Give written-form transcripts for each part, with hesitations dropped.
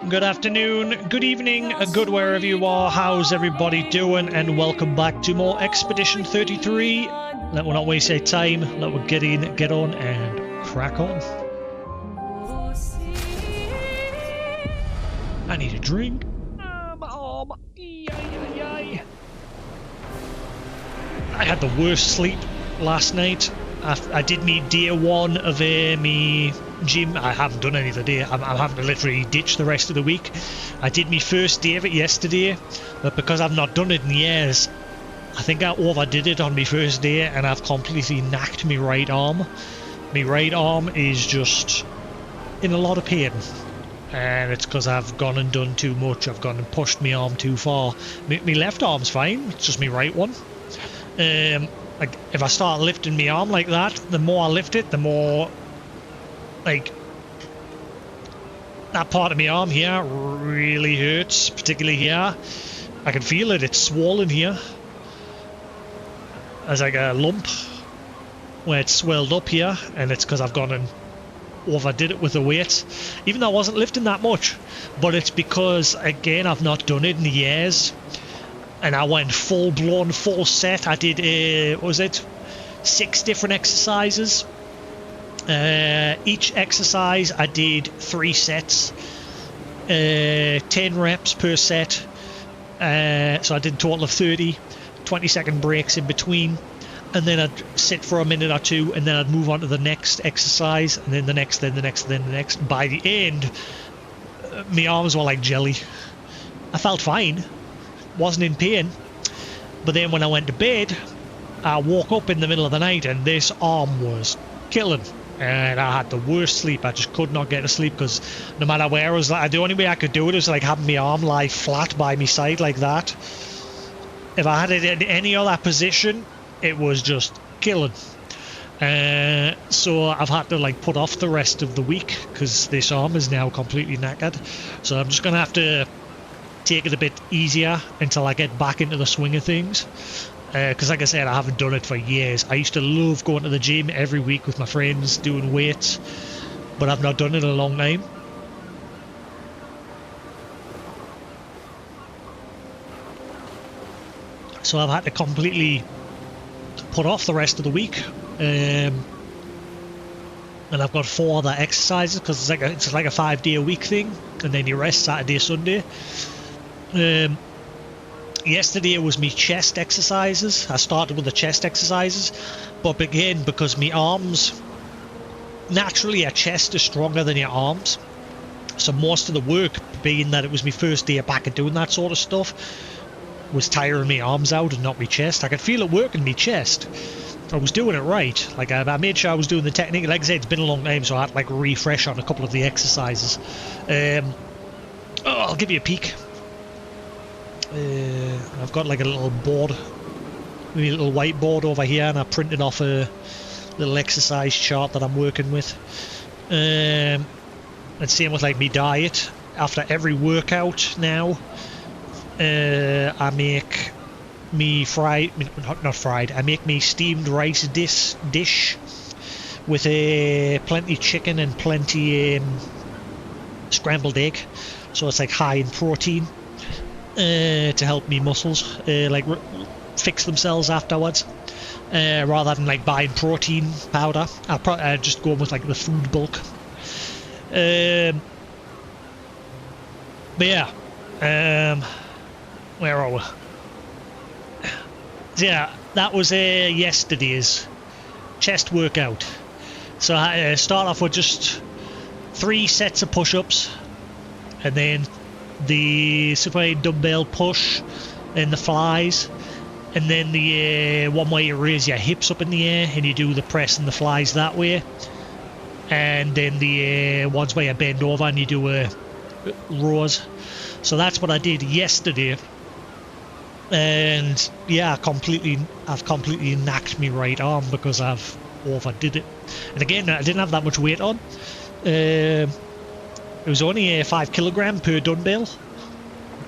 Good afternoon, good evening, good wherever you are. How's everybody doing? And welcome back to more Expedition 33. Let me not waste any time. Let me get in, get on, and crack on. I need a drink. My arm. I had the worst sleep last night. I did me day one of me gym. I haven't done any of the day. I'm having to literally ditch the rest of the week. I did me first day of it yesterday, but because I've not done it in years, I think I overdid it on my first day and I've completely knacked my right arm. My right arm is just in a lot of pain, and it's because I've gone and done too much. I've gone and pushed my arm too far. My left arm's fine, it's just my right one. Like, if I start lifting my arm like that, the more I lift it, the more, like, that part of my arm here really hurts, particularly here. I can feel it, it's swollen here. There's like a lump where it's swelled up here, and it's because I've gone and overdid it with the weight, even though I wasn't lifting that much. But it's because, again, I've not done it in years. And I went full-blown, full set. I did, what was it, 6 different exercises. Each exercise I did 3 sets, 10 reps per set. So I did a total of 30, 20-second breaks in between. And then I'd sit for a minute or two, and then I'd move on to the next exercise, and then the next, then the next, then the next. By the end, my arms were like jelly. I felt fine. Wasn't in pain, but then when I went to bed, I woke up in the middle of the night and this arm was killing, and I had the worst sleep. I just could not get to sleep because no matter where I was, like, the only way I could do it was like having my arm lie flat by my side like that. If I had it in any other position, it was just killing. So I've had to like put off the rest of the week because this arm is now completely knackered. So I'm just gonna have to take it a bit easier until I get back into the swing of things, because like I said, I haven't done it for years. I used to love going to the gym every week with my friends doing weights, but I've not done it in a long time. So I've had to completely put off the rest of the week, and I've got 4 other exercises because it's like a 5-day-a-week thing, and then you rest Saturday, Sunday. Yesterday was me chest exercises. I started with the chest exercises, but again, because my arms, naturally your chest is stronger than your arms, so most of the work, being that it was my first day back at doing that sort of stuff, was tiring my arms out and not my chest. I could feel it working my chest. I was doing it right. Like, I made sure I was doing the technique. Like I said, it's been a long time, so I had to like refresh on a couple of the exercises. I'll give you a peek. I've got like a little board, maybe a little whiteboard over here, and I printed off a little exercise chart that I'm working with. And same with like me diet. After every workout now, I make me I make me steamed rice dish with plenty chicken and plenty scrambled egg, so it's like high in protein. To help me muscles like fix themselves afterwards, rather than like buying protein powder. I'll just go with like the food bulk. But yeah, where are we? Yeah, that was yesterday's chest workout. So I start off with just 3 sets of push-ups, and then the supine dumbbell push and the flies, and then the one where you raise your hips up in the air and you do the press and the flies that way, and then the ones where you bend over and you do rows. So that's what I did yesterday, and yeah, I've completely knacked me right arm because I've overdid it. And again, I didn't have that much weight on. It was only 5 kilogram per dumbbell,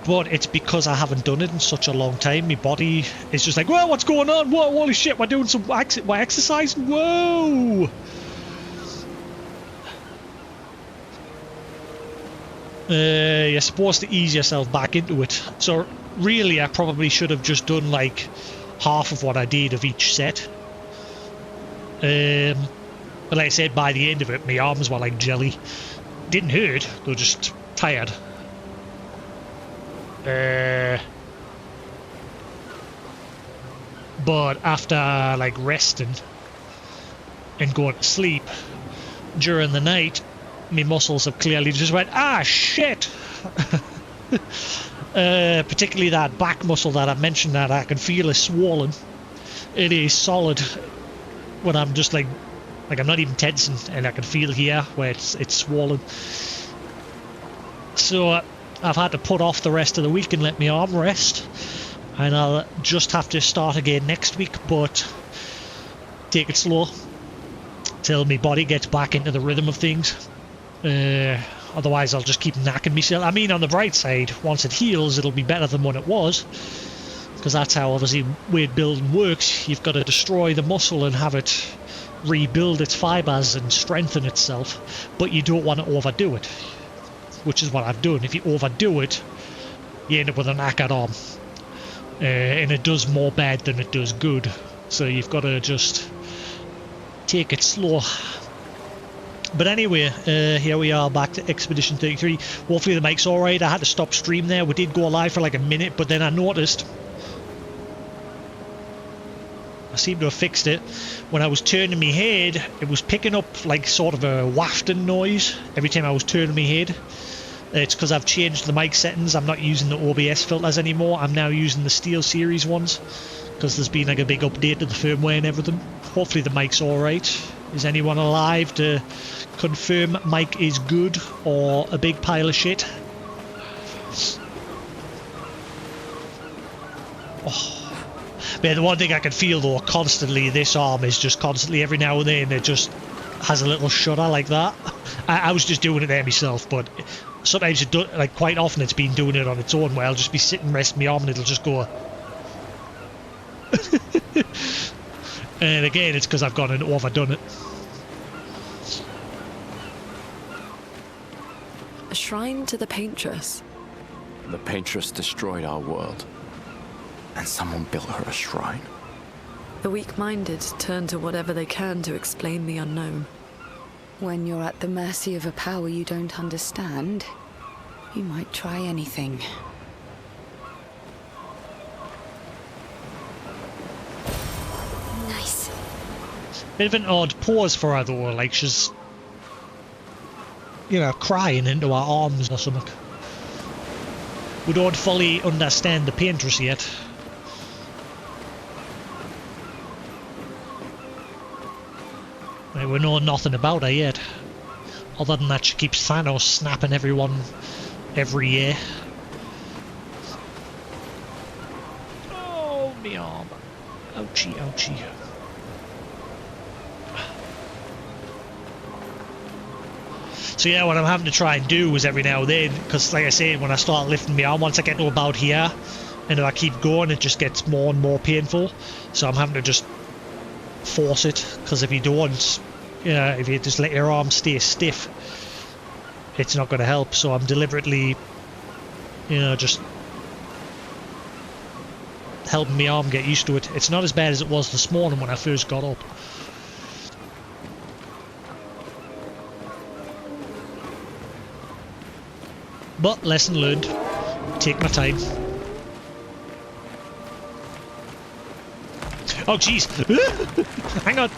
but it's because I haven't done it in such a long time. My body is just like, whoa, what's going on? Whoa, holy shit, we're doing some exercise? Whoa! You're supposed to ease yourself back into it. So really, I probably should have just done like half of what I did of each set. But like I said, by the end of it, my arms were like jelly. Didn't hurt, they were just tired. But after like resting and going to sleep during the night, my muscles have clearly just went, ah, shit. Particularly that back muscle that I mentioned that I can feel is swollen. It is solid when I'm just like I'm not even tensing, and I can feel here where it's swollen. So I've had to put off the rest of the week and let my arm rest, and I'll just have to start again next week, but take it slow till my body gets back into the rhythm of things. Otherwise I'll just keep knacking myself. I mean, on the bright side, once it heals, it'll be better than what it was, because that's how obviously weight building works. You've got to destroy the muscle and have it rebuild its fibers and strengthen itself, but you don't want to overdo it, which is what I've done. If you overdo it, you end up with a knackered arm, and it does more bad than it does good. So you've got to just take it slow. But anyway, here we are back to Expedition 33. Hopefully the mic's alright. I had to stop stream there. We did go live for like a minute, but then I noticed I seem to have fixed it. When I was turning my head, it was picking up like sort of a wafting noise every time I was turning my head. It's because I've changed the mic settings. I'm not using the OBS filters anymore. I'm now using the Steel Series ones, because there's been like a big update to the firmware and everything. Hopefully the mic's alright. Is anyone alive to confirm mic is good or a big pile of shit? Oh. But the one thing I can feel though constantly, this arm is just constantly, every now and then it just has a little shudder like that. I was just doing it there myself, but sometimes it do, like quite often it's been doing it on its own, where I'll just be sitting resting my arm and it'll just go. And again, it's because I've gone and overdone it. A shrine to the Paintress. The Paintress destroyed our world, and someone built her a shrine. The weak-minded turn to whatever they can to explain the unknown. When you're at the mercy of a power you don't understand, you might try anything. Nice. Bit of an odd pause for her though, like she's, you know, crying into her arms or something. We don't fully understand the Paintress yet. We know nothing about her yet, other than that she keeps Thanos snapping everyone every year. Oh, me arm. Ouchie, ouchie. So yeah, what I'm having to try and do is every now and then, because like I say, when I start lifting my arm, once I get to about here, and if I keep going, it just gets more and more painful. So I'm having to just force it, because if you don't, if you just let your arm stay stiff, it's not going to help. So I'm deliberately, just helping my arm get used to it. It's not as bad as it was this morning when I first got up. But lesson learned. Take my time. Oh jeez! Hang on.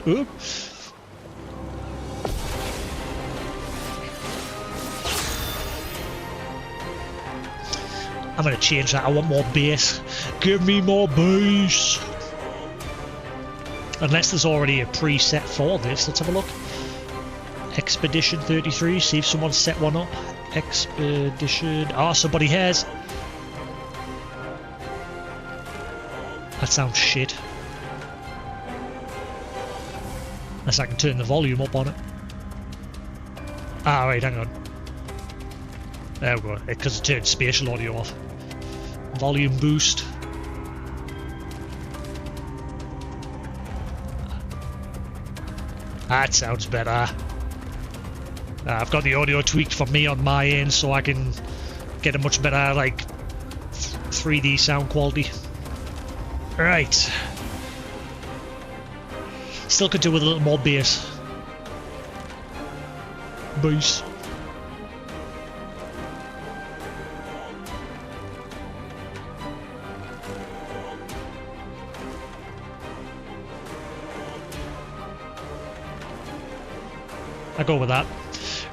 Oop. I'm gonna change that. I want more bass. Give me more bass. Unless there's already a preset for this. Let's have a look. Expedition 33. See if someone set one up. Expedition. Oh, somebody has. That sounds shit. Unless I can turn the volume up on it. Ah, wait, hang on. There we go. Because it turned spatial audio off. Volume boost. That sounds better. I've got the audio tweaked for me on my end so I can get a much better, like, 3D sound quality. Right. Still could do with a little more bass. Bass. I go with that.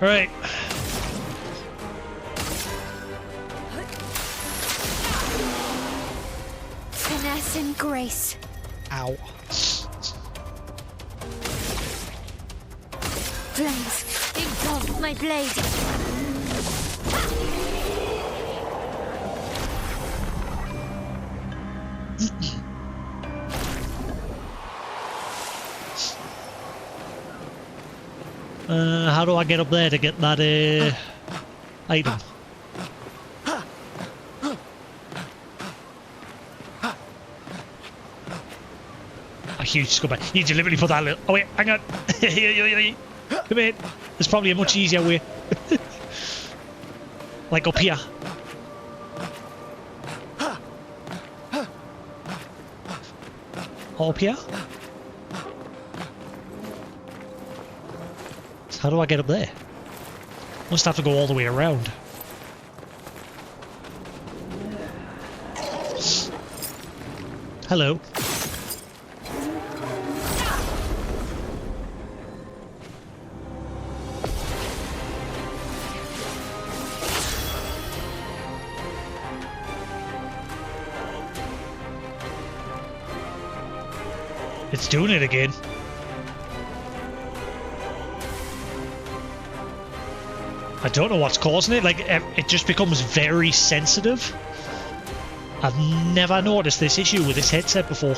All right. Finesse and grace. Ow. Flames, engulf my blade. How do I get up there to get that item? A huge scumbag. You deliberately put that little... Oh wait, hang on. Come in. There's probably a much easier way. Like up here. Up here? How do I get up there? Must have to go all the way around. Hello. It's doing it again. I don't know what's causing it. Like, it just becomes very sensitive. I've never noticed this issue with this headset before.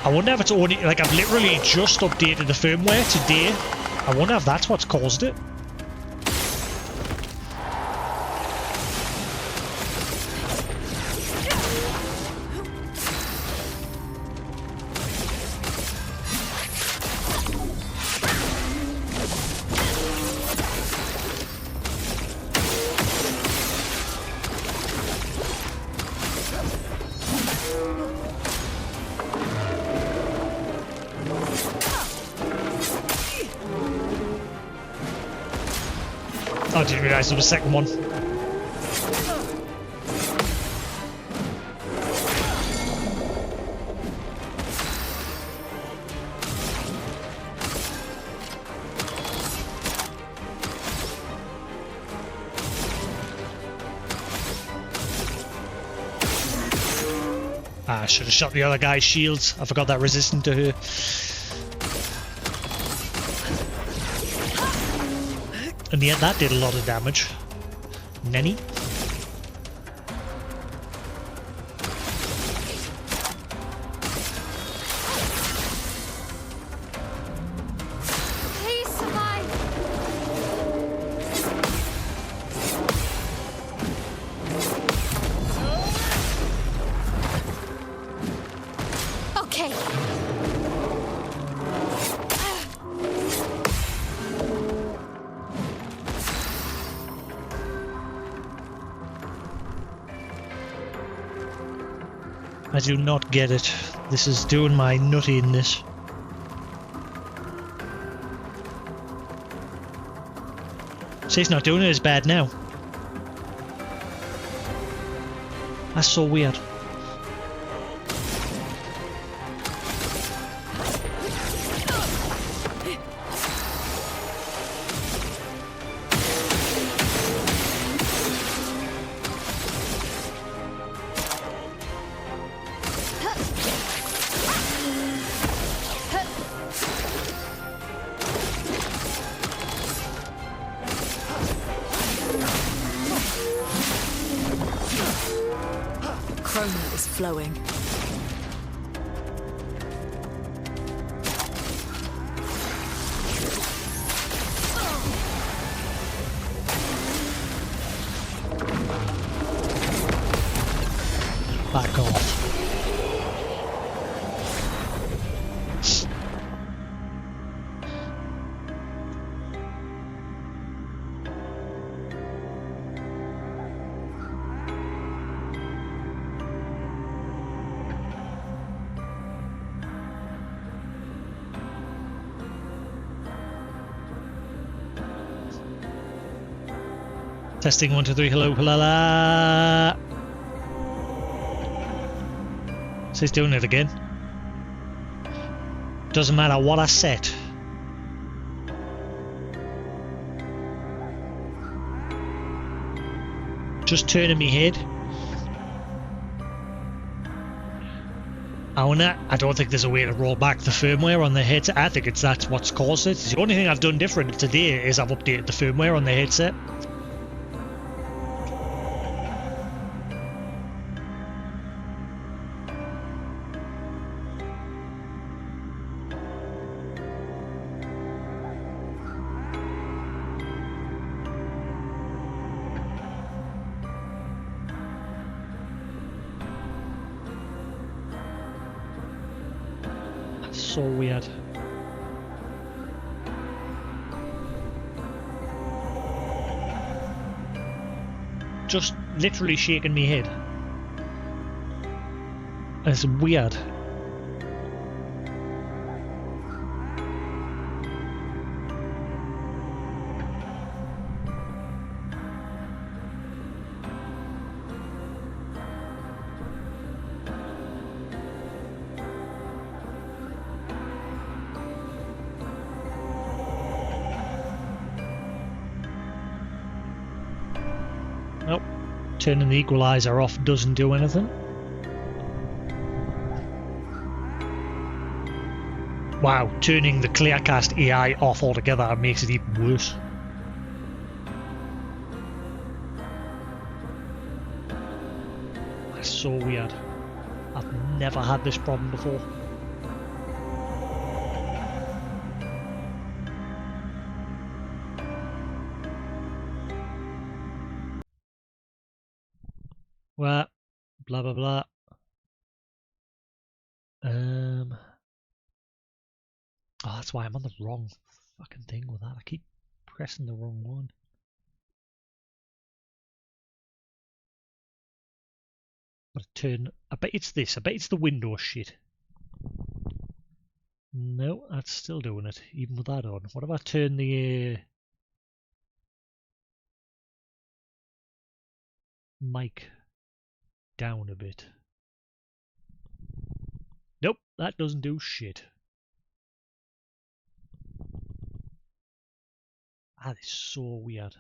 I wonder if it's only... Like, I've literally just updated the firmware today. I wonder if that's what's caused it. I didn't realise there was a second one. I should have shot the other guy's shields. I forgot that resistant to her. And yet that did a lot of damage. Nenny. Please survive. Okay. I do not get it. This is doing my nuttiness. See, it's not doing it as bad now. That's so weird. Chroma is flowing. Back off. Testing 1, 2, 3. Hello, hello. La. So he's doing it again. Doesn't matter what I set. Just turning me head. I don't think there's a way to roll back the firmware on the headset. I think that's what's caused it. The only thing I've done different today is I've updated the firmware on the headset. So weird. Just literally shaking me head. It's weird. Nope. Turning the equalizer off doesn't do anything. Wow, turning the Clearcast AI off altogether makes it even worse. That's so weird. I've never had this problem before. Well, blah blah blah. Oh, that's why I'm on the wrong fucking thing with that. I keep pressing the wrong one. Gotta turn. I bet it's this. I bet it's the Windows shit. No, that's still doing it, even with that on. What if I turn the mic down a bit? Nope, that doesn't do shit. That is so weird.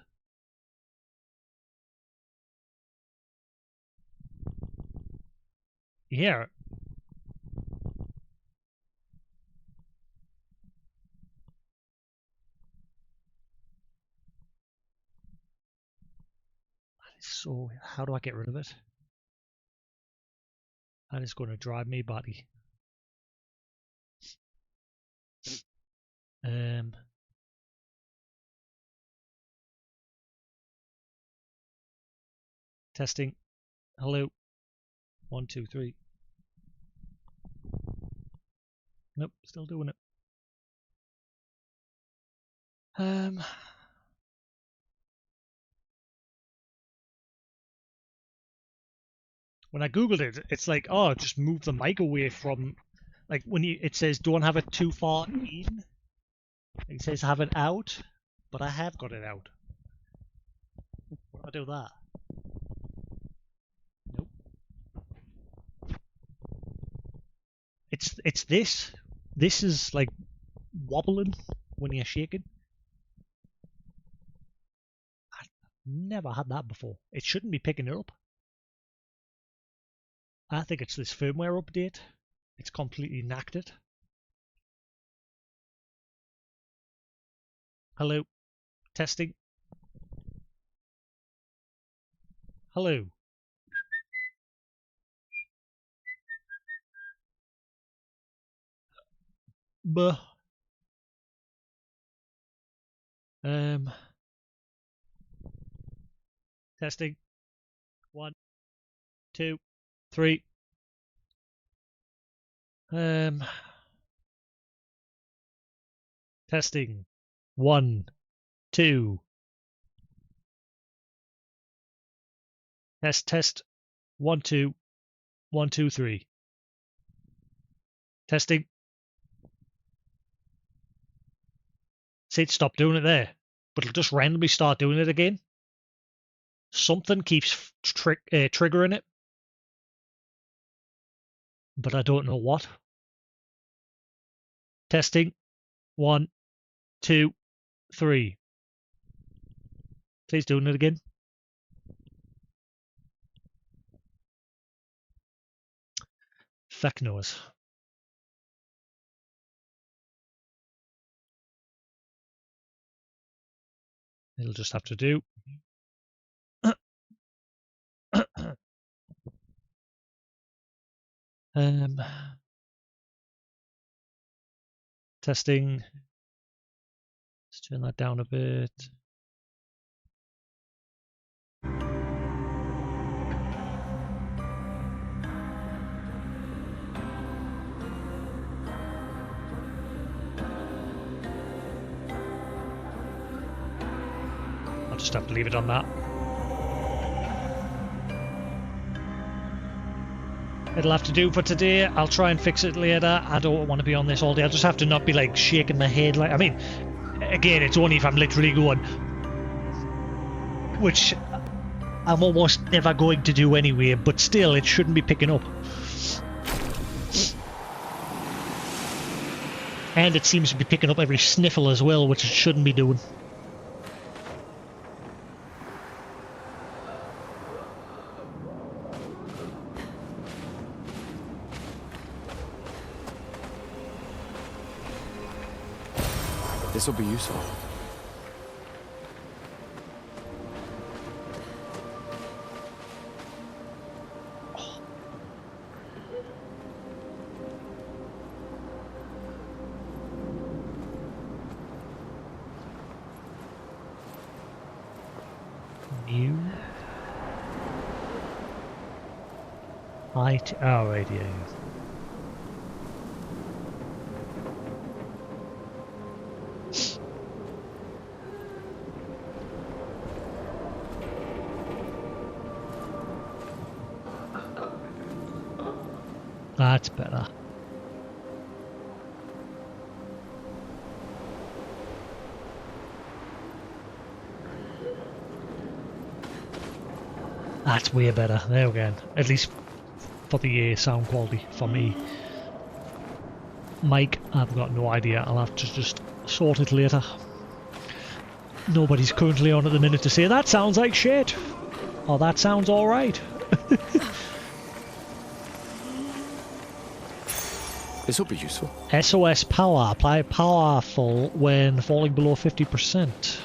Yeah. That is so. How do I get rid of it? That is going to drive me batty. Testing. Hello. 1, 2, 3. Nope, still doing it. When I googled it, it's like, oh, just move the mic away from, like when it says don't have it too far in. It says have it out, but I have got it out. What do I do with that? Nope. It's this. This is like wobbling when you're shaking. I've never had that before. It shouldn't be picking it up. I think it's this firmware update. It's completely knacked it. Hello. Testing. Hello. Buh. Testing. 1, 2, 3. Testing. 1, 2. Test. 1, 2. 1, 2, 3. Testing. See, it stopped doing it there, but it'll just randomly start doing it again. Something keeps triggering it, but I don't know what. Testing. 1, 2, 3. Please doing it again. Feck knows. It'll just have to do. Testing. Let's turn that down a bit. I'll just have to leave it on that. It'll have to do for today. I'll try and fix it later. I don't want to be on this all day. I'll just have to not be like shaking my head. Like, I mean, again, it's only if I'm literally going, which I'm almost never going to do anyway, but still, it shouldn't be picking up. And it seems to be picking up every sniffle as well, which it shouldn't be doing. This will be useful. New. Height. Oh, right, yeah. That's better. That's way better. There we go. At least for the sound quality for me. Mic, I've got no idea. I'll have to just sort it later. Nobody's currently on at the minute to say that sounds like shit. Or that sounds alright. This will be useful. SOS power. Apply powerful when falling below 50%.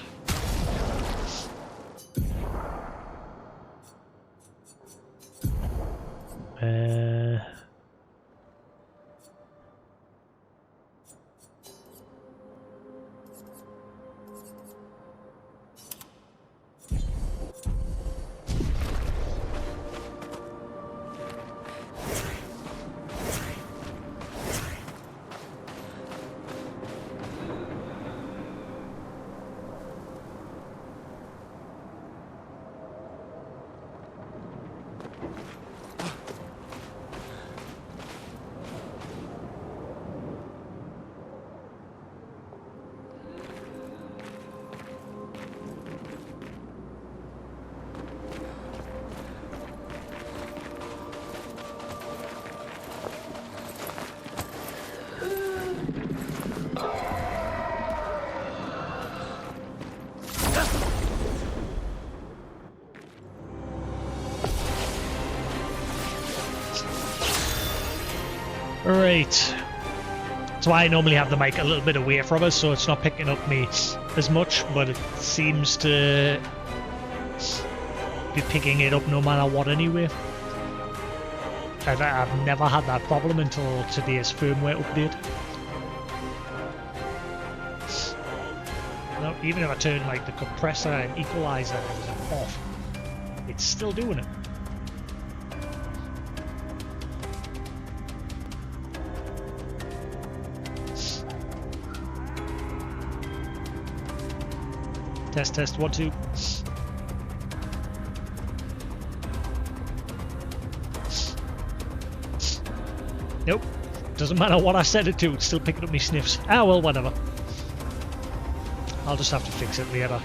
Right. So I normally have the mic a little bit away from us, so it's not picking up me as much, but it seems to be picking it up no matter what anyway. I've never had that problem until today's firmware update. No, even if I turn like the compressor and equalizer off, it's still doing it. Test, test, 1, 2. Nope. Doesn't matter what I set it to, it's still picking up me sniffs. Ah, well, whatever. I'll just have to fix it later.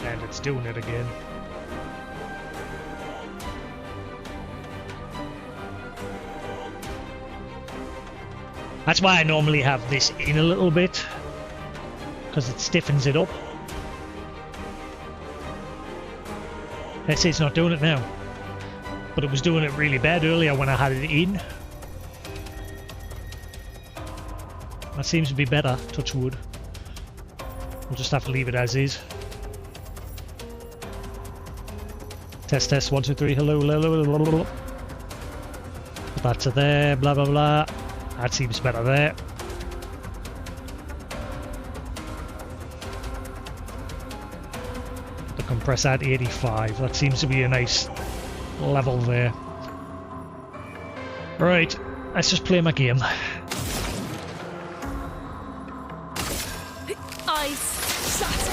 And it's doing it again. That's why I normally have this in a little bit, because it stiffens it up. Let's say it's not doing it now, but it was doing it really bad earlier when I had it in. That seems to be better, touch wood. We'll just have to leave it as is. Test, test, 1, 2, 3, hello, hello, hello, hello, hello. Put that to there, blah, blah, blah. That seems better there. The compressor at 85, that seems to be a nice level there. Right, let's just play my game. Ice shatter.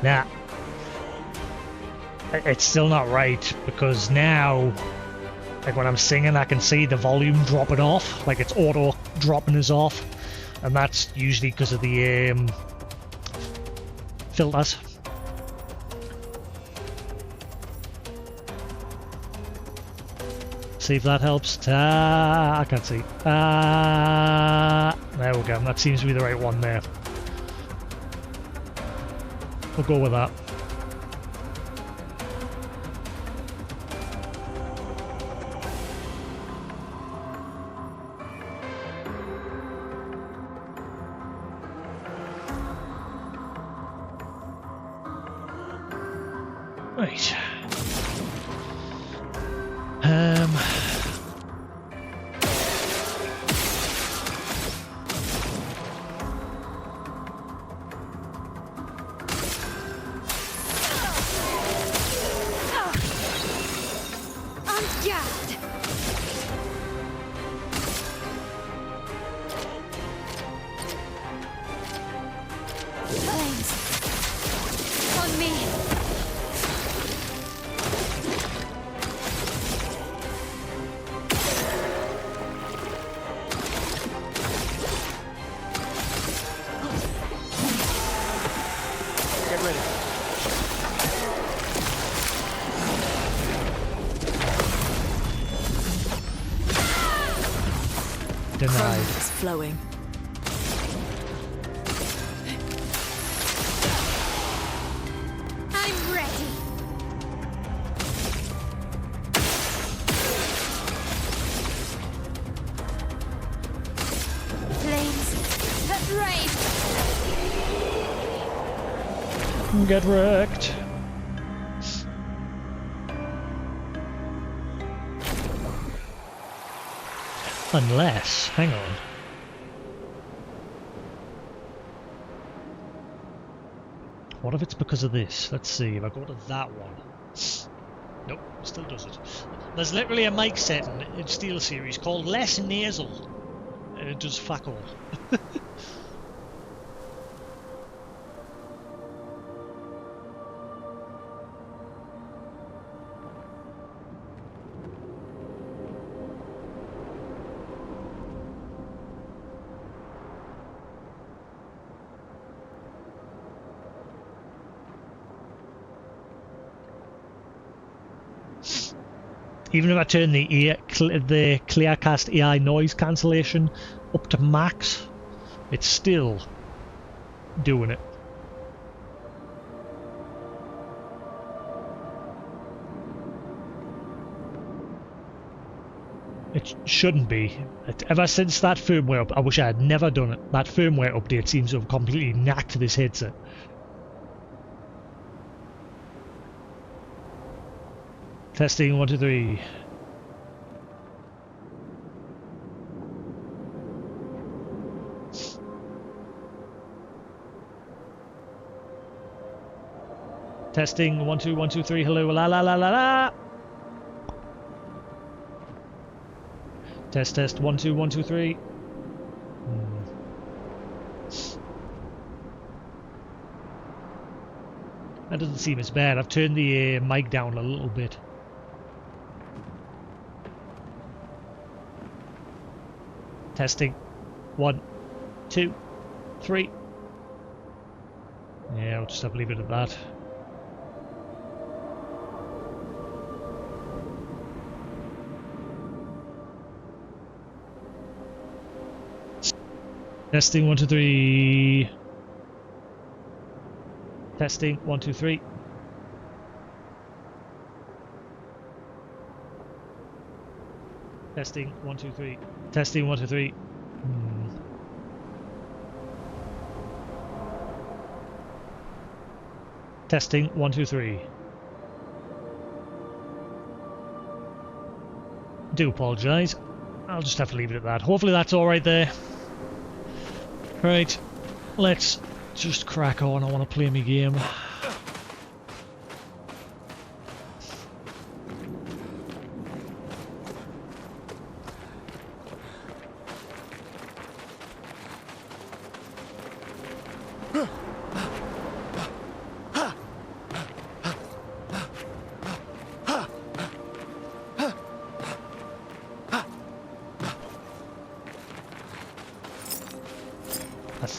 Nah, it's still not right, because now, like when I'm singing, I can see the volume dropping off, like it's auto dropping us off, and that's usually because of the filters. See if that helps. I can't see. There we go. That seems to be the right one there. We'll go with that. Right. Denied. It's flowing. I'm ready. Flames that rage. Get wrecked. Unless, hang on. What if it's because of this? Let's see, if I go to that one. Nope, still does it. There's literally a mic setting in SteelSeries called Less Nasal. And it does fuck all. Even if I turn the Clearcast AI noise cancellation up to max, it's still doing it. It shouldn't be. Ever since that firmware up, I wish I had never done it. That firmware update seems to have completely knacked this headset. Testing 1, 2, 3. Testing 1, 2, 1, 2, 3. Hello, la la la la la. Test, test, 1, 2, 1, 2, 3. That doesn't seem as bad. I've turned the mic down a little bit. Testing. 1, 2, 3. Yeah, I'll just have to leave it at that. Testing 1, 2, 3. Testing 1, 2, 3. Testing 1, 2, 3. Testing 1, 2, 3. Testing 1, 2, 3. Do apologise. I'll just have to leave it at that. Hopefully that's alright there. Right, let's just crack on. I want to play my game.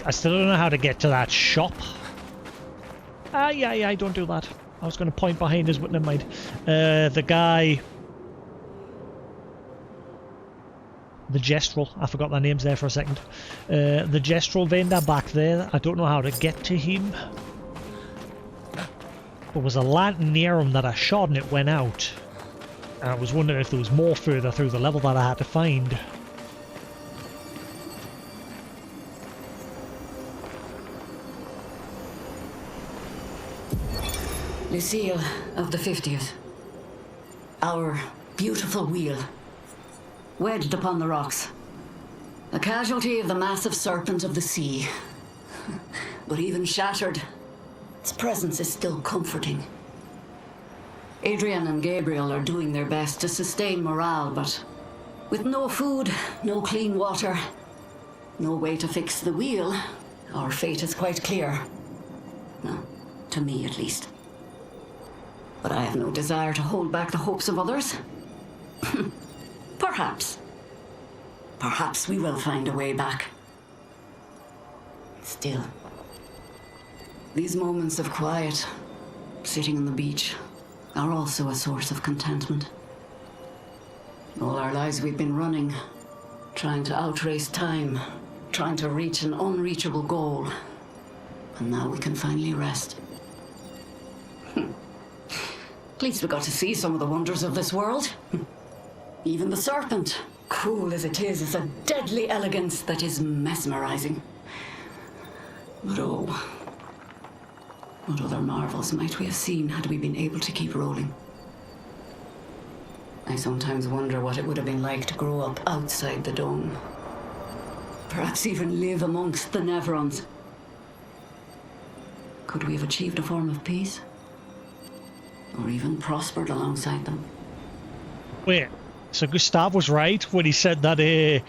I still don't know how to get to that shop. Yeah, don't do that. I was going to point behind us, but never mind. The guy... The Gestrel. I forgot their names there for a second. The Gestrel vendor back there. I don't know how to get to him. There was a lantern near him that I shot and it went out. And I was wondering if there was more further through the level that I had to find. Lucille of the 50th. Our beautiful wheel. Wedged upon the rocks. A casualty of the massive serpent of the sea. But even shattered, its presence is still comforting. Adrian and Gabriel are doing their best to sustain morale, but with no food, no clean water, no way to fix the wheel, our fate is quite clear. No, to me at least. But I have no desire to hold back the hopes of others. Perhaps. Perhaps we will find a way back. Still, these moments of quiet, sitting on the beach, are also a source of contentment. All our lives we've been running, trying to outrace time, trying to reach an unreachable goal. And now we can finally rest. At least we got to see some of the wonders of this world. Even the serpent, cool as it is a deadly elegance that is mesmerizing. But oh, what other marvels might we have seen had we been able to keep rolling? I sometimes wonder what it would have been like to grow up outside the dome. Perhaps even live amongst the Nevrons. Could we have achieved a form of peace? Or even prospered alongside them? Wait, so Gustav was right when he said that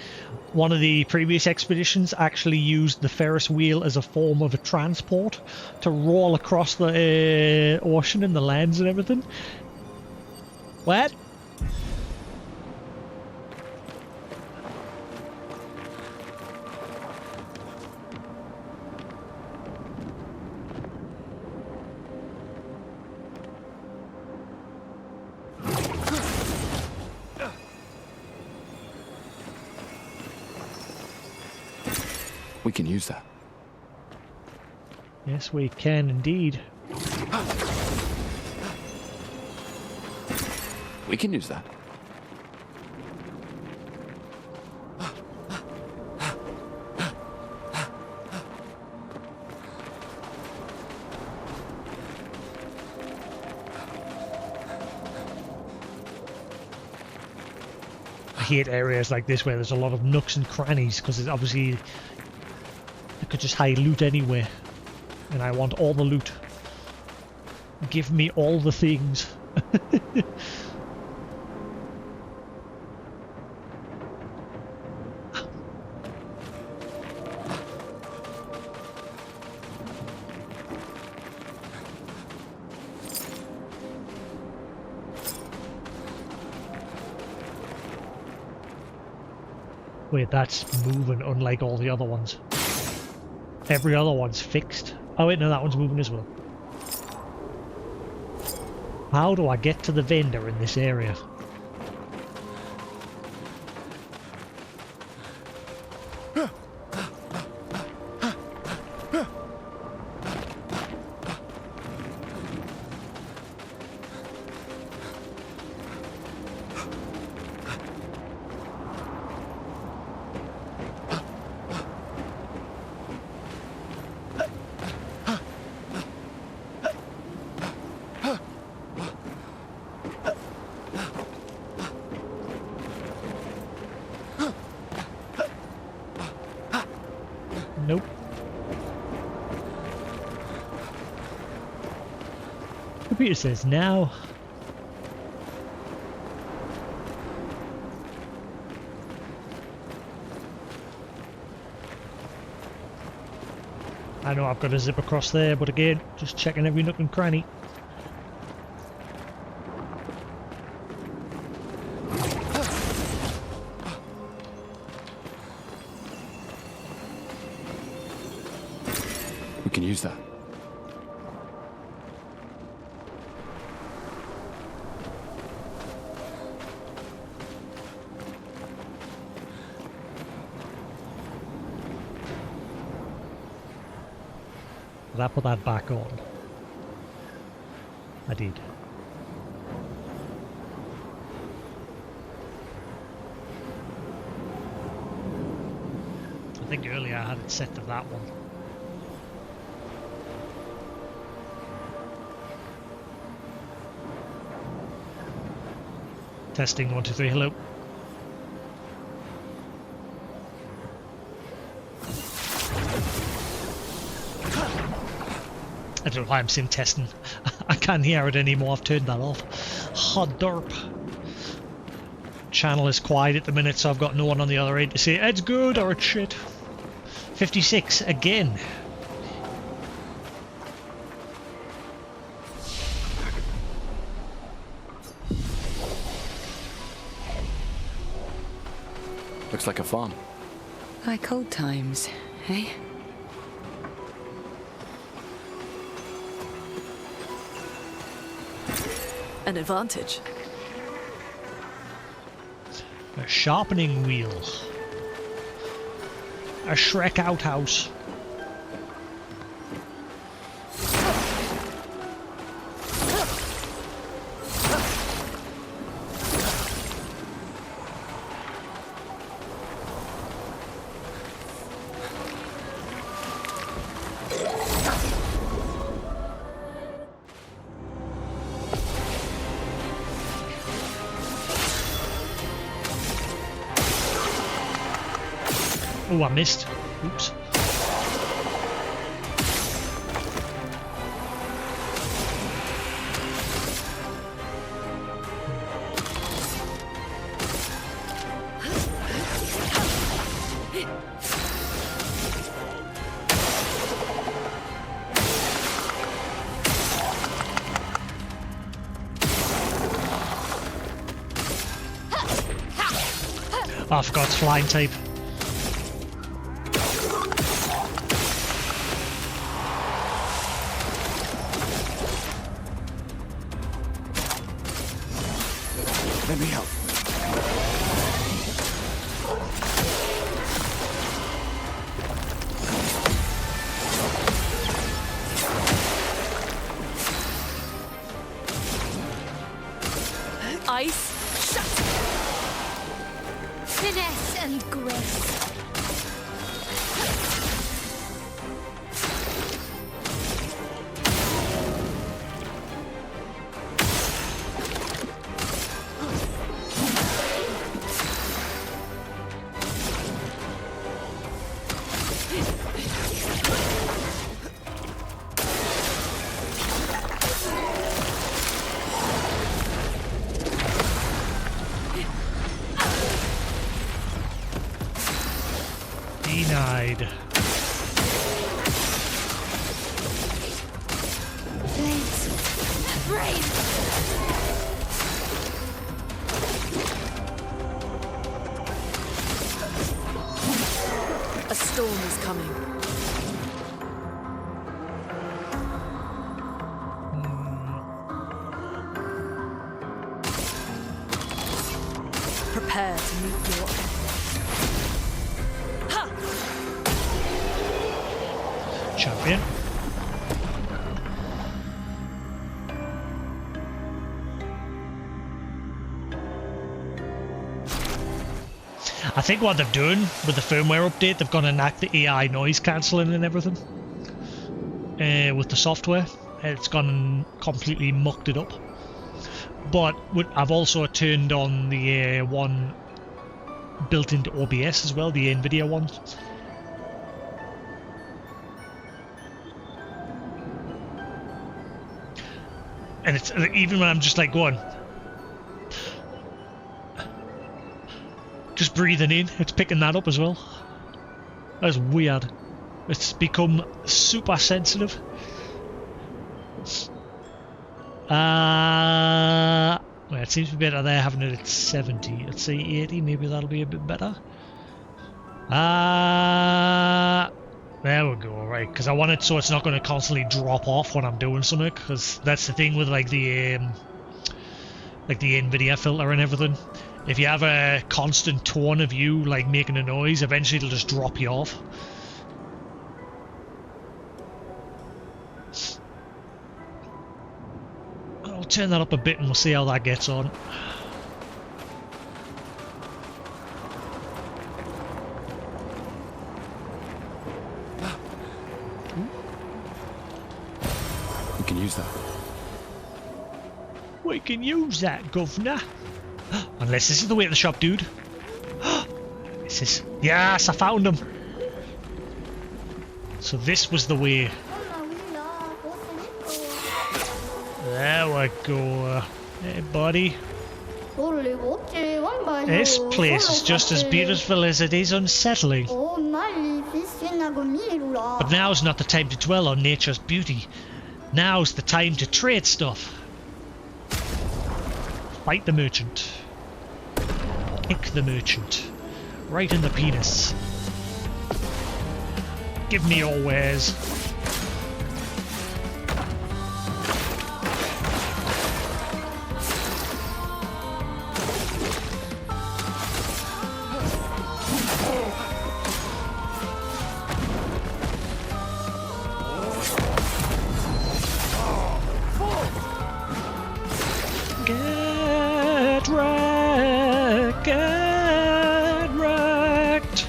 one of the previous expeditions actually used the Ferris wheel as a form of a transport to roll across the ocean and the lands and everything? What? We can use that. Yes, we can indeed. We can use that. I hate areas like this where there's a lot of nooks and crannies, because it's obviously you could just hide loot anywhere, and I want all the loot. Give me all the things. Wait, that's moving unlike all the other ones. Every other one's fixed. Oh wait, no, that one's moving as well. How do I get to the vendor in this area? Nope. Computer says now. I know I've got to zip across there, but again, just checking every nook and cranny. We can use that. Did I put that back on? I did. I think earlier I had it set to that one. Testing 1, 2, 3, hello. I don't know why I'm saying testing. I can't hear it anymore, I've turned that off. Hot derp. Channel is quiet at the minute, so I've got no one on the other end to say it's good or it's shit. 56 again. Looks like a farm. Like old times, eh? An advantage. A sharpening wheel. A Shrek outhouse. Oh, I missed. Oops. Oh, I forgot it's flying type. Let me help. need grace. Denied. Blades. Brave. A storm is coming. Prepare to meet your end. Champion. I think what they've done with the firmware update, they've gone and knocked the AI noise cancelling and everything with the software. It's gone and completely mucked it up. But I've also turned on the one built into OBS as well, the NVIDIA one. And it's even when I'm just like going, just breathing in, it's picking that up as well. That's weird. It's become super sensitive. Well, it seems to be better there having it at 70. Let's say 80, maybe that'll be a bit better. There we go, right, because I want it so it's not going to constantly drop off when I'm doing something, because that's the thing with like the NVIDIA filter and everything. If you have a constant tone of you like making a noise, eventually it'll just drop you off. I'll turn that up a bit and we'll see how that gets on. We can use that. We can use that, governor. Unless this is the way to the shop, dude. This is... Yes, I found him. So this was the way. There we go. Hey, buddy. This place is just as beautiful as it is unsettling. But now's not the time to dwell on nature's beauty. Now's the time to trade stuff. Fight the merchant. Kick the merchant. Right in the penis. Give me your wares. Get wrecked! Get wrecked!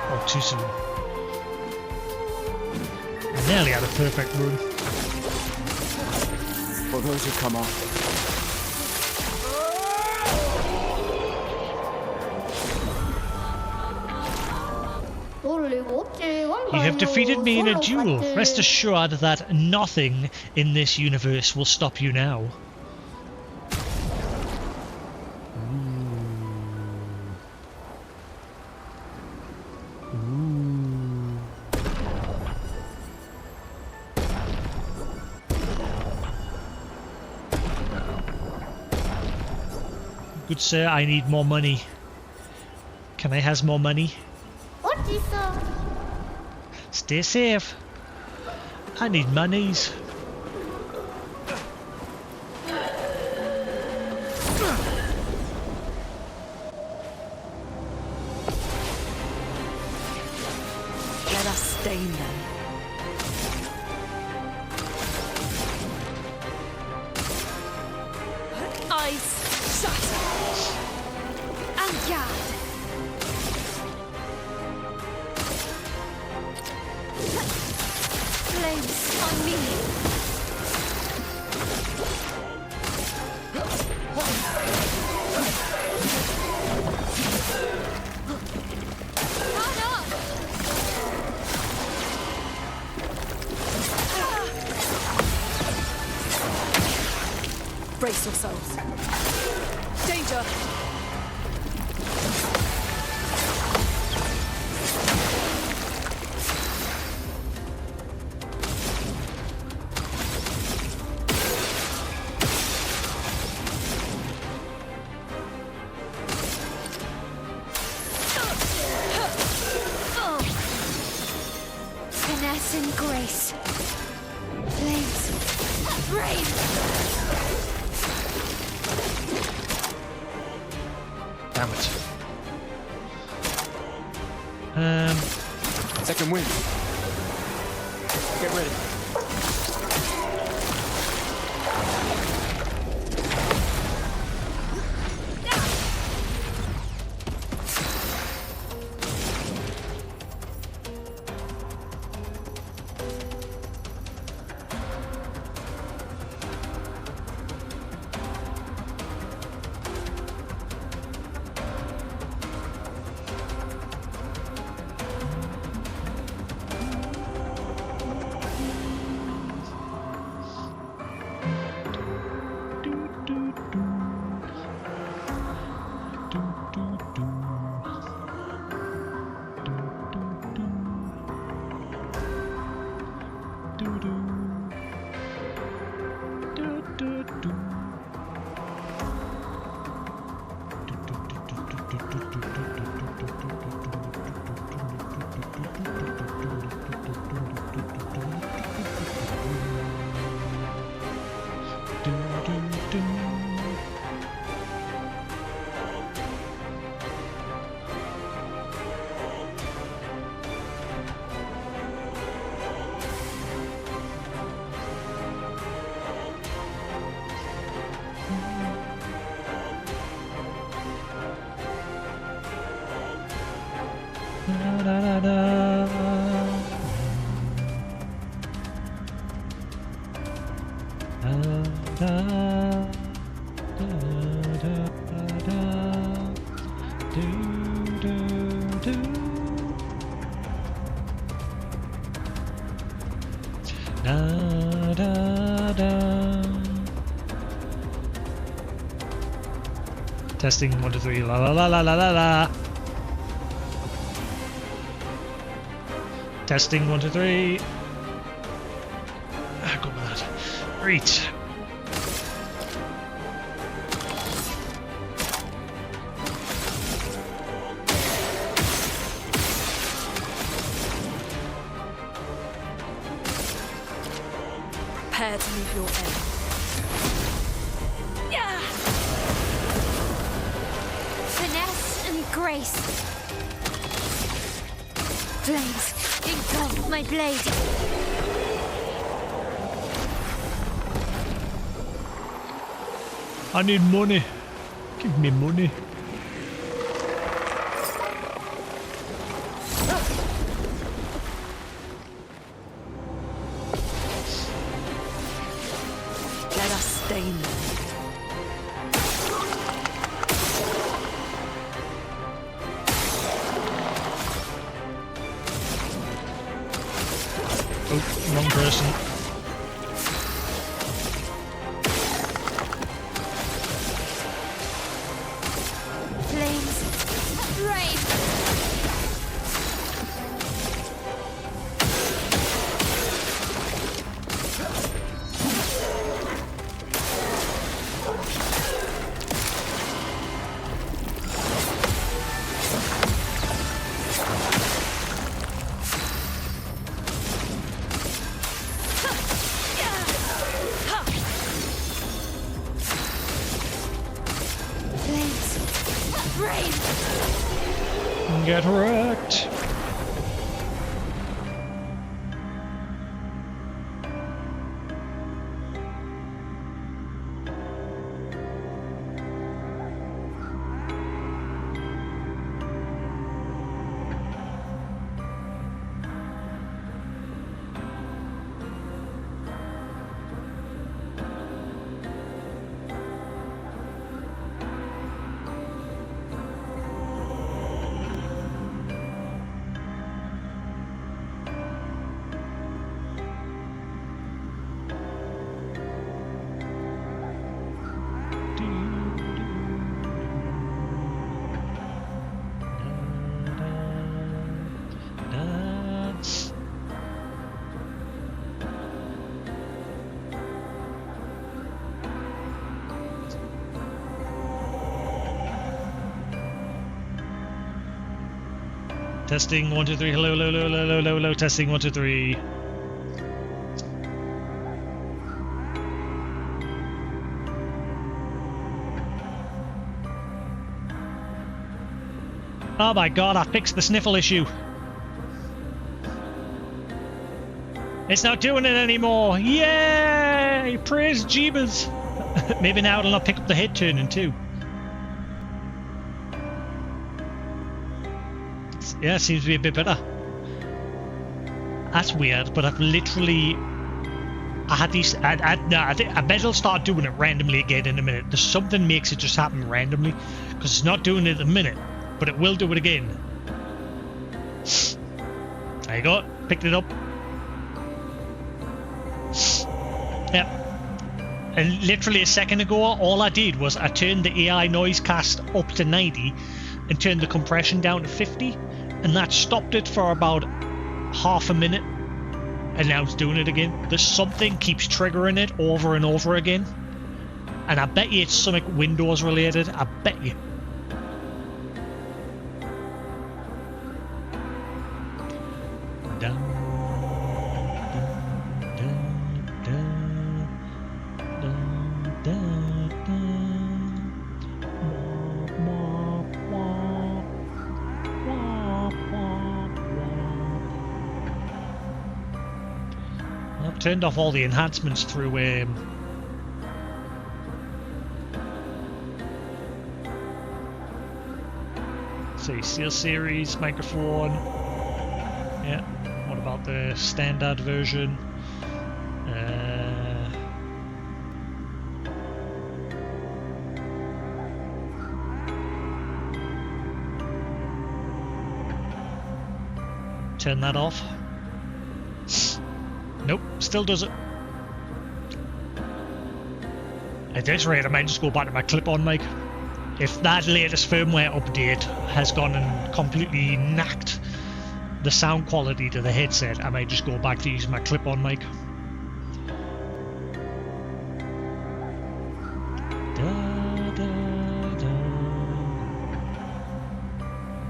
Oh, too soon. Nearly had a perfect run. For those who come off. You have defeated me in a duel. Rest assured that nothing in this universe will stop you now. Good sir, I need more money. Can I has more money? Stay safe. I need monies. Let us stain them. Eyes shut. En garde. Flames on me. Brace yourselves. Danger! Finesse and grace. Flames. Rain. Damn it. Second wind. Get ready. Testing 1 2 3 la la la la la la la. Testing 1 2 3. Go with that. Great. Prepare to meet your end. Finesse and grace. Flames. Engulf my blade. I need money. Give me money. Let us stain them. Oh, wrong person. brain! Get wrecked. Testing 1 2 3. Hello, hello, hello, hello, hello, hello. Testing 1 2 3. Oh my god, I fixed the sniffle issue. It's not doing it anymore. Yay! Praise Jeebus. Maybe now it'll not pick up the head turning too. Yeah, it seems to be a bit better. That's weird, but I've literally... I had these... I bet it'll start doing it randomly again in a minute. There's something makes it just happen randomly. Because it's not doing it at the minute, but it will do it again. There you go. Picked it up. Yep. And literally a second ago, all I did was I turned the AI noise cast up to 90 and turned the compression down to 50. And that stopped it for about half a minute, and now it's doing it again. There's something keeps triggering it over and over again, and I bet you it's something Windows related. I bet you. Turned off all the enhancements through say Seal Series microphone. Yeah. What about the standard version? Turn that off. Nope, still does it. At this rate, I might just go back to my clip-on mic. If that latest firmware update has gone and completely knacked the sound quality to the headset, I might just go back to using my clip-on mic.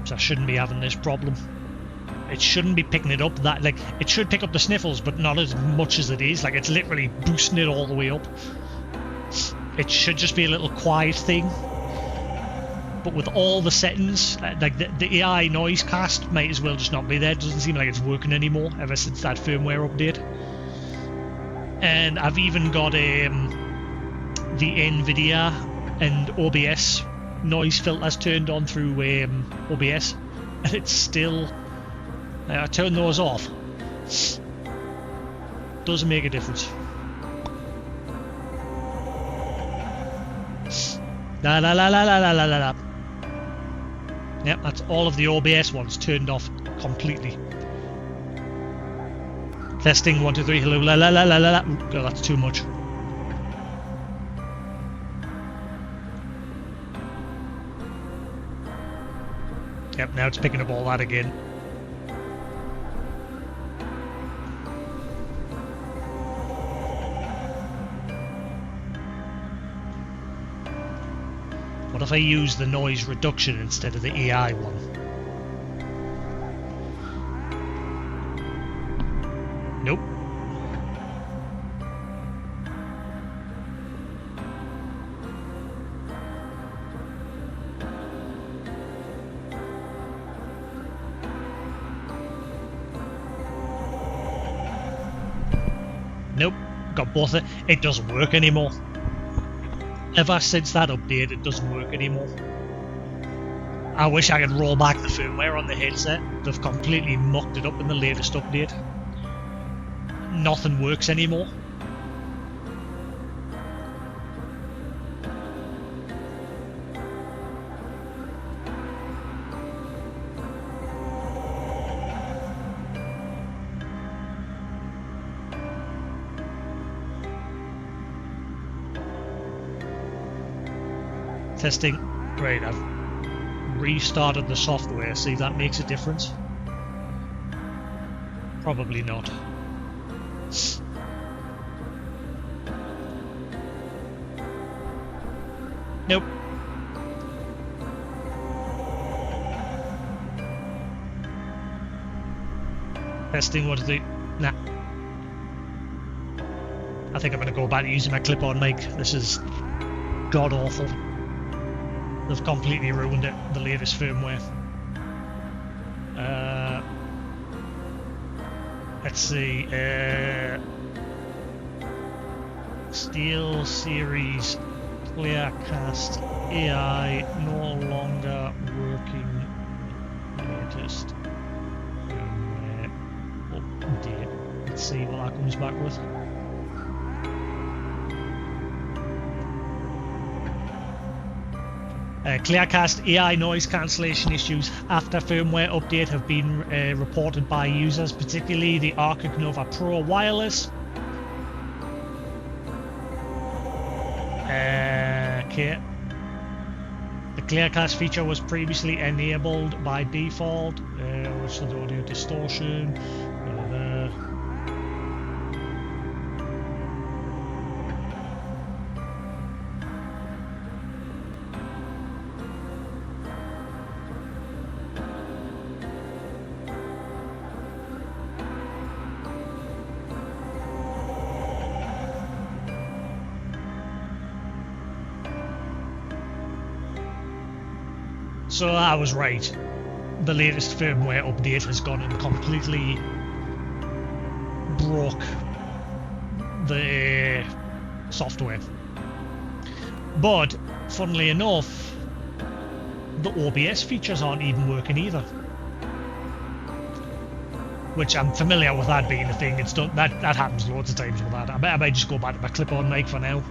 So I shouldn't be having this problem. It shouldn't be picking it up that, like, it should pick up the sniffles, but not as much as it is. Like, it's literally boosting it all the way up. It should just be a little quiet thing. But with all the settings, like the AI noise cast might as well just not be there. It doesn't seem like it's working anymore ever since that firmware update. And I've even got the NVIDIA and OBS noise filters turned on through OBS, and it's still... I turn those off. Doesn't make a difference. La la la la la la la la. Yep, that's all of the OBS ones turned off completely. Testing 1 2 3. Hello la la la la la la. Ooh, oh, that's too much. Yep, now it's picking up all that again. What if I use the noise reduction instead of the AI one? Nope. got both. It doesn't work anymore. Ever since that update, it doesn't work anymore. I wish I could roll back the firmware on the headset. They've completely mucked it up in the latest update. Nothing works anymore. Testing. Right, I've restarted the software. See if that makes a difference. Probably not. Nope. Testing, what is it? Nah. I think I'm going to go back to using my clip-on mic. This is god-awful. They've completely ruined it, the latest firmware. Let's see. Steel Series Clearcast AI no longer working. Latest firmware update. Let's see what that comes back with. Clearcast AI noise cancellation issues after firmware update have been reported by users, particularly the Arctic Nova Pro wireless. Okay. The Clearcast feature was previously enabled by default, which is the audio distortion. So I was right. The latest firmware update has gone and completely broke the software. But, funnily enough, the OBS features aren't even working either. Which I'm familiar with that being a thing. It's done that happens loads of times with that. I might just go back to my clip-on mic for now.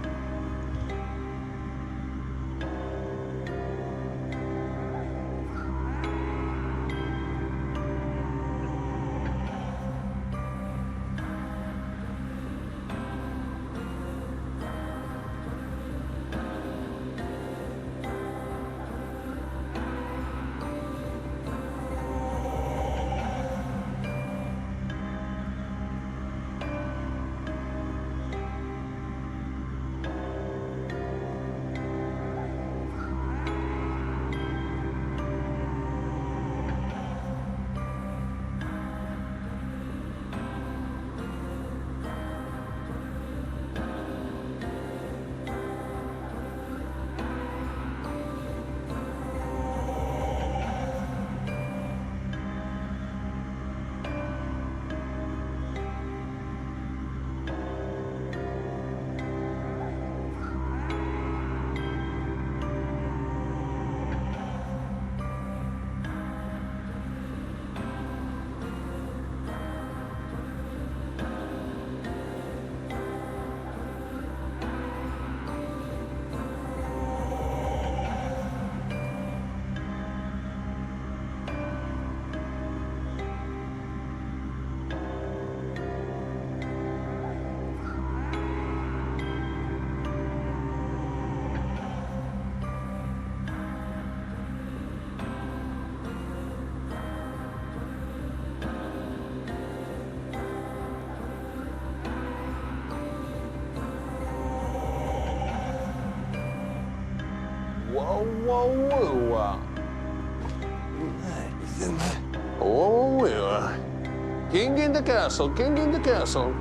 King in the castle, king in the castle.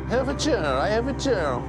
Have a chair, I have a chair.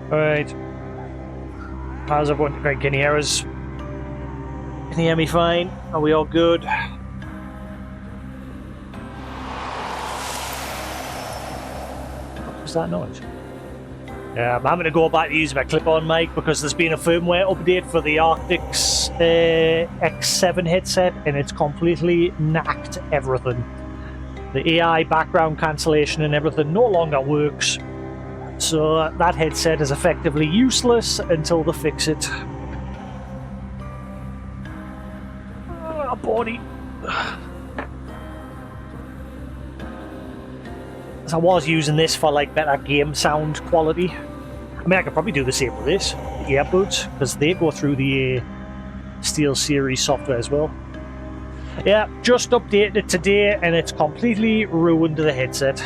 Alright. How's everyone? Right, can you hear us? Can you hear me fine? Are we all good? What was that noise? I'm having to go back to use my clip-on mic because there's been a firmware update for the Arctic's X7 headset and it's completely knacked everything. The AI background cancellation and everything no longer works. So that headset is effectively useless until they fix it. Oh, body. So I was using this for like better game sound quality. I mean, I could probably do the same with this, the earbuds, because they go through the Steel Series software as well. Yeah, just updated it today and it's completely ruined the headset.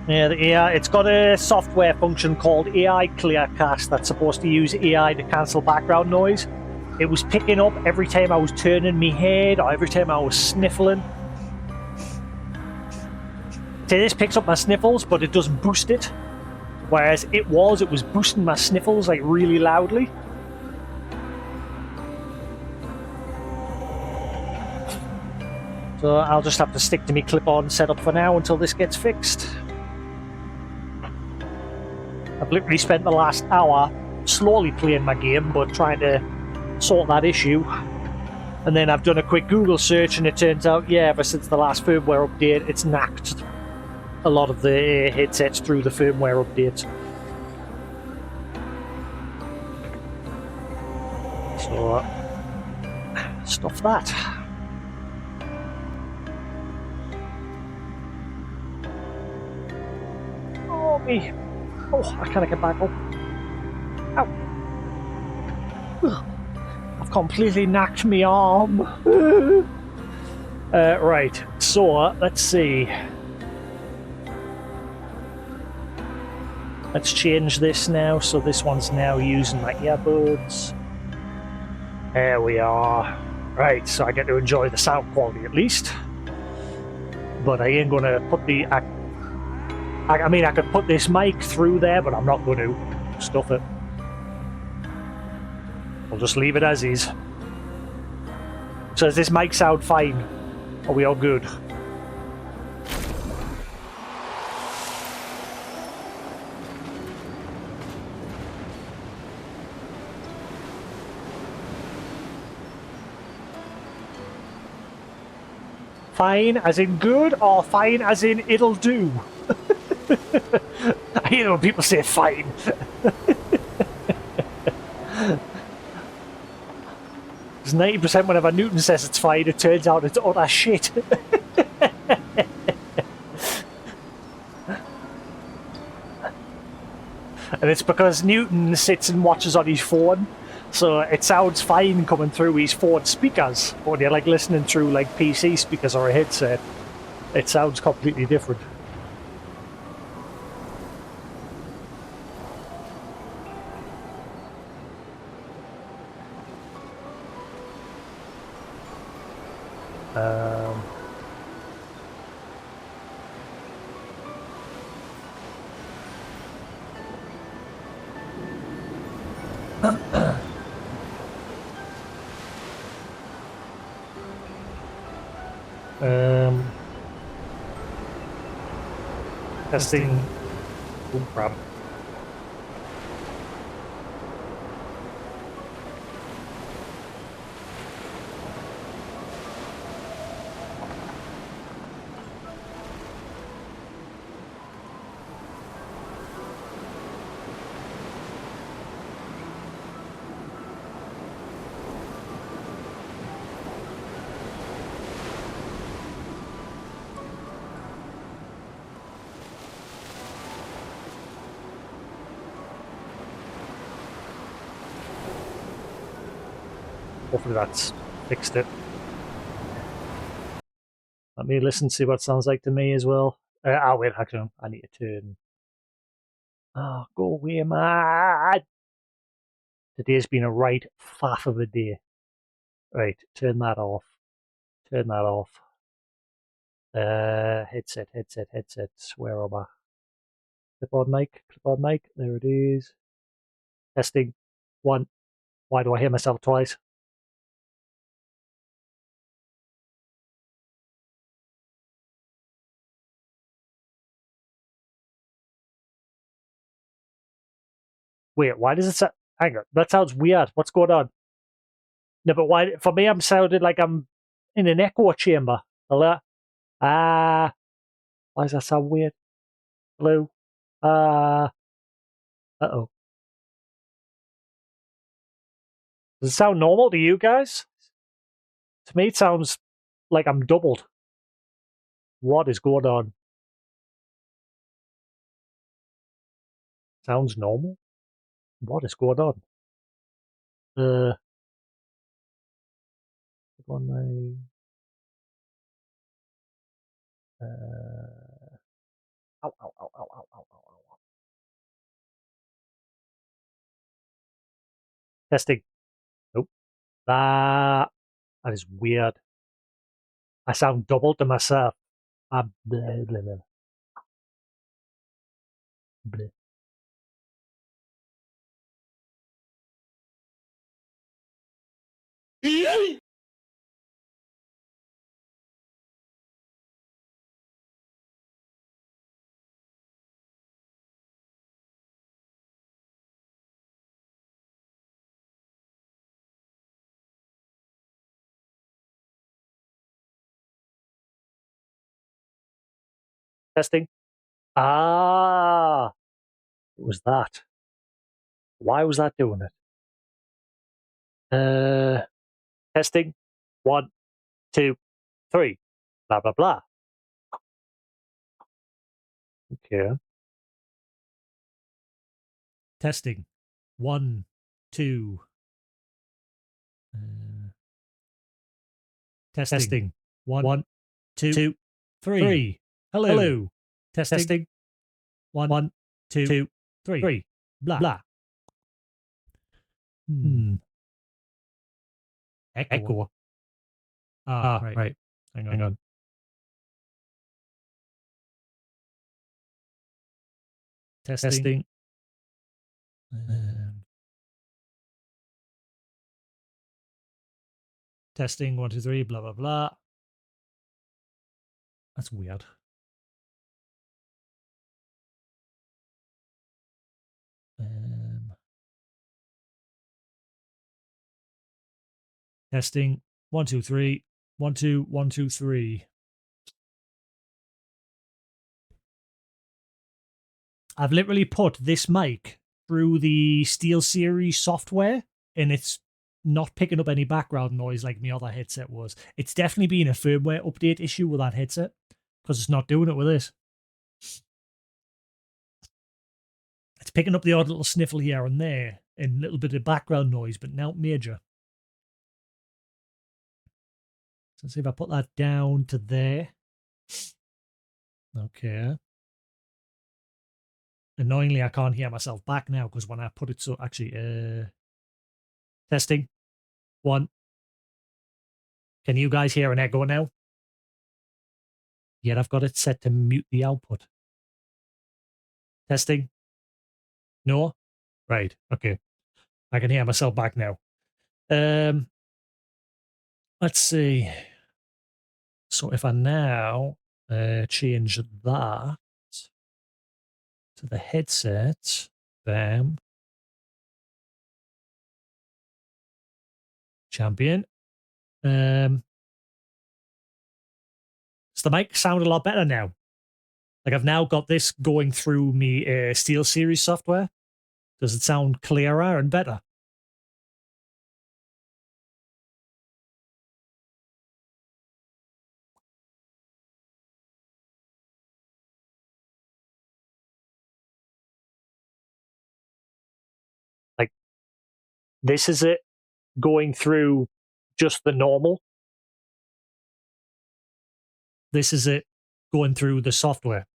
Yeah, the AI, it's got a software function called AI Clearcast that's supposed to use AI to cancel background noise. It was picking up every time I was turning my head or every time I was sniffling. So this picks up my sniffles, but it doesn't boost it. Whereas it was boosting my sniffles like really loudly. So I'll just have to stick to my clip-on setup for now until this gets fixed. I've literally spent the last hour slowly playing my game, but trying to sort that issue. And then I've done a quick Google search, and it turns out, yeah, ever since the last firmware update, it's knacked a lot of the headsets through the firmware update. So, stuff that. Oh, me. Oh, I can't get back up. Ow. Ugh. I've completely knacked my arm. Right, so let's see. Let's change this now, so this one's now using my earbuds. There we are. Right, so I get to enjoy the sound quality at least. But I ain't gonna put the... I mean, I could put this mic through there, but I'm not going to. Stuff it. I'll just leave it as is. So does this mic sound fine? Are we all good? Fine as in good, or fine as in it'll do? I hear when people say fine. Because 90% whenever Newton says it's fine, it turns out it's utter shit. And it's because Newton sits and watches on his phone, so it sounds fine coming through his phone speakers. But when you're like listening through like PC speakers or a headset, it sounds completely different. Testing. Oh, crap. Hopefully that's fixed it. Let me listen to see what it sounds like to me as well. Wait, actually, I need to turn. Oh, go away, man! Today's been a right faff of a day. Right, turn that off. Turn that off. Headset. Where am I? Clipboard mic. There it is. Testing. 1. Why do I hear myself twice? Wait, why does it sound... Hang on, that sounds weird. What's going on? No, but why... For me, I'm sounding like I'm in an echo chamber. Hello? Why does that sound weird? Hello? Uh-oh. Does it sound normal to you guys? To me, it sounds like I'm doubled. What is going on? Sounds normal? What is going on? On my... Ow. Testing. Nope. That is weird. I sound double to myself. Blah, blah, blah. Blah. Testing. It was that. Why was that doing it? Testing. 1, 2, 3. Blah, blah, blah. Okay. Testing. 1, 2. Testing. 1, 2, 3. Hello. Testing. 1, 2, 3. Blah. Echo. Right. Hang on. Testing. Testing. 1, 2, 3. Blah, blah, blah. That's weird. Testing. 1, 2, 3. 1, 2, 1, 2, 3. I've literally put this mic through the SteelSeries software, and it's not picking up any background noise like my other headset was. It's definitely been a firmware update issue with that headset, because it's not doing it with this. It's picking up the odd little sniffle here and there, and a little bit of background noise, but not major. So let's see if I put that down to there. Okay. Annoyingly, I can't hear myself back now because when I put it so... Actually, testing. 1. Can you guys hear an echo now? Yet I've got it set to mute the output. Testing. No? Right, okay. I can hear myself back now. Let's see. So if I now change that to the headset, bam. Champion. Does the mic sound a lot better now? Like I've now got this going through me SteelSeries software. Does it sound clearer and better? Like, this is it going through just the normal. This is it going through the software.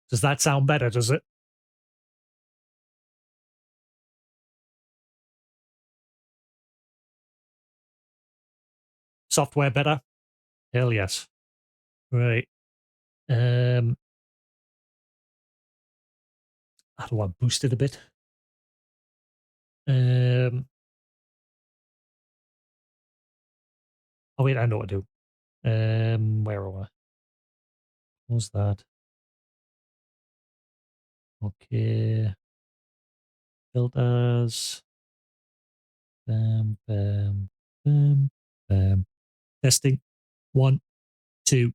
Does that sound better, does it? Software better? Hell yes. Right. How do I boost it a bit? Oh wait, I know what to do. Where are I? What's that? Okay. Filters. Bam, bam, bam, bam. Testing. 1, 2,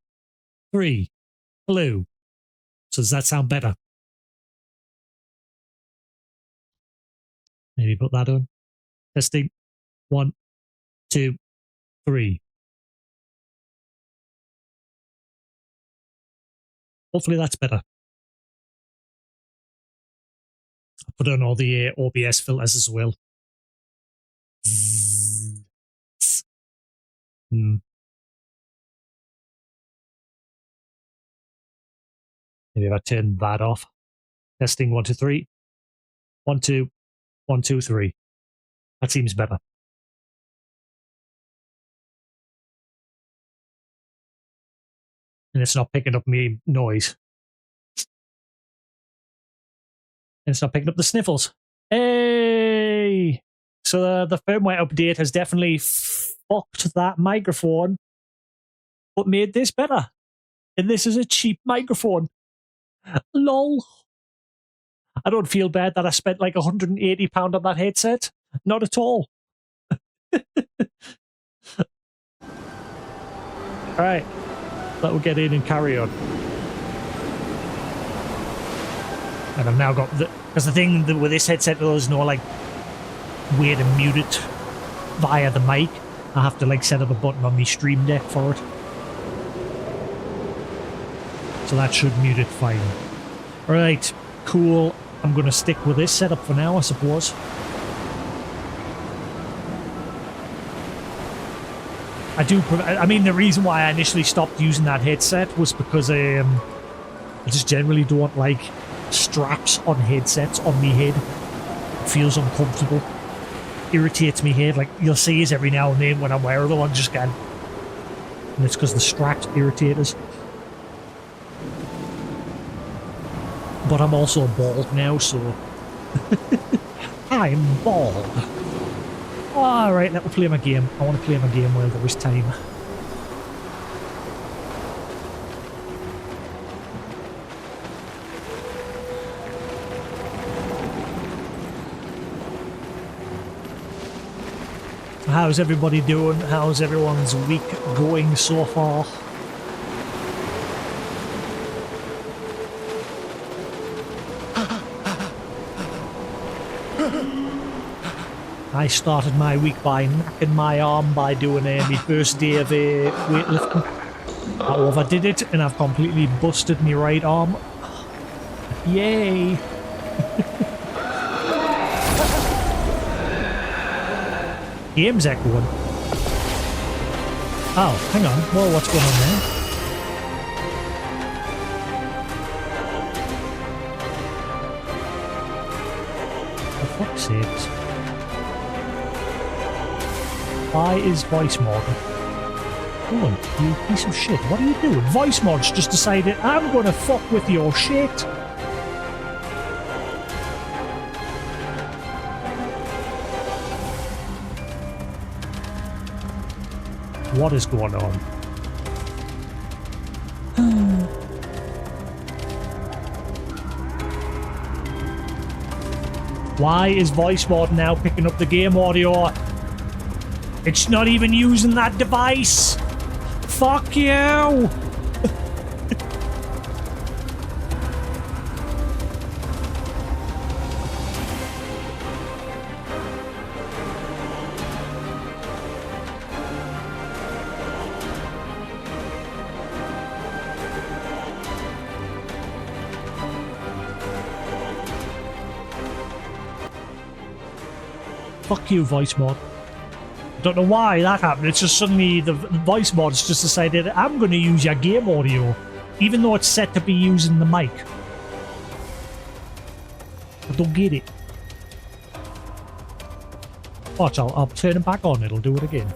3. Hello. So does that sound better? Maybe put that on. Testing. 1, 2, 3. Hopefully that's better. I put on all the OBS filters as well. Maybe if I turn that off. Testing 1, 2, 3. 1, 2, 1, 2, 3. That seems better. And it's not picking up me noise. And it's not picking up the sniffles. Hey! So the firmware update has definitely fucked that microphone, but made this better. And this is a cheap microphone. Lol. I don't feel bad that I spent like £180 on that headset. Not at all. Alright. We'll get in and carry on. And I've now got the... Because the thing with this headset, there's no like way to mute it via the mic. I have to like set up a button on my Stream Deck for it. So that should mute it fine. Alright, cool. I'm going to stick with this setup for now, I suppose. I mean, the reason why I initially stopped using that headset was because I just generally don't like straps on headsets on me head. It feels uncomfortable. Irritates me head. Like, you'll see it every now and then when I'm wearing them, I just get... And it's because the straps irritate us. But I'm also bald now, so... I'm bald. Alright, let me play my game. I want to play my game while there is time. How's everybody doing? How's everyone's week going so far? I started my week by knacking my arm by doing my first day of weightlifting. I overdid it and I've completely busted my right arm. Yay! Game's echoing. Oh, hang on. Whoa, what's going on there? For fuck's sakes. Why is voice mod? Hold on, you piece of shit. What are you doing? Voice mod's just decided I'm gonna fuck with your shit. What is going on? Why is voice mod now picking up the game audio? It's not even using that device! Fuck you! Fuck you, voice mod. Don't know why that happened. It's just suddenly the voice mod's just decided, I'm going to use your game audio, even though it's set to be using the mic. I don't get it. Watch, I'll turn it back on. It'll do it again.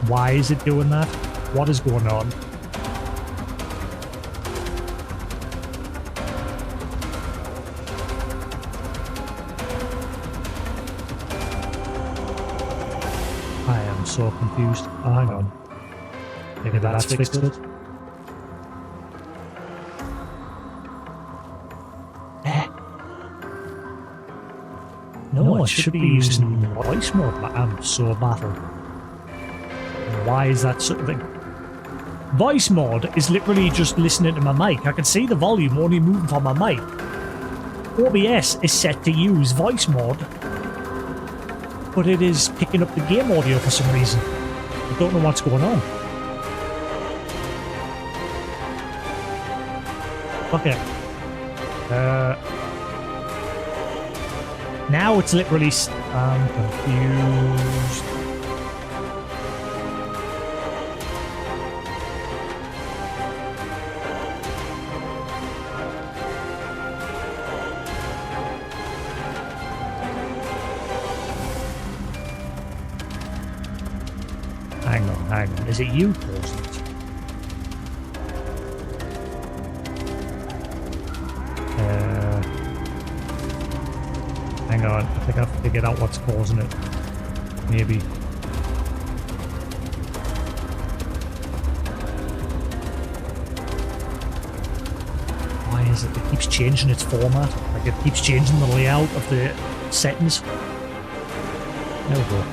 Why is it doing that? What is going on? I am so confused. Oh, hang on. Maybe that's fixed it. No, I should be using voice mode, but I'm so baffled. Why is that sort of thing? Voice mod is literally just listening to my mic. I can see the volume only moving from my mic. OBS is set to use voice mod, but it is picking up the game audio for some reason. I don't know what's going on. Okay. Now it's literally... I'm confused. Hang on. Is it you pausing it? Hang on. I think I've figured out what's causing it. Maybe. Why is it? It keeps changing its format. Like it keeps changing the layout of the settings. There we go.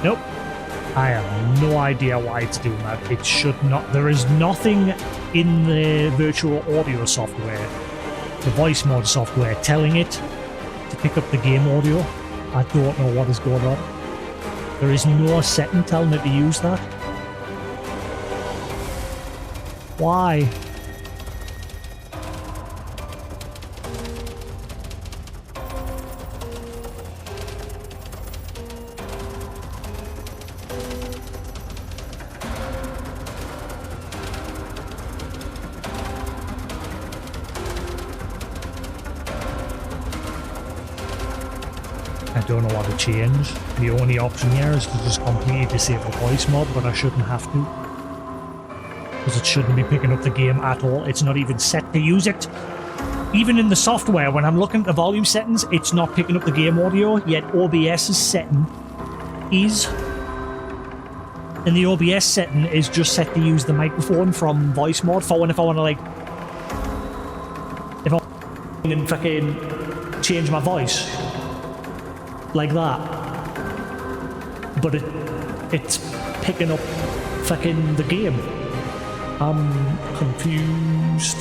Nope. I have no idea why it's doing that. It should not. There is nothing in the virtual audio software, the voice mod software, telling it to pick up the game audio. I don't know what is going on. There is no setting telling it to use that. Why? I don't know what to change. The only option here is to just completely disable voice mod, but I shouldn't have to. Because it shouldn't be picking up the game at all. It's not even set to use it. Even in the software, when I'm looking at the volume settings, it's not picking up the game audio, yet OBS's setting is. And the OBS setting is just set to use the microphone from voice mod for when if I want to like... If I want to fucking change my voice. Like that, but it's picking up fucking the game. I'm confused.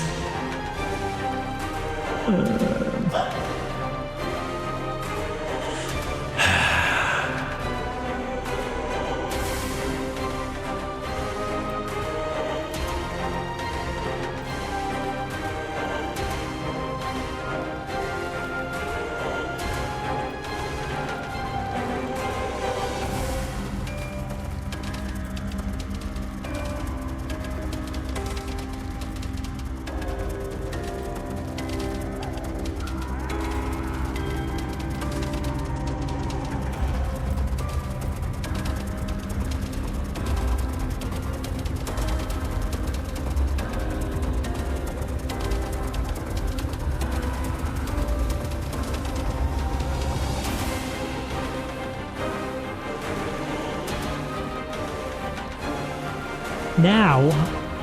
Now,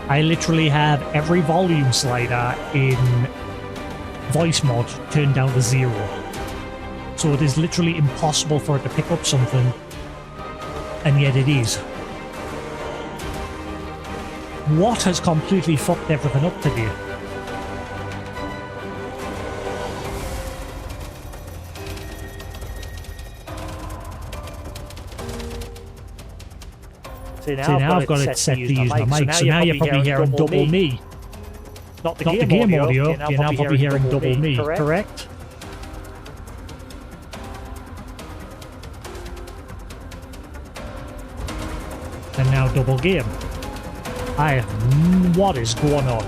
I literally have every volume slider in voice mod turned down to 0. So it is literally impossible for it to pick up something, and yet it is. What has completely fucked everything up today? See, now I've got it set to use my mic, so now you're probably hearing double me. Not the game audio, you're now probably hearing double me, correct? And now double game. What is going on?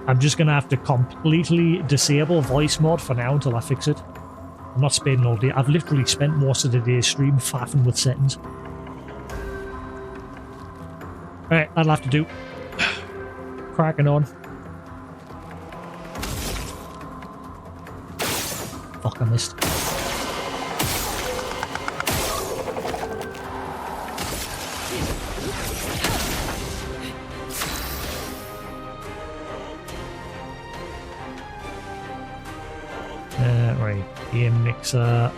I'm just gonna have to completely disable voice mode for now until I fix it. I'm not spending all day. I've literally spent most of the day stream faffing with settings. Alright, that'll have to do. Cracking on. Fuck, I missed. Right, game mixer.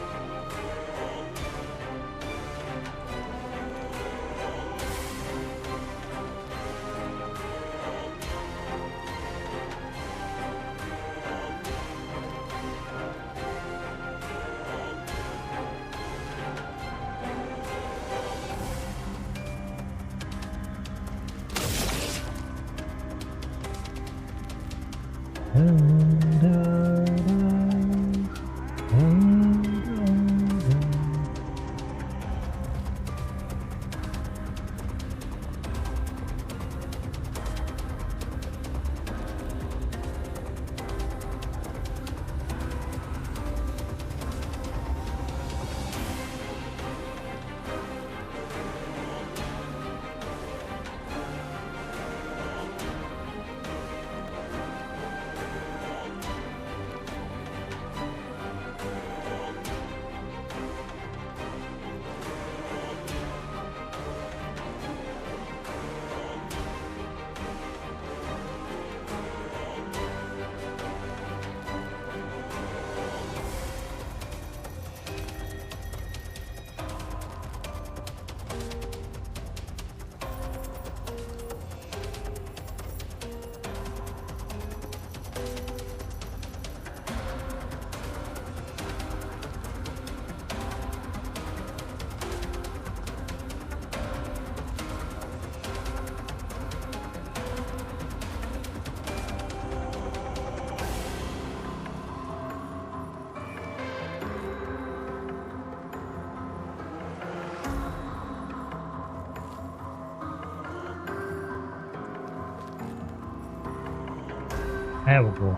There we go.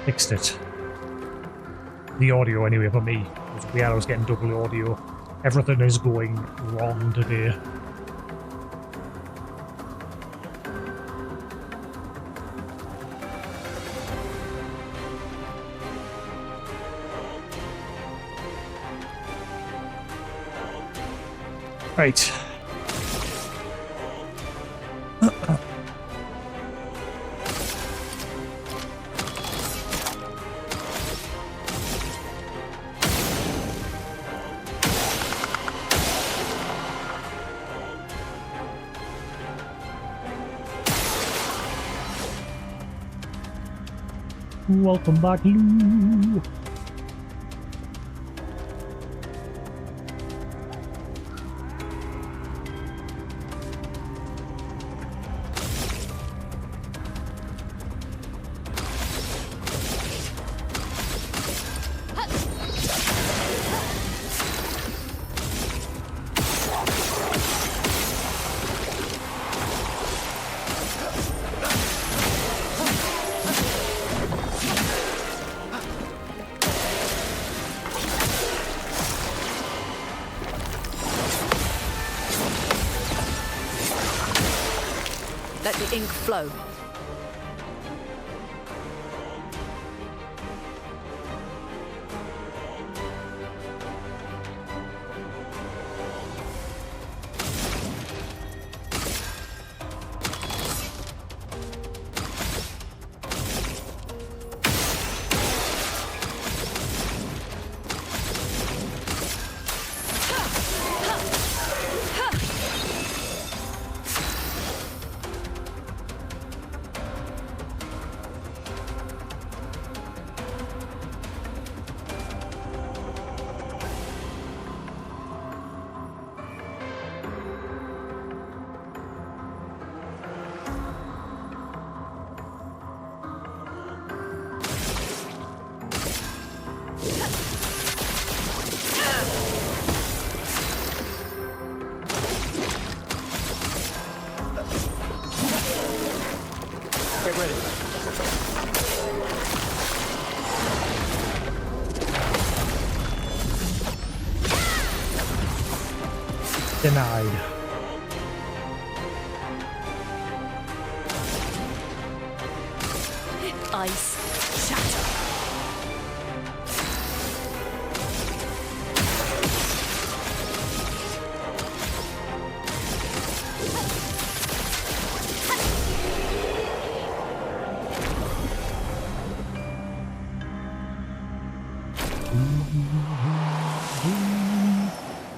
Fixed it. The audio anyway for me. It was weird, I was getting double audio. Everything is going wrong today. Right. Welcome back, Lou. Let the ink flow. Get ready. Denied. Ice. Shatter.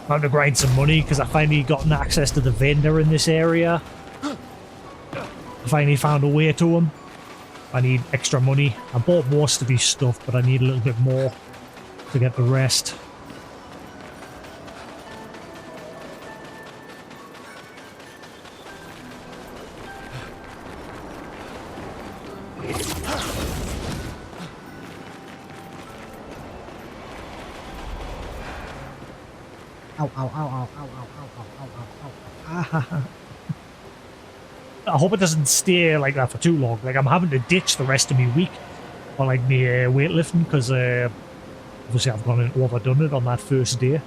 I'm going to grind some money because I finally gotten access to the vendor in this area. I finally found a way to him. I need extra money. I bought most of his stuff, but I need a little bit more to get the rest. Ow, ow, ow, ow, ow, ow, ow, ow, ow, ow, ow. I hope it doesn't stay like that for too long. Like, I'm having to ditch the rest of my week on, like, my weightlifting, because obviously I've gone and overdone it on that first day.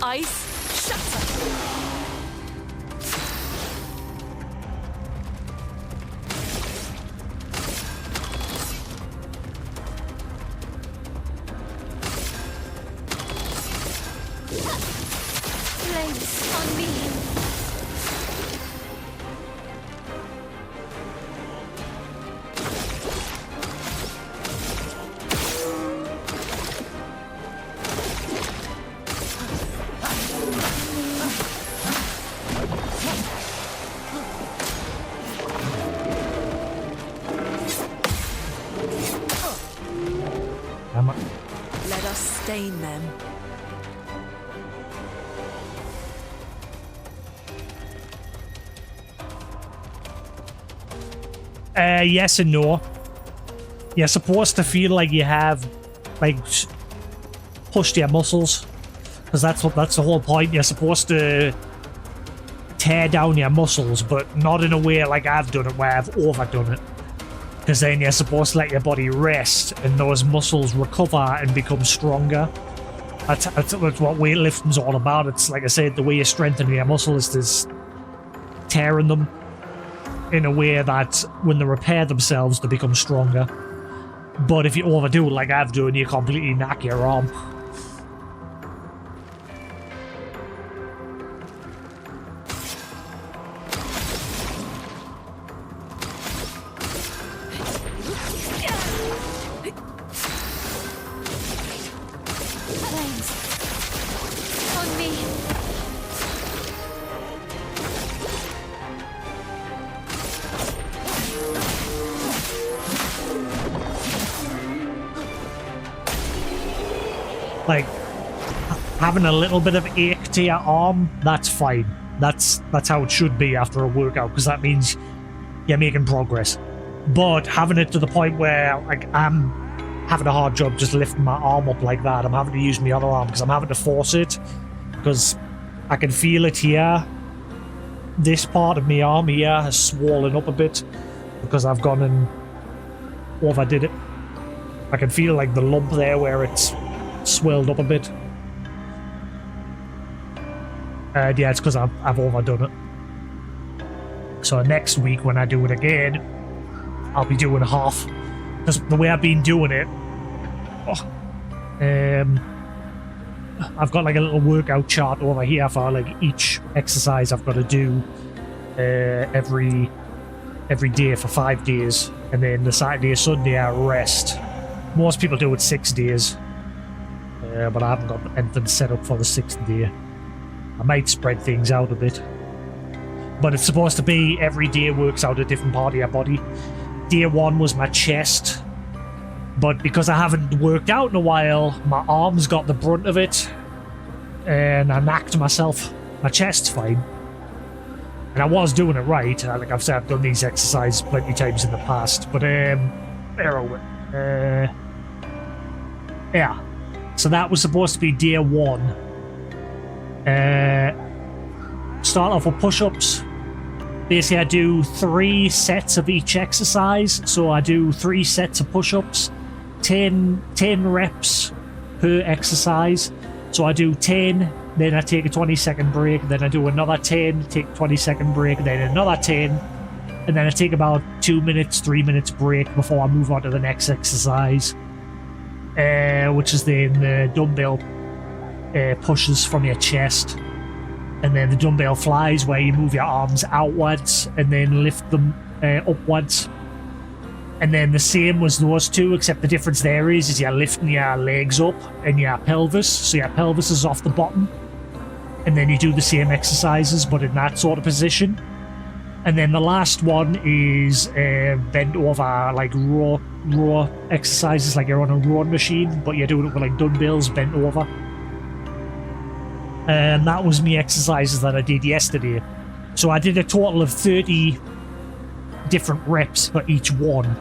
Ice. Shatter. Flames on me. Let us stain them. Yes and no. You're supposed to feel like you have, like, pushed your muscles, because that's the whole point. You're supposed to tear down your muscles, but not in a way like I've done it, where I've overdone it. Because then you're supposed to let your body rest, and those muscles recover and become stronger. That's what weightlifting's all about. It's like I said, the way you strengthen your muscles is tearing them in a way that when they repair themselves, they become stronger. But if you overdo it like I've done, you completely knock your arm. Flames on me. Like, having a little bit of ache to your arm, that's fine. That's how it should be after a workout, because that means you're making progress. But having it to the point where like I'm having a hard job just lifting my arm up like that, I'm having to use my other arm because I'm having to force it, because I can feel it here. This part of my arm here has swollen up a bit because I've gone and overdid it. I can feel like the lump there where it's swelled up a bit. Yeah, it's because I've overdone it. So next week when I do it again, I'll be doing half. Because the way I've been doing it, I've got like a little workout chart over here for like each exercise I've got to do every day for 5 days, and then the Saturday and Sunday I rest. Most people do it 6 days, but I haven't got anything set up for the 6th day. I might spread things out a bit, but it's supposed to be every day works out a different part of your body. Day 1 was my chest, but because I haven't worked out in a while, my arms got the brunt of it, and I knocked myself. My chest's fine, and I was doing it right. Like I've said, I've done these exercises plenty of times in the past, but yeah. So that was supposed to be day 1. Start off with push-ups. Basically, I do 3 sets of each exercise. So I do 3 sets of push-ups, 10 reps per exercise. So I do 10, then I take a 20-second break, then I do another 10, take a 20-second break, then another 10, and then I take about 2 minutes, 3 minutes break before I move on to the next exercise, which is then the dumbbell pushes from your chest, and then the dumbbell flies, where you move your arms outwards and then lift them upwards. And then the same as those two, except the difference there is you're lifting your legs up and your pelvis, so your pelvis is off the bottom. And then you do the same exercises, but in that sort of position. And then the last one is bent over, like raw exercises, like you're on a rowing machine, but you're doing it with like dumbbells bent over. And that was me exercises that I did yesterday. So I did a total of 30 different reps for each one,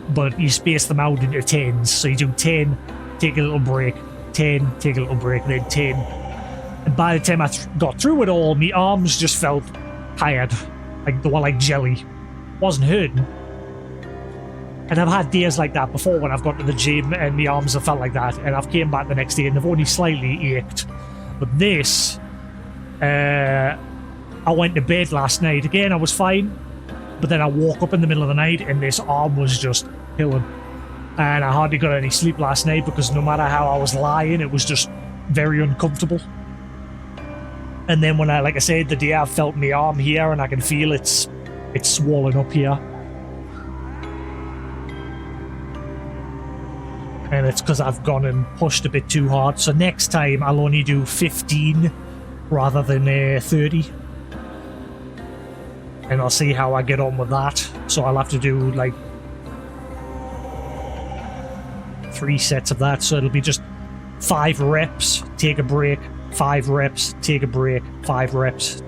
but you space them out into 10s. So you do 10, take a little break, 10, take a little break, then 10. And by the time I got through it all, my arms just felt tired. Like they were like jelly. Wasn't hurting. And I've had days like that before when I've gone to the gym and my arms have felt like that, and I've came back the next day and they've only slightly ached. But this, I went to bed last night. Again, I was fine. But then I woke up in the middle of the night and this arm was just killing. And I hardly got any sleep last night because no matter how I was lying, it was just very uncomfortable. And then when like I said, the day I felt my arm here and I can feel it's swollen up here. And it's because I've gone and pushed a bit too hard. So next time I'll only do 15 rather than 30. And I'll see how I get on with that. So I'll have to do like 3 sets of that. So it'll be just 5 reps, take a break, 5 reps, take a break, 5 reps,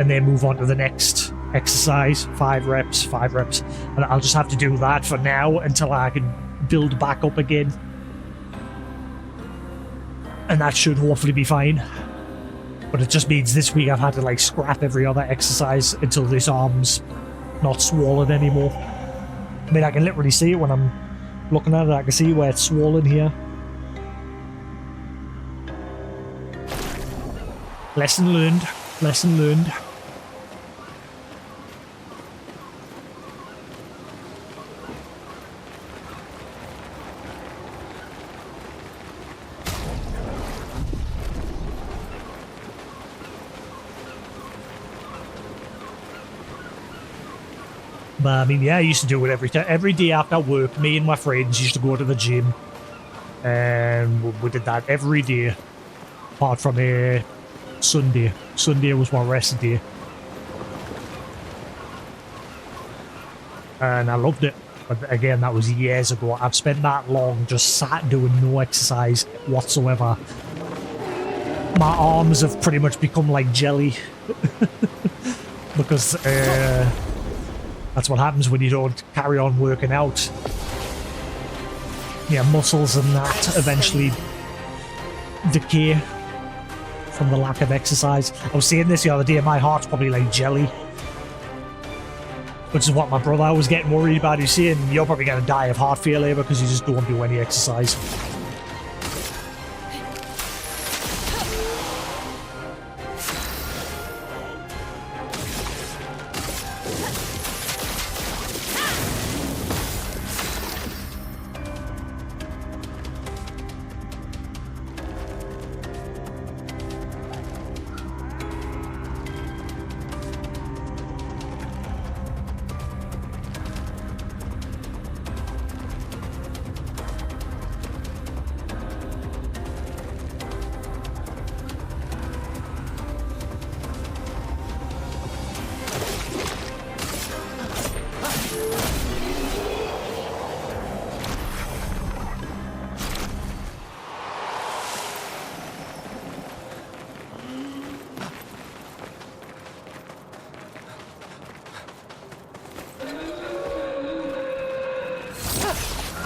and then move on to the next exercise. 5 reps, 5 reps. And I'll just have to do that for now until I can build back up again. And that should hopefully be fine. But it just means this week I've had to like scrap every other exercise until this arm's not swollen anymore. I mean, I can literally see it when I'm looking at it. I can see where it's swollen here. Lesson learned. Lesson learned. But I mean, yeah, I used to do it every day after work. Me and my friends used to go to the gym, and we did that every day, apart from Sunday. Sunday was my rest day, and I loved it. But again, that was years ago. I've spent that long just sat doing no exercise whatsoever. My arms have pretty much become like jelly. because that's what happens when you don't carry on working out. Yeah, muscles and that eventually decay from the lack of exercise. I was saying this the other day, my heart's probably like jelly, which is what my brother was getting worried about. He's saying you're probably going to die of heart failure because you just don't do any exercise.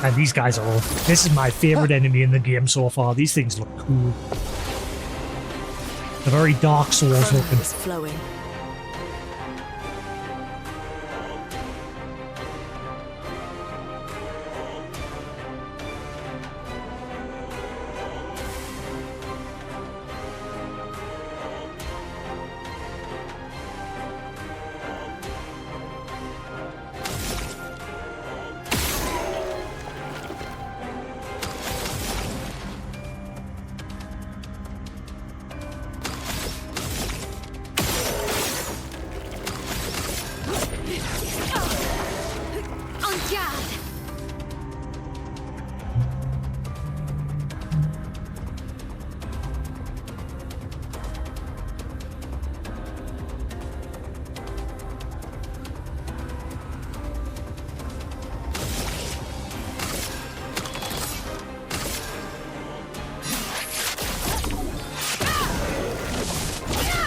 And these guys are all... This is my favourite enemy in the game so far. These things look cool. They're very Dark Souls looking. Is flowing.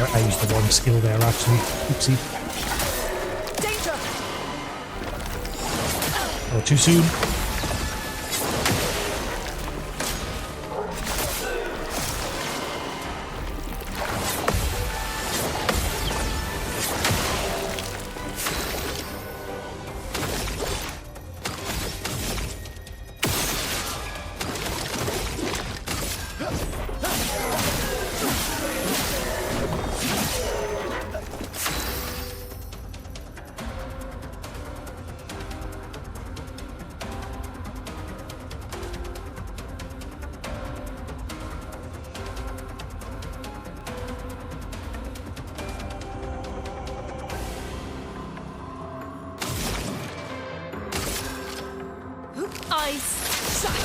I used the wrong skill there, actually. Oopsie. Danger! Oh, too soon. Eyes shut.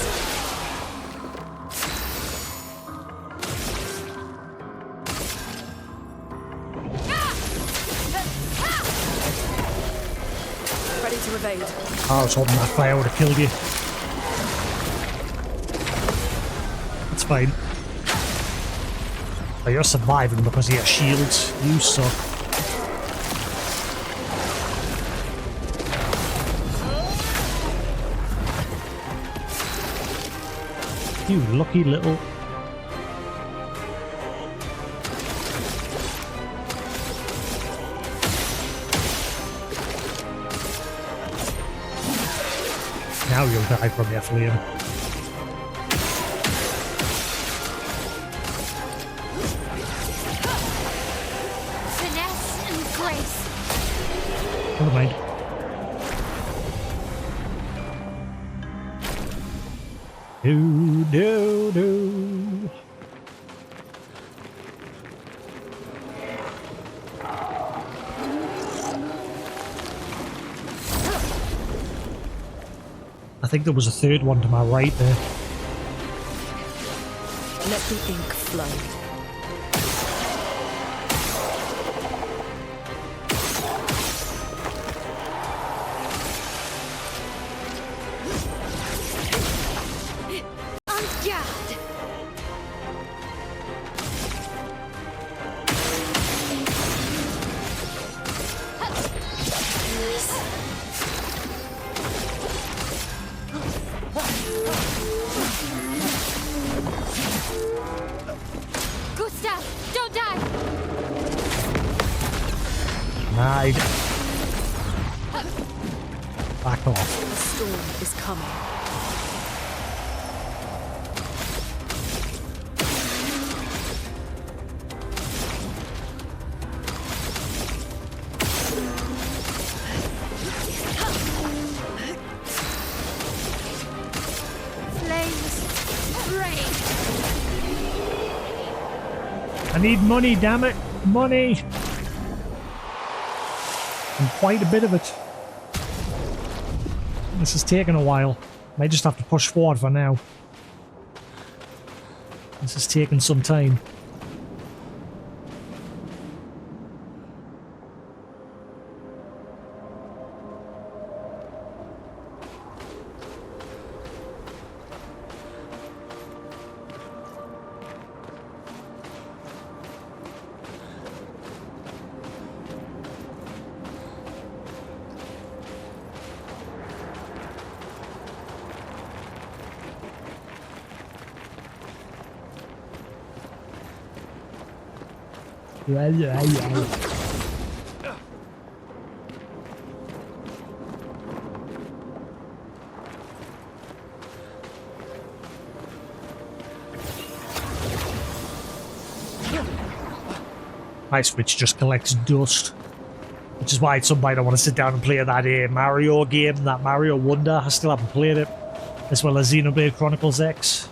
Ready to evade. I was hoping that fire would have killed you. It's fine. Oh, you're surviving because of your shields. You suck. You lucky little... Now you'll die from your flame. Finesse and grace. Never mind. No. I think there was a third one to my right there. Let the ink flow. Hide. Back off. A storm is coming. Flames rain. I need money, damn it. Money. And quite a bit of it. This is taking a while. Might just have to push forward for now. This is taking some time. My Switch just collects dust. Which is why somebody don't want to sit down and play that Mario game, that Mario Wonder. I still haven't played it. As well as Xenoblade Chronicles X.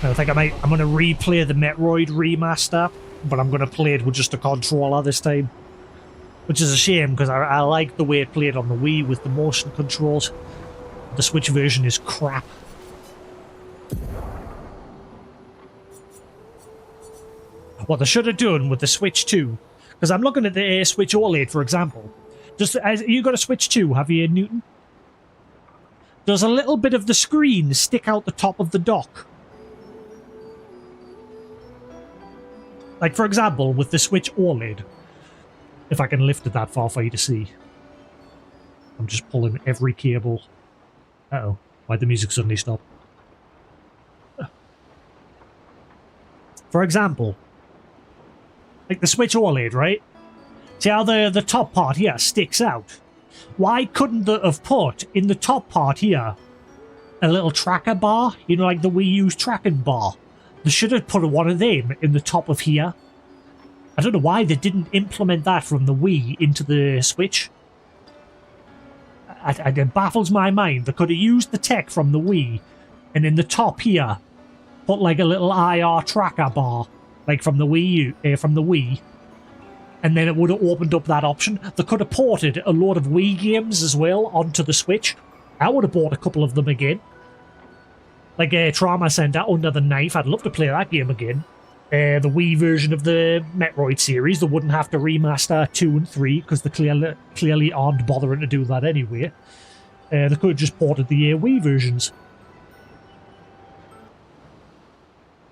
I think I'm going to replay the Metroid remaster, but I'm going to play it with just a controller this time. Which is a shame, because I like the way it played on the Wii with the motion controls. The Switch version is crap. What they should have done with the Switch 2, because I'm looking at the Switch OLED, for example. You got a Switch 2, have you, Newton? Does a little bit of the screen stick out the top of the dock? Like, for example, with the Switch OLED, if I can lift it that far for you to see. I'm just pulling every cable. Uh-oh. Why'd the music suddenly stop? For example, like the Switch OLED, right? See how the top part here sticks out? Why couldn't they have put in the top part here a little tracker bar? You know, like the Wii U's tracking bar. They should have put one of them in the top of here. I don't know why they didn't implement that from the Wii into the Switch. It baffles my mind. They could have used the tech from the Wii, and in the top here, put like a little IR tracker bar, like from the Wii, and then it would have opened up that option. They could have ported a load of Wii games as well onto the Switch. I would have bought a couple of them again. Like Trauma Center, Under the Knife. I'd love to play that game again. The Wii version of the Metroid series. They wouldn't have to remaster 2 and 3 because they clearly aren't bothering to do that anyway. They could have just ported the Wii versions.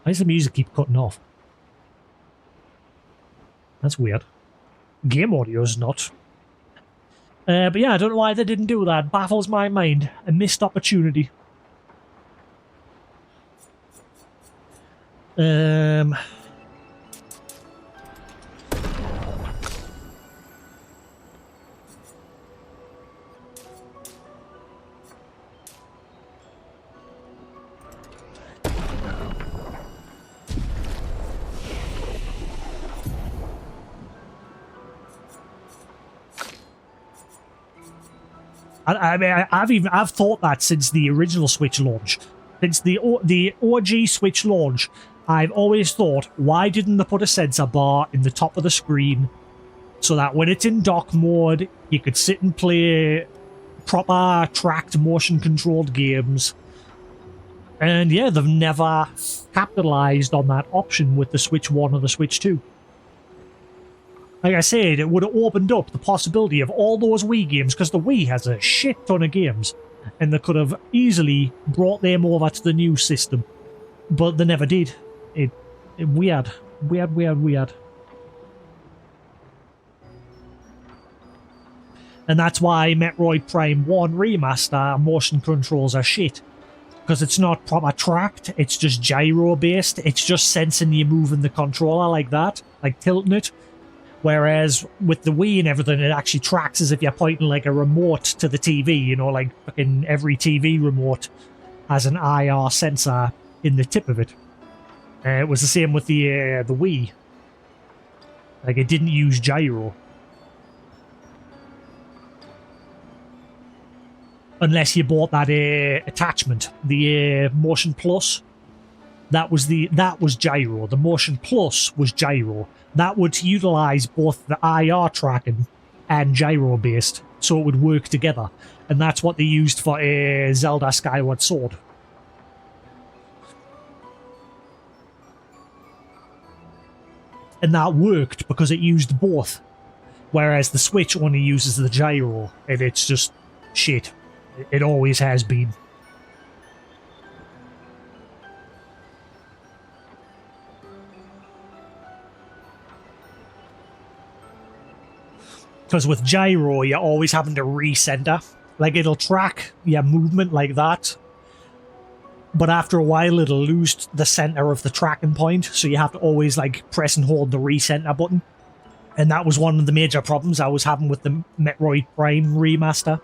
Why does the music keep cutting off? That's weird. Game audio's not. But yeah, I don't know why they didn't do that. Baffles my mind. A missed opportunity. I mean, I've thought that since the original Switch launch. Since the OG Switch launch, I've always thought, why didn't they put a sensor bar in the top of the screen so that when it's in dock mode, you could sit and play proper tracked motion-controlled games? And yeah, they've never capitalized on that option with the Switch 1 or the Switch 2. Like I said, it would have opened up the possibility of all those Wii games, because the Wii has a shit ton of games, and they could have easily brought them over to the new system. But they never did. Weird. And that's why Metroid Prime 1 Remaster motion controls are shit. Because it's not proper tracked, it's just gyro based, it's just sensing you moving the controller like that, like tilting it. Whereas with the Wii and everything, it actually tracks as if you're pointing like a remote to the TV, you know, like fucking every TV remote has an IR sensor in the tip of it. It was the same with the Wii. Like, it didn't use gyro. Unless you bought that attachment, the Motion Plus. That was gyro. The Motion Plus was gyro. That would utilize both the IR tracking and gyro based, so it would work together. And that's what they used for Zelda Skyward Sword. And that worked because it used both. Whereas the Switch only uses the gyro, and it's just shit. It always has been. Because with gyro, you're always having to recenter. Like, it'll track your movement like that. But after a while, it'll lose the center of the tracking point. So you have to always, like, press and hold the recenter button. And that was one of the major problems I was having with the Metroid Prime remaster.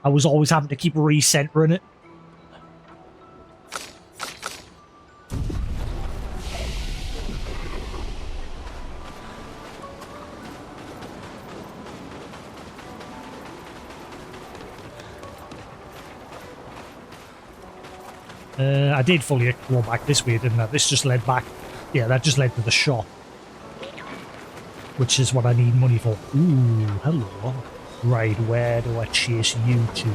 I was always having to keep recentering it. I did fully go back this way, didn't I? This just led back. Yeah, that just led to the shop. Which is what I need money for. Ooh, hello. Right, where do I chase you to?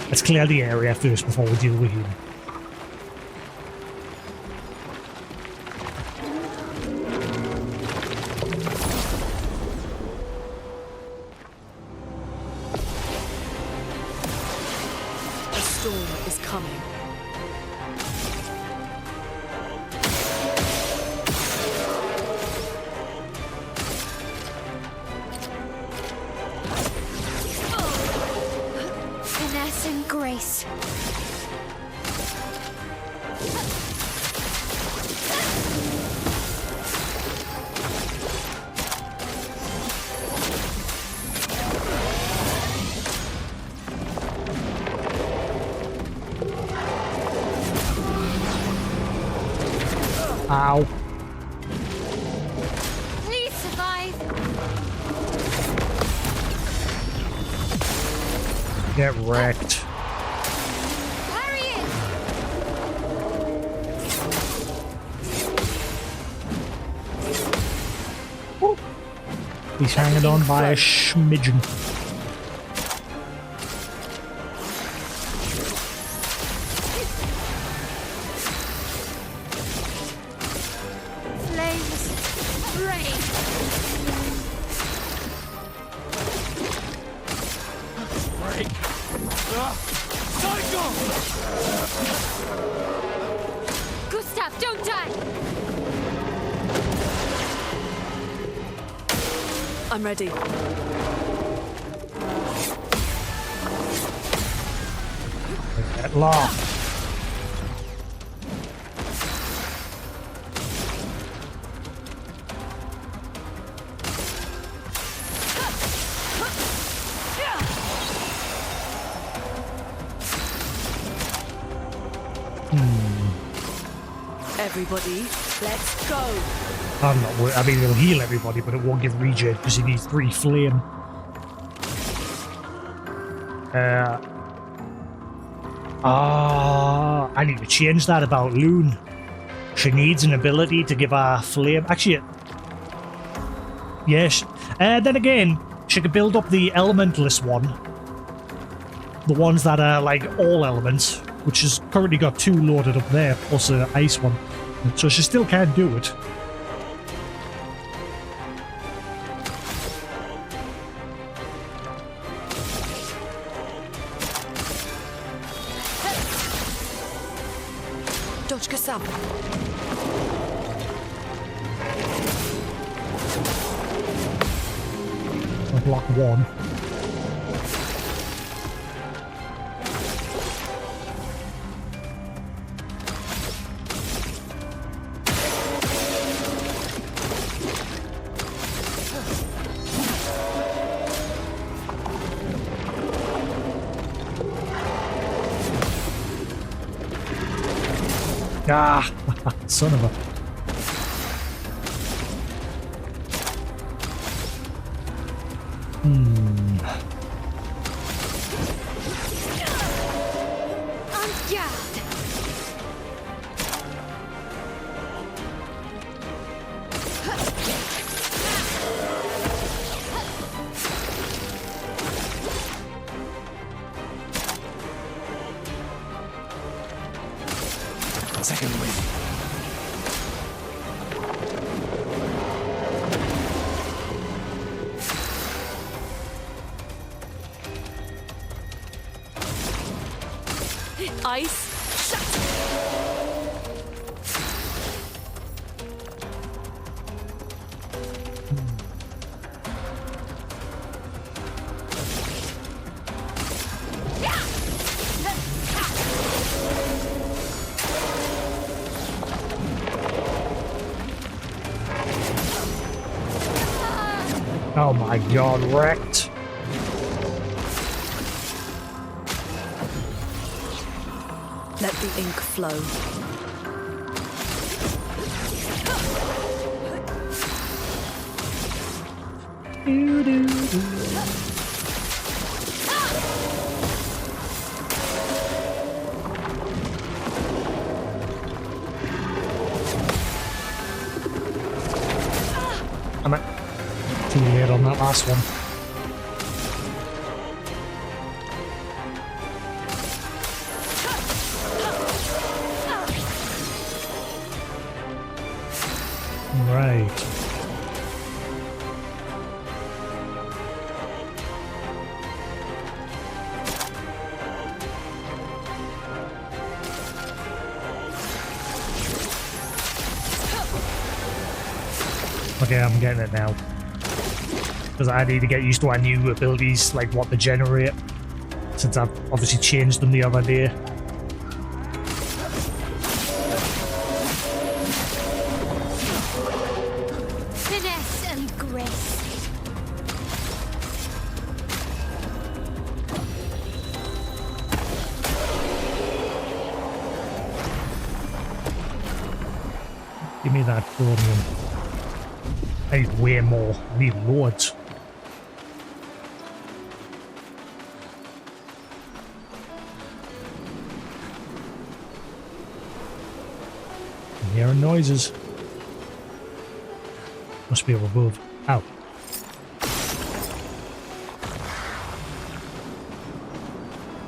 Let's clear the area first before we deal with him. A storm is coming. Finesse and grace. Ow. Please survive. Get wrecked. Hurry in. He's hanging on by a smidgen. Flames rain. Gustav, don't die. I'm ready. At law. Everybody, let's go. I'm not worried. I mean, it'll heal everybody, but it won't give regen because he needs 3 flame. I need to change that about Loon. She needs an ability to give her flame. Actually, yes. Then again, she could build up the elementalist one. The ones that are like all elements, which has currently got 2 loaded up there, plus an ice one. So she still can do it. Dodge Kasam. Block 1. Ah, son of a. On guard. Second wind. Ice. Shut. Oh my god, wrecked. Let the ink flow. I'm too late on that last one. Right. Okay, I'm getting it now. Because I need to get used to our new abilities, like what they generate. Since I've obviously changed them the other day. Finesse and grace. Give me that chromium. I need way more. I need loads. I'm hearing noises. Must be up above. Ow.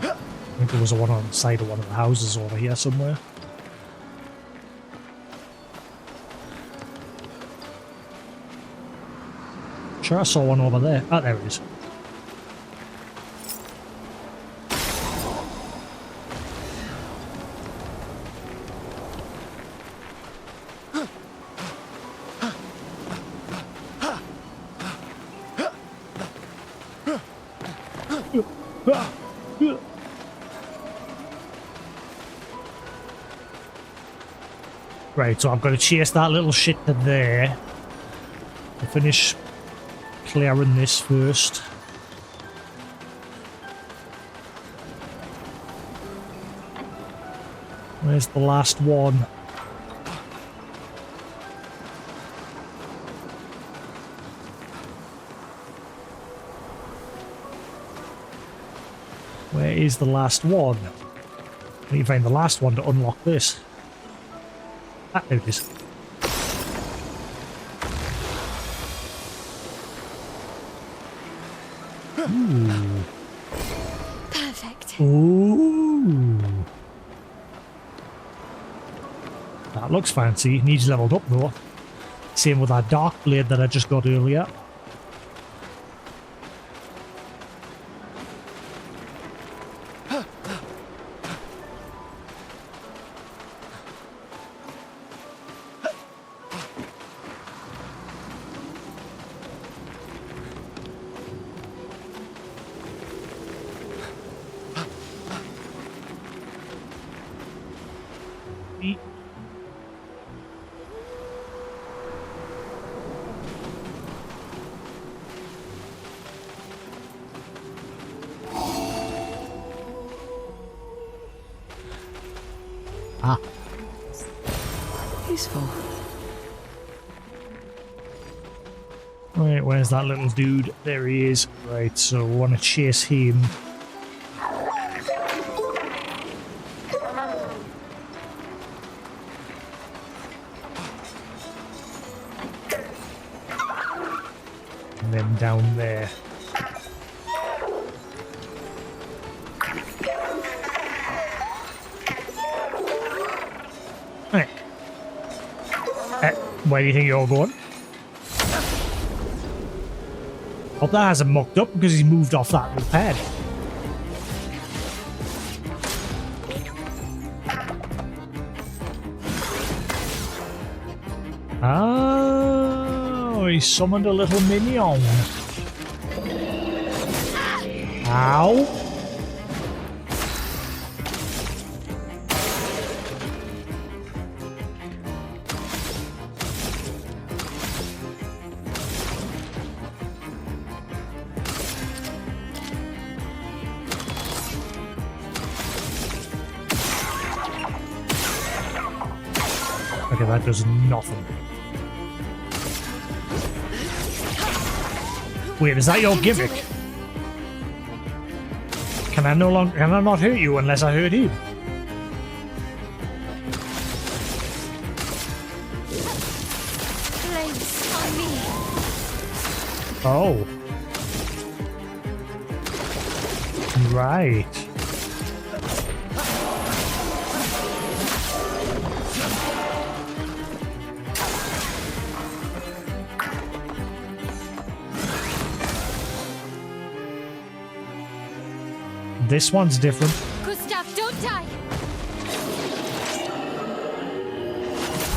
I think there was one on the side of one of the houses over here somewhere. Sure, I saw one over there. Ah, there it is. Right, so I've got to chase that little shit to there. I'll finish clearing this first. Where's the last one? Where is the last one? I need to find the last one to unlock this. Ah, there it is. Ooh. Perfect. Ooh. That looks fancy. Needs leveled up though. Same with that dark blade that I just got earlier. Ah. useful. Right, where's that little dude? There he is. Right, so we want to chase him. And then down there. Right. Where do you think you're going? Hope that hasn't mucked up because he's moved off that little pad. Oh, he summoned a little minion. Ow. Okay, that does nothing. Wait, is that your gimmick? Can I not hurt you unless I hurt him? Place on me. Oh. Right. This one's different. Gustav, don't die.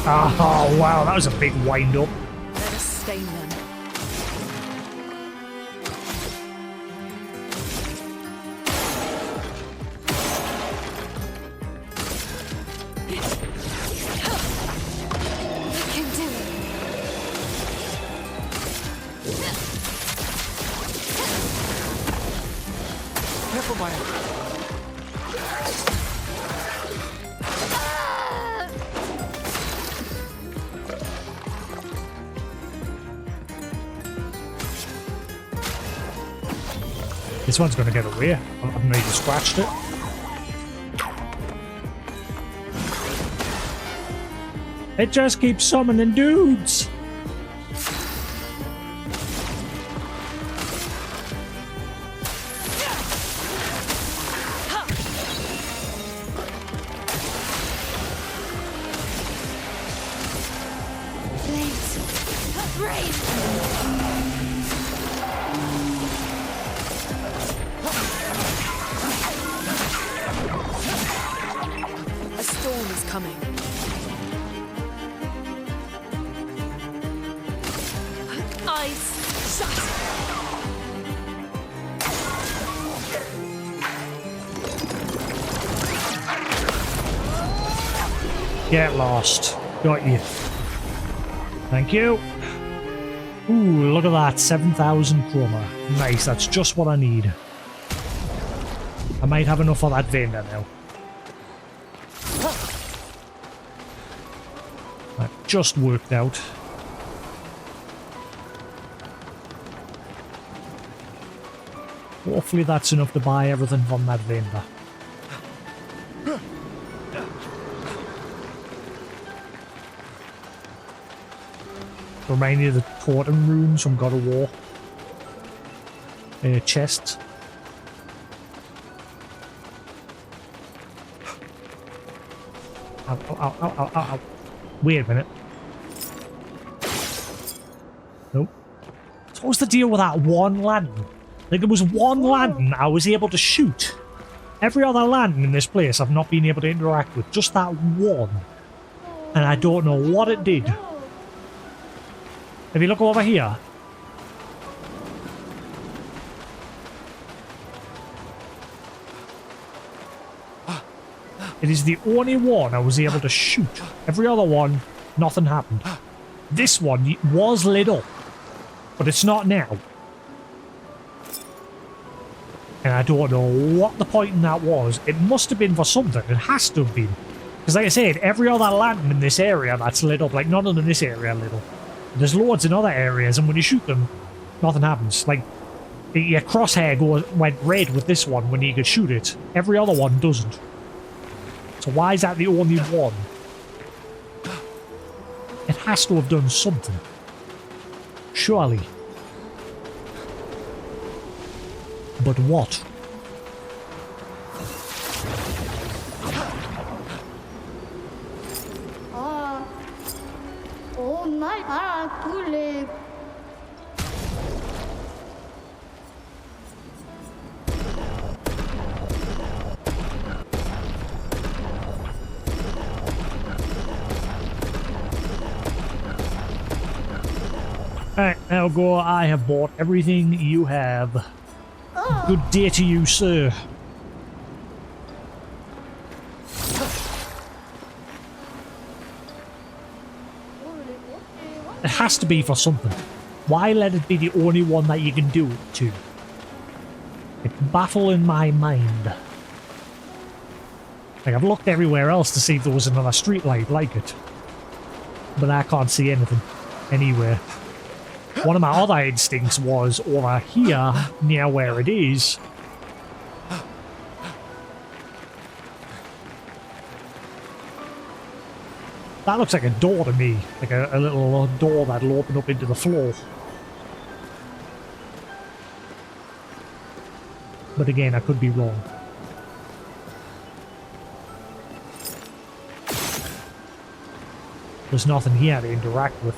Oh, wow, that was a big wind-up. Let us stain them. We can do it. Careful, Maya. This one's going to get away. I've maybe scratched it. It just keeps summoning dudes. Flames. Brave. A storm is coming. Eyes shut. Get lost. Got you. Thank you. Ooh, look at that. 7,000 chroma. Nice, that's just what I need. I might have enough of that vendor now. That just worked out. Hopefully that's enough to buy everything from that vendor. Remind me of the totem rooms from God of War. Chests. Ow, ow, ow, ow, ow, ow. Wait a minute. Nope. So what's the deal with that one lantern? Like, there was one lantern I was able to shoot. Every other lantern in this place I've not been able to interact with. Just that one. And I don't know what it did. If you look over here. It is the only one I was able to shoot. Every other one, nothing happened. This one was lit up. But it's not now. And I don't know what the point in that was. It must have been for something. It has to have been. Because like I said, every other lantern in this area that's lit up, like none of them in this area are lit up. There's loads in other areas, and when you shoot them, nothing happens. Like, your crosshair went red with this one when you could shoot it. Every other one doesn't. So why is that the only one? It has to have done something. Surely. But what? Oh my god, Alright, now go. I have bought everything you have. Good day to you, sir. It has to be for something. Why let it be the only one that you can do it to? It's baffling my mind. Like, I've looked everywhere else to see if there was another streetlight like it. But I can't see anything. Anywhere. One of my other instincts was over here, near where it is. That looks like a door to me. Like a little door that'll open up into the floor. But again, I could be wrong. There's nothing here to interact with.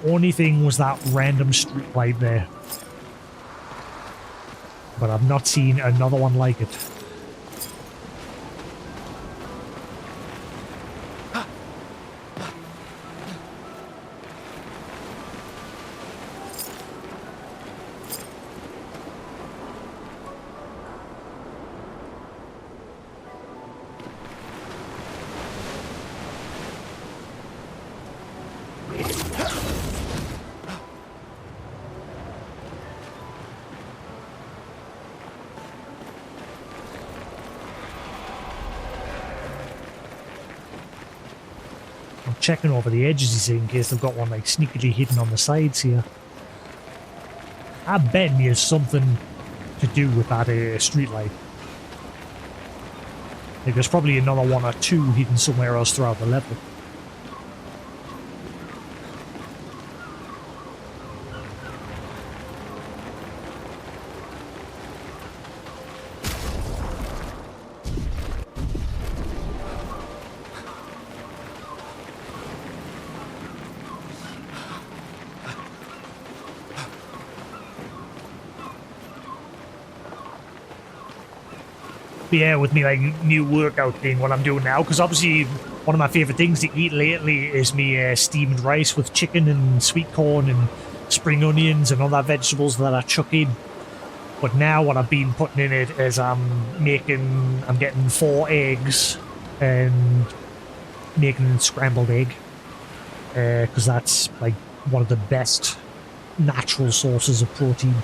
Only thing was that random street light there. But I've not seen another one like it. Checking over the edges, you see, in case they've got one like sneakily hidden on the sides here. I bet there's something to do with that streetlight. Like, there's probably another one or two hidden somewhere else throughout the level. But yeah, with me like new workout thing, what I'm doing now, because obviously one of my favourite things to eat lately is me steamed rice with chicken and sweet corn and spring onions and other vegetables that I chuck in. But now what I've been putting in it is I'm getting 4 eggs and making a scrambled egg, because that's like one of the best natural sources of protein.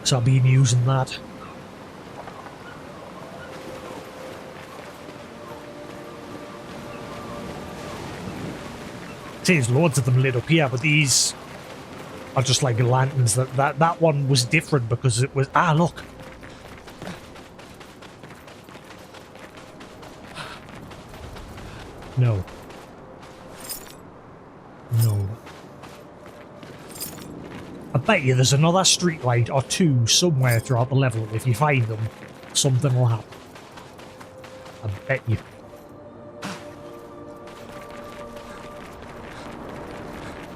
So I've been using that. See, there's loads of them lit up here, but these are just like lanterns. That one was different because it was... Ah, look! No. No. I bet you there's another streetlight or two somewhere throughout the level. If you find them, something will happen. I bet you.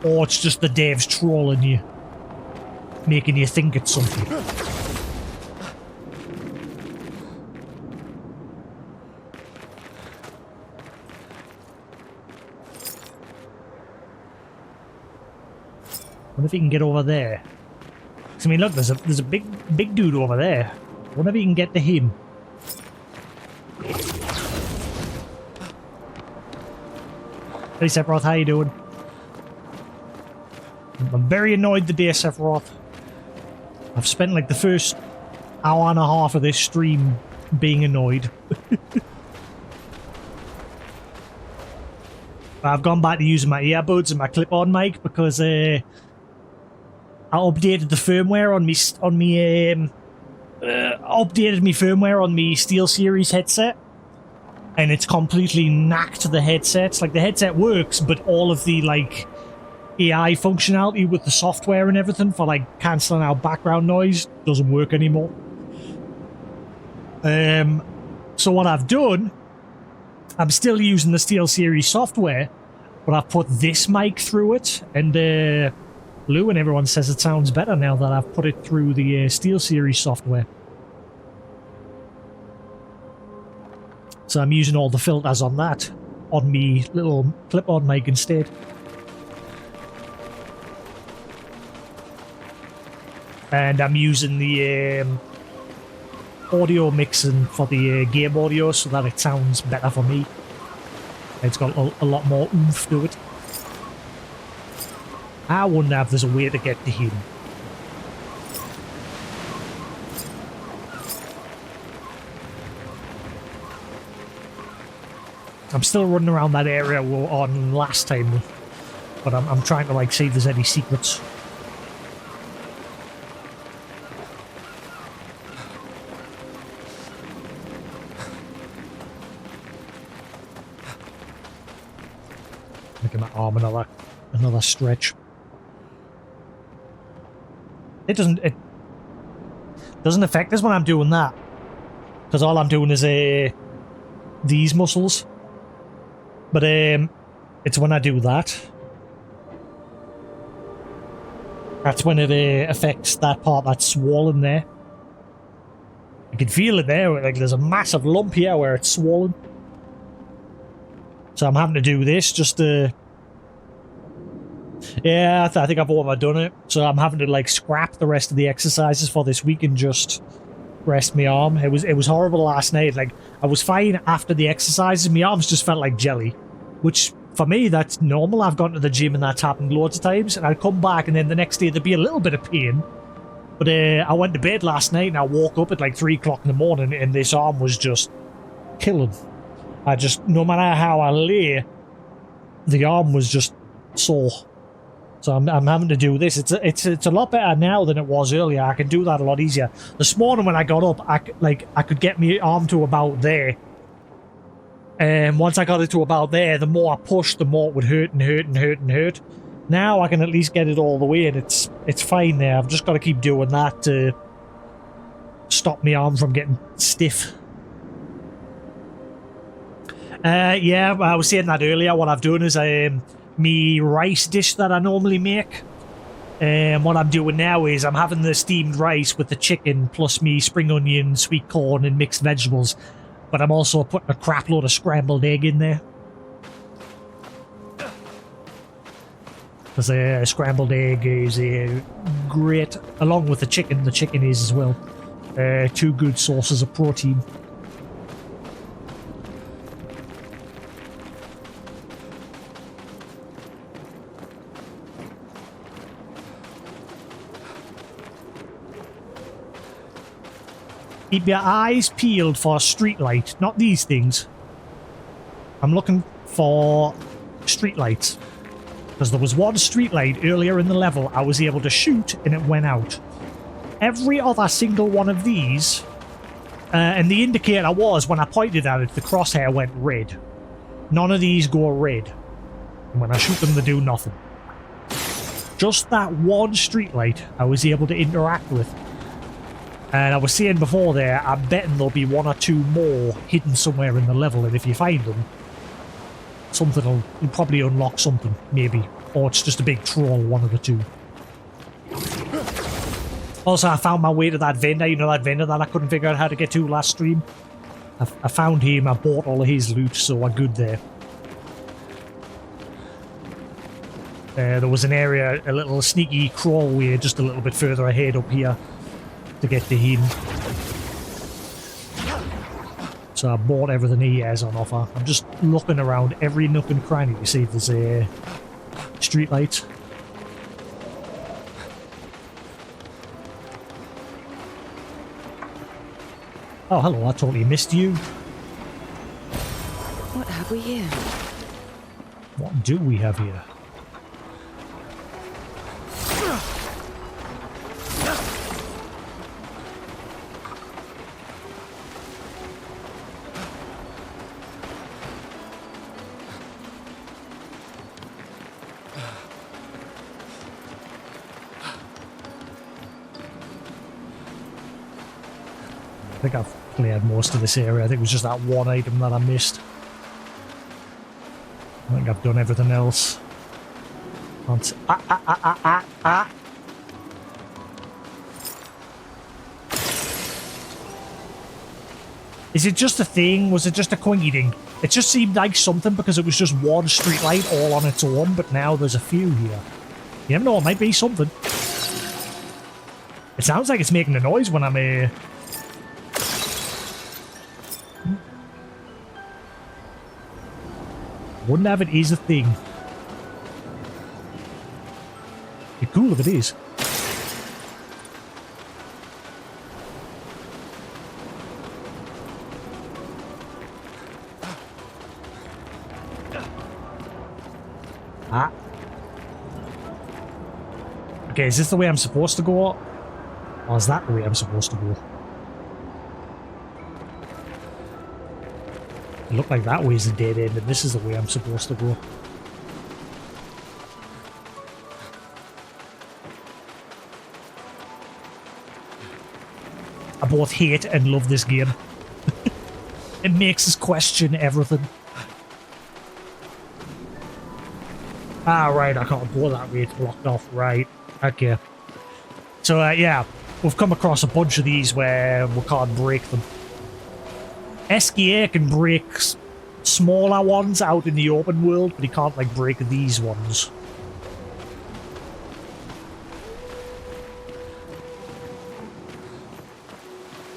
Or it's just the devs trolling you, making you think it's something. Wonder if he can get over there. 'Cause, I mean, look, there's a big dude over there. Wonder if he can get to him. Hey Sephiroth, how you doing? I'm very annoyed today, Sephiroth. I've spent like the first hour and a half of this stream being annoyed. I've gone back to using my earbuds and my clip-on mic because I updated the firmware on me Steel Series headset, and it's completely knacked the headsets. Like, the headset works, but all of the like AI functionality with the software and everything for like cancelling out background noise doesn't work anymore. So what I've done, I'm still using the Steel Series software, but I've put this mic through it, and Lou and everyone says it sounds better now that I've put it through the Steel Series software. So I'm using all the filters on that, on me little clip-on mic instead. And I'm using the audio mixing for the game audio so that it sounds better for me. It's got a lot more oomph to it. I wonder if there's a way to get to him. I'm still running around that area we were on last time, but I'm trying to like see if there's any secrets. Making my arm another stretch. It doesn't affect us when I'm doing that, because all I'm doing is these muscles. But it's when I do that, that's when it affects that part that's swollen there. I can feel it there, like there's a massive lump here where it's swollen. So I'm having to do this just to... Yeah, I think I've overdone it. So I'm having to like scrap the rest of the exercises for this week and just rest my arm. It was horrible last night. Like, I was fine after the exercises. My arms just felt like jelly, which for me, that's normal. I've gone to the gym and that's happened loads of times, and I'd come back and then the next day there'd be a little bit of pain. But I went to bed last night and I woke up at like 3 o'clock in the morning and this arm was just killing. I just, no matter how I lay, the arm was just sore. So I'm having to do this. It's a lot better now than it was earlier. I can do that a lot easier. This morning when I got up, I could get my arm to about there. And once I got it to about there, the more I pushed, the more it would hurt and hurt and hurt and hurt. Now I can at least get it all the way, and it's fine there. I've just got to keep doing that to stop my arm from getting stiff. Yeah, I was saying that earlier. What I've done is me rice dish that I normally make. And what I'm doing now is I'm having the steamed rice with the chicken plus me spring onion, sweet corn and mixed vegetables. But I'm also putting a crap load of scrambled egg in there. Because scrambled egg is great, along with the chicken. The chicken is as well. Two good sources of protein. Keep your eyes peeled for a street light, not these things. I'm looking for street lights. Because there was one street light earlier in the level I was able to shoot and it went out. Every other single one of these, and the indicator was, when I pointed at it, the crosshair went red. None of these go red. And when I shoot them, they do nothing. Just that one street light I was able to interact with. And I was saying before there, I'm betting there'll be one or two more hidden somewhere in the level, and if you find them, you'll probably unlock something, maybe. Or it's just a big troll, one of the two. Also, I found my way to that vendor, you know that vendor that I couldn't figure out how to get to last stream? I found him, I bought all of his loot, so we're good there. There was an area, a little sneaky crawlway just a little bit further ahead up here to get to him. So I bought everything he has on offer. I'm just looking around every nook and cranny to see if there's a street light. Oh, hello, I totally missed you. What have we here? What do we have here? I think I've cleared most of this area. I think it was just that one item that I missed. I think I've done everything else. Is it just a thing? Was it just a coinky-ding? It just seemed like something because it was just one streetlight all on its own, but now there's a few here. You never know, it might be something. It sounds like it's making a noise when I'm Wouldn't have it is a thing. Be cool if it is. Ah. Okay, is this the way I'm supposed to go? Or is that the way I'm supposed to go? It looked like that way's a dead end, and this is the way I'm supposed to go. I both hate and love this game. It makes us question everything. Ah, right, I can't go that way, it's blocked off, right. Okay. So, yeah, we've come across a bunch of these where we can't break them. SKA can break smaller ones out in the open world, but he can't, like, break these ones.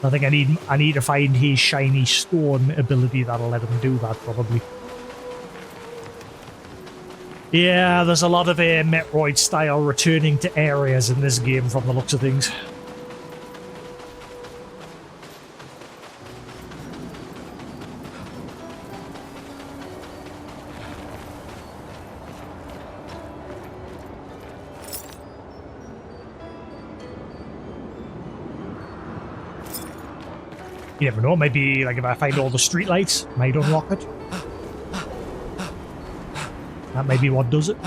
I think I need to find his shiny stone ability that'll let him do that, probably. Yeah, there's a lot of Metroid style returning to areas in this game from the looks of things. You never know, maybe like if I find all the streetlights, might unlock it. That may be what does it.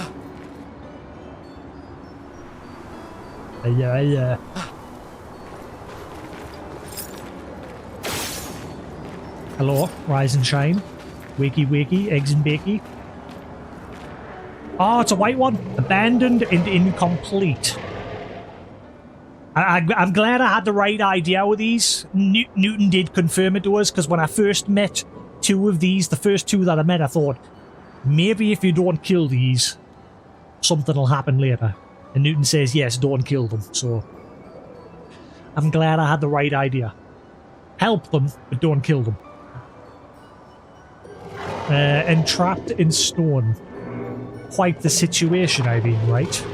Yeah. Hello, rise and shine. Wakey wakey, eggs and bakey. Oh, it's a white one. Abandoned and incomplete. I'm glad I had the right idea with these. Newton did confirm it to us, because when I first met two of these, the first two that I met, I thought, maybe if you don't kill these, something will happen later. And Newton says, yes, don't kill them. So, I'm glad I had the right idea. Help them, but don't kill them. Entrapped in stone. Quite the situation, I mean, right?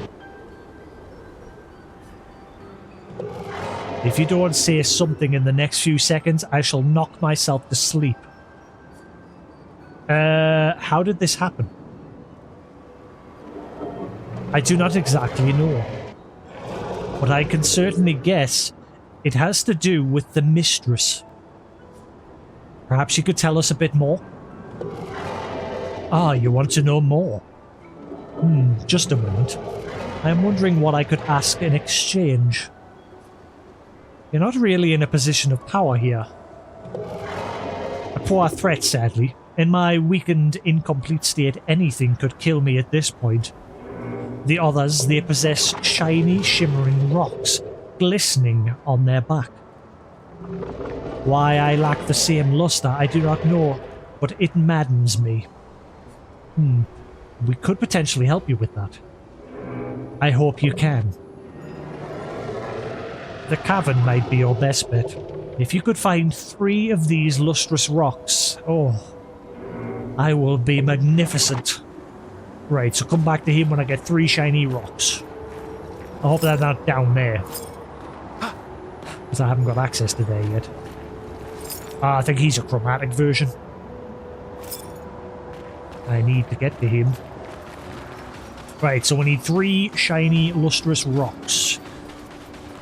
If you don't say something in the next few seconds, I shall knock myself to sleep. How did this happen? I do not exactly know. But I can certainly guess it has to do with the mistress. Perhaps you could tell us a bit more? Ah, you want to know more? Just a moment. I am wondering what I could ask in exchange. You're not really in a position of power here. A poor threat, sadly. In my weakened, incomplete state, anything could kill me at this point. The others, they possess shiny, shimmering rocks, glistening on their back. Why I lack the same luster, I do not know, but it maddens me. We could potentially help you with that. I hope you can. The cavern might be your best bet. If you could find 3 of these lustrous rocks, I will be magnificent. Right, so come back to him when I get 3 shiny rocks. I hope they're not down there, because I haven't got access to there yet. I think he's a chromatic version. I need to get to him. Right, so we need 3 shiny, lustrous rocks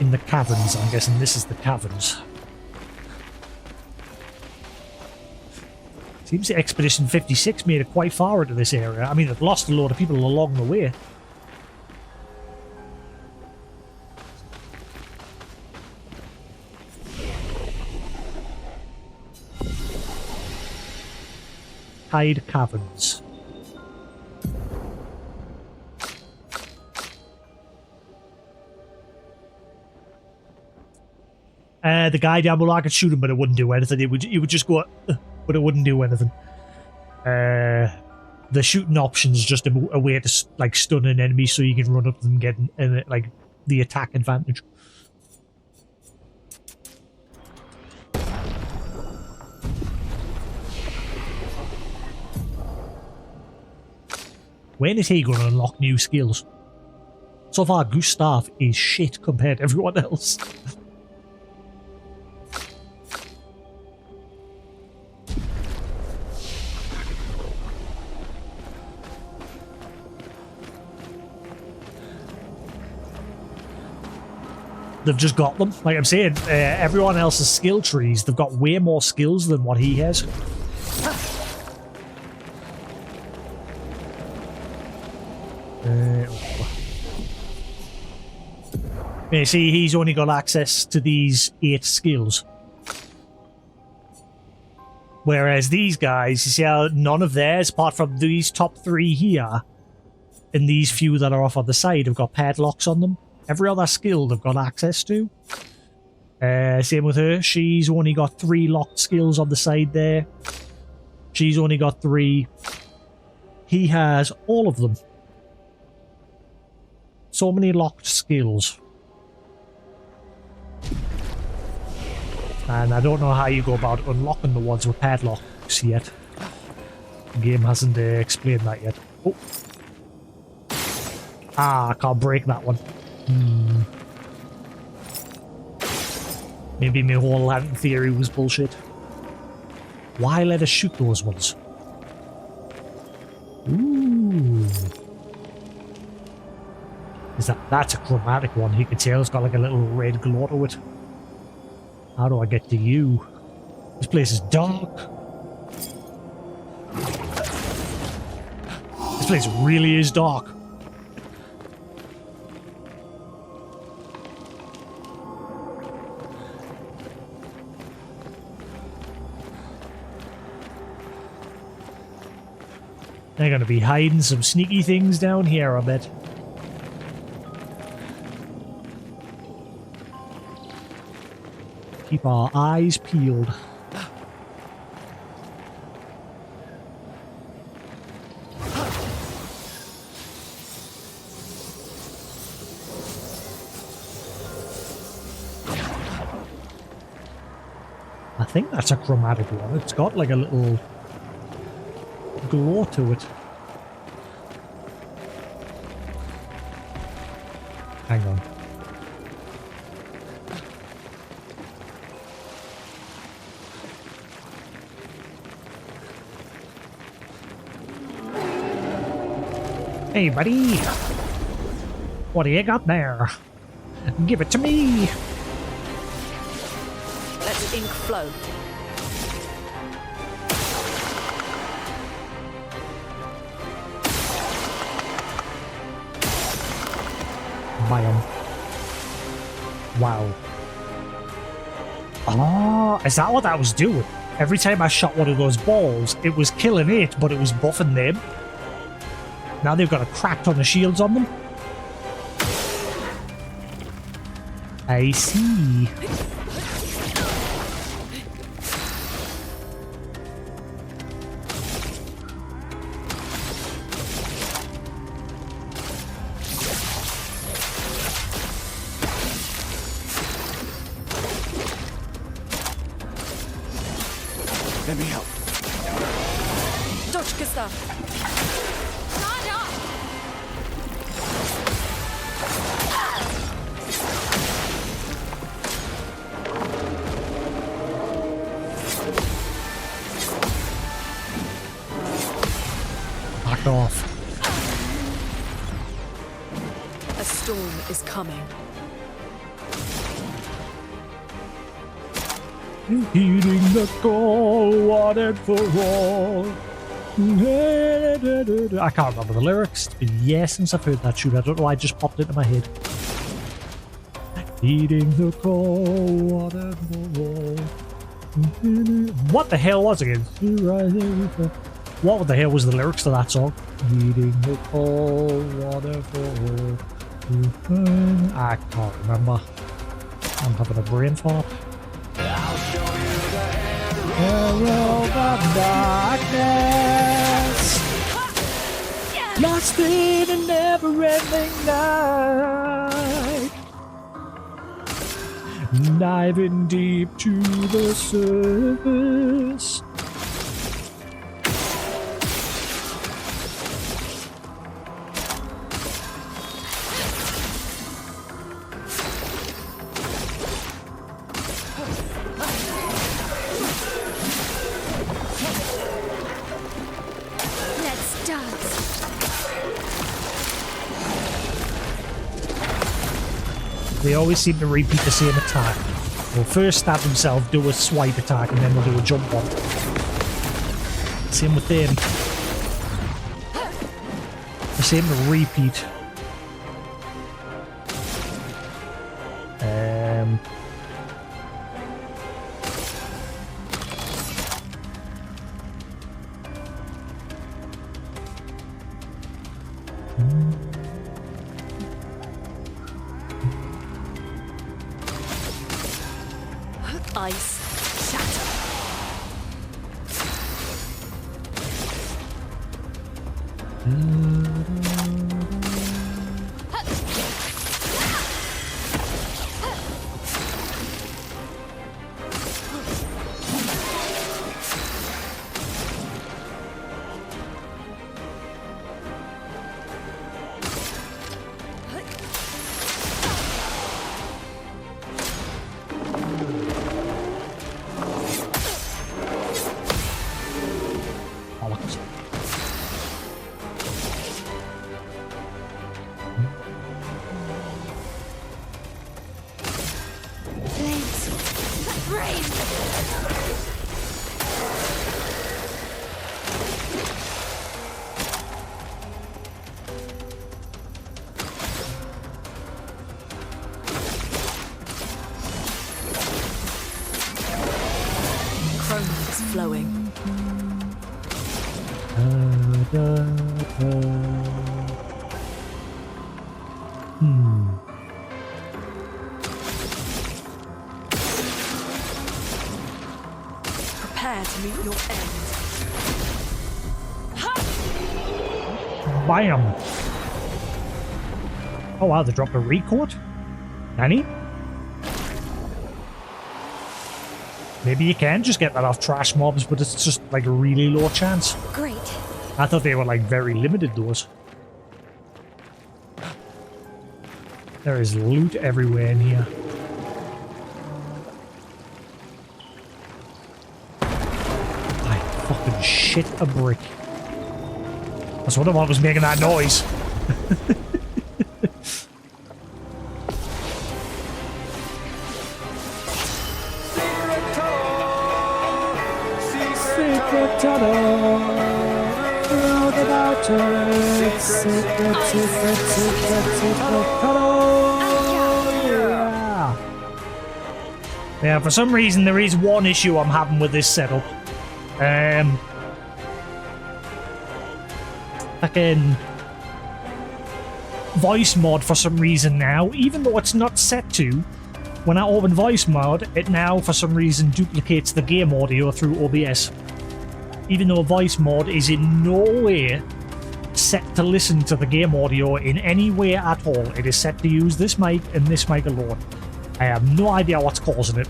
in the caverns. I'm guessing this is the caverns. Seems the Expedition 56 made it quite far into this area. I mean, they've lost a load of people along the way. Hide Caverns. The guy down below, I could shoot him, but it wouldn't do anything. He would just go, but it wouldn't do anything. The shooting option is just a way to like stun an enemy, so you can run up and get like the attack advantage. When is he going to unlock new skills? So far, Gustav is shit compared to everyone else. They've just got them. Like I'm saying, everyone else's skill trees, they've got way more skills than what he has. You see, he's only got access to these 8 skills. Whereas these guys, you see how none of theirs, apart from these top 3 here, and these few that are off on the side, have got padlocks on them. Every other skill they've got access to. Same with her. She's only got 3 locked skills on the side there. She's only got 3. He has all of them. So many locked skills. And I don't know how you go about unlocking the ones with padlocks yet. The game hasn't explained that yet. Oh. Ah, I can't break that one. Maybe my whole lantern theory was bullshit. Why let us shoot those ones? Ooh. That's a chromatic one. You can tell it's got like a little red glow to it. How do I get to you? This place is dark. This place really is dark. They're going to be hiding some sneaky things down here, I bet. Keep our eyes peeled. I think that's a chromatic one. It's got like a little glow to it. Hang on. Hey, buddy. What do you got there? Give it to me. Let the ink flow. Biome. Wow. Oh, is that what that was doing? Every time I shot one of those balls, it was killing it, but it was buffing them. Now they've got a crap ton of shields on them. I see. Let me help. Dodge, Gustav. fuck off. A storm is coming. Heeding the call, one and for all. I can't remember the lyrics. It's been years since I've heard that tune. I don't know why it just popped into my head. Heeding the call, one and for all. What the hell was it? What the hell was the lyrics to that song? Heeding the call, one and for all. I can't remember. I'm having a brain fart. World of darkness, lost in a never-ending night, diving deep to the surface. They always seem to repeat the same attack. They'll first stab themselves, do a swipe attack, and then they'll do a jump one. Same with them. They seem to repeat. Ice shatter. Chroma's flowing. Prepare to meet your end. Bam! Oh wow, they dropped a record? Nanny? Maybe you can just get that off trash mobs, but it's just like a really low chance. Great. I thought they were like very limited, those. There is loot everywhere in here. I fucking shit a brick. That's what the one was making that noise. Secret tunnel through the mountains. Secret tunnel. Yeah. Yeah, for some reason there is one issue I'm having with this setup. Fucking voice mod for some reason now, even though it's not set to. When I open voice mod, it now for some reason duplicates the game audio through OBS. Even though voice mod is in no way set to listen to the game audio in any way at all. It is set to use this mic and this mic alone. I have no idea what's causing it.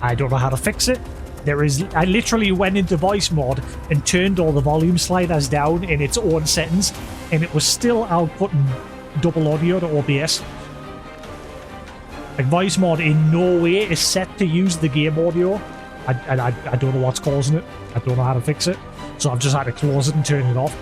I don't know how to fix it. I literally went into voice mod and turned all the volume sliders down in its own settings, and it was still outputting double audio to OBS. Like, voice mod in no way is set to use the game audio. I don't know what's causing it. I don't know how to fix it. So I've just had to close it and turn it off.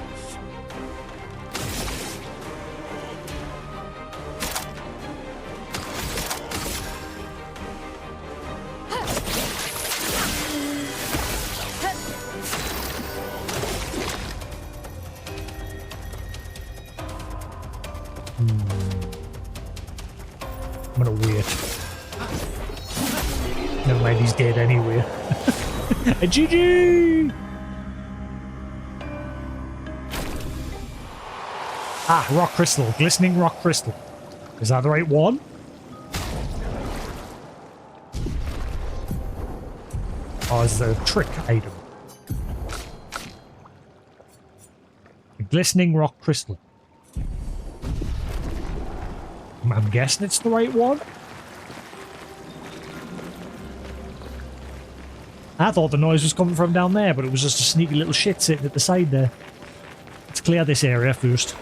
Never mind, he's dead anyway. A GG! Ah, rock crystal. Glistening rock crystal. Is that the right one? Or is it a trick item? A glistening rock crystal. I'm guessing it's the right one. I thought the noise was coming from down there, but it was just a sneaky little shit sitting at the side there. Let's clear this area first.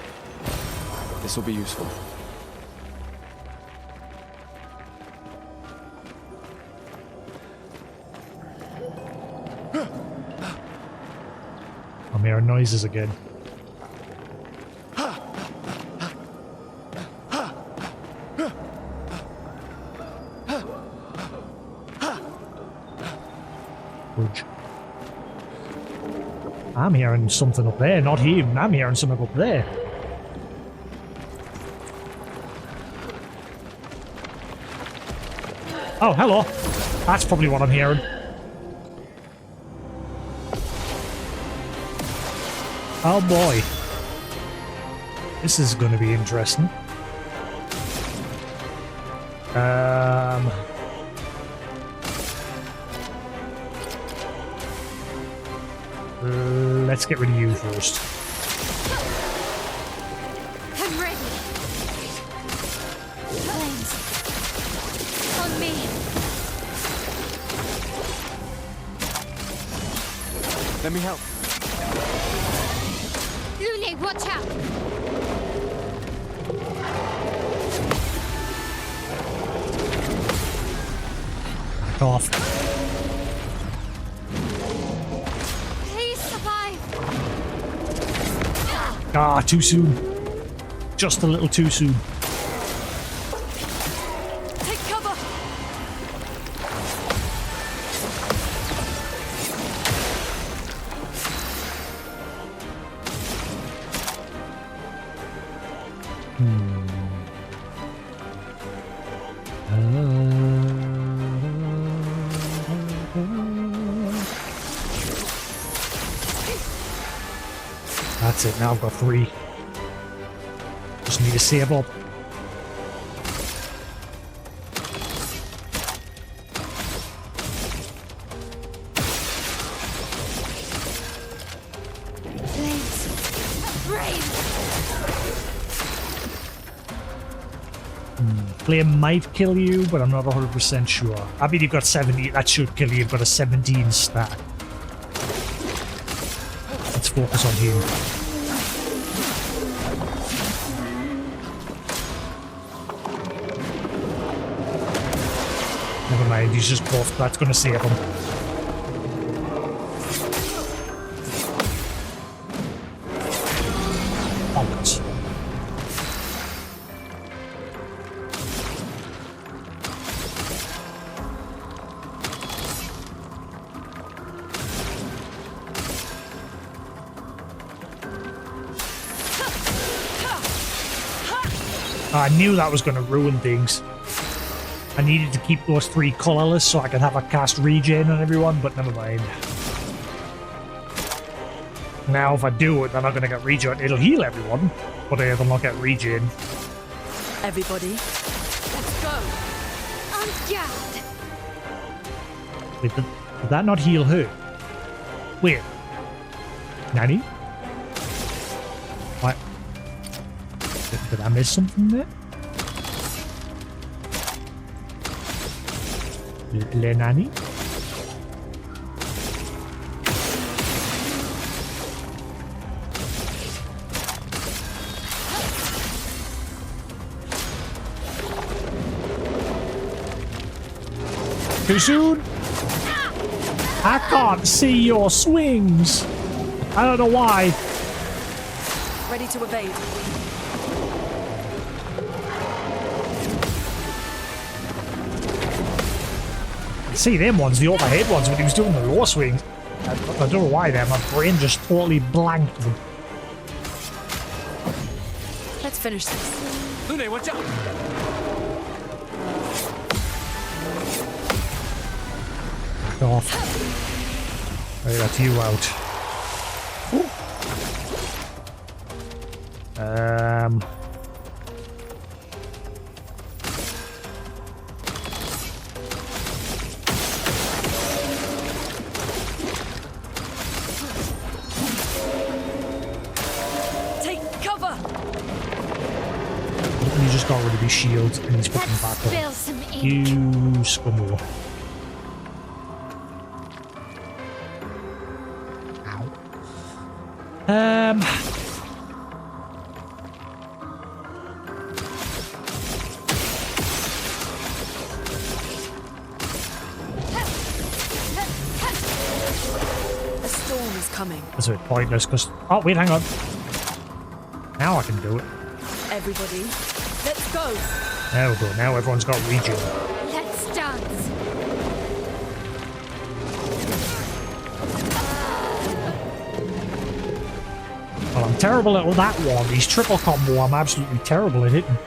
This will be useful. I'm hearing noises again. Fudge. I'm hearing something up there, not him. I'm hearing something up there. Oh, hello. That's probably what I'm hearing. Oh boy. This is going to be interesting. Let's get rid of you first. I'm ready. Flames. On me. Let me help. Lune, watch out. Back off. Please survive. Ah, too soon. Just a little too soon. Take cover. That's it, now I've got 3. Just need to save up. Flame might kill you, but I'm not 100% sure. I mean, you've got 70, that should kill you. You've got a 17 stack. Let's focus on him. Never mind, he's just buffed. That's going to save him. Bollocks. I knew that was going to ruin things. I needed to keep those 3 colourless so I could have a cast regen on everyone, but never mind. Now if I do it, they're not going to get regen. It'll heal everyone, but they'll not get regen. Everybody, Let's go. On guard. Wait, did that not heal her? Wait. Nanny? What? Did I miss something there? Le Nanny? Too soon? I can't see your swings. I don't know why. ready to evade. See them ones, the overhead ones, when he was doing the low swings. I don't know why there, my brain just totally blanked them. Let's finish this. Lune, watch out! fuck off. Right, that's you out. Take cover! You just got rid of his shield and he's putting Let's back spill on. some ink. You scumwhore. Ow. A storm is coming. That's a bit pointless because... Oh, wait, hang on. Now I can do it. Everybody, let's go! There we go. Now everyone's got regen. Let's dance. Well, I'm terrible at that one. He's triple combo. I'm absolutely terrible at hitting.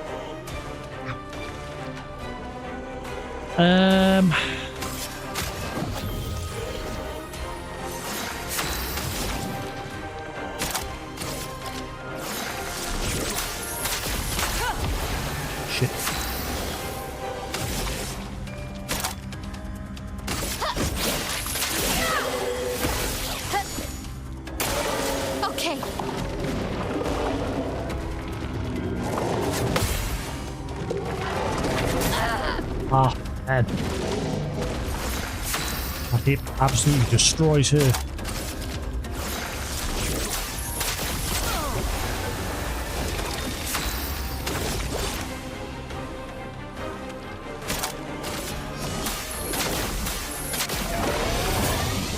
Shit. Okay. Ah, man. That hit absolutely destroys her.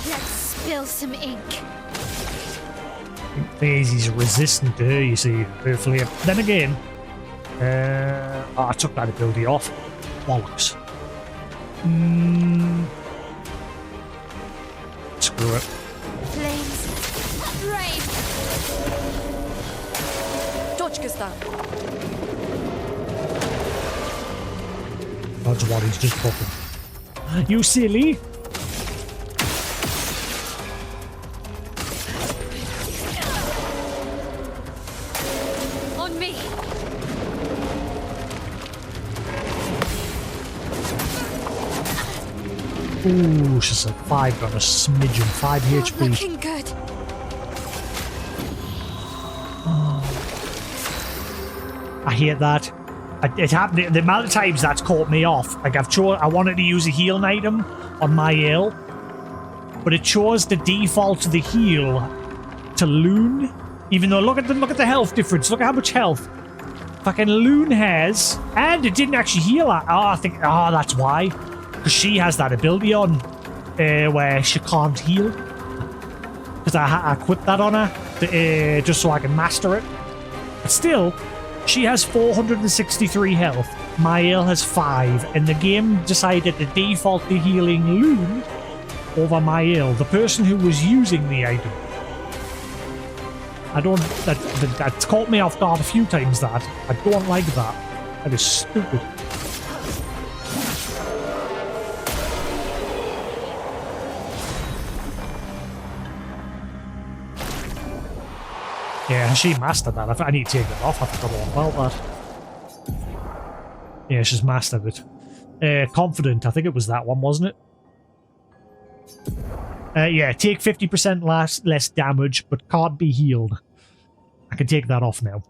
Let's spill some ink. Daisy's resistant to her, you see, her flame. Then again, I took that ability off. Bollocks. Screw it. Flames. Rain. Точка. That's what he's just fucking. You silly! On me. Ooh, she's at 5, got a smidgen, 5 Not HP. looking good. I hate that. It happened. The amount of times that's caught me off. Like I wanted to use a healing item on my ale, but it chose to default the heal to Loon. Even though look at the health difference. Look at how much health fucking Loon has, and it didn't actually heal her. Oh, that's why. Because she has that ability on where she can't heal. Because I equipped that on her just so I can master it. But still, she has 463 health. My ale has 5, and the game decided to default the healing Loon over my ale, the person who was using the item. I don't. That's caught me off guard a few times. That I don't like that. That is stupid. Yeah, she mastered that. I need to take that off. I forgot all about that. Yeah, she's mastered it. Confident, I think it was that one, wasn't it? Yeah, take 50% less damage, but can't be healed. I can take that off now.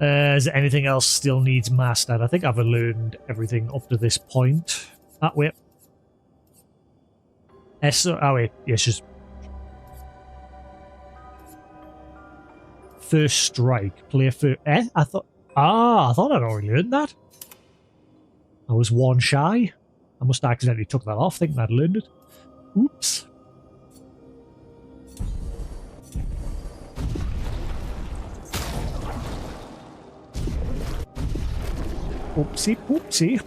Is there anything else still needs mastered? I think I've learned everything up to this point. Ah, wait. Oh wait, yeah, it's just first strike. Play first. I thought I'd already learned that. I was one shy. I must have accidentally took that off, thinking I'd learned it. Oops. Oopsie, oopsie.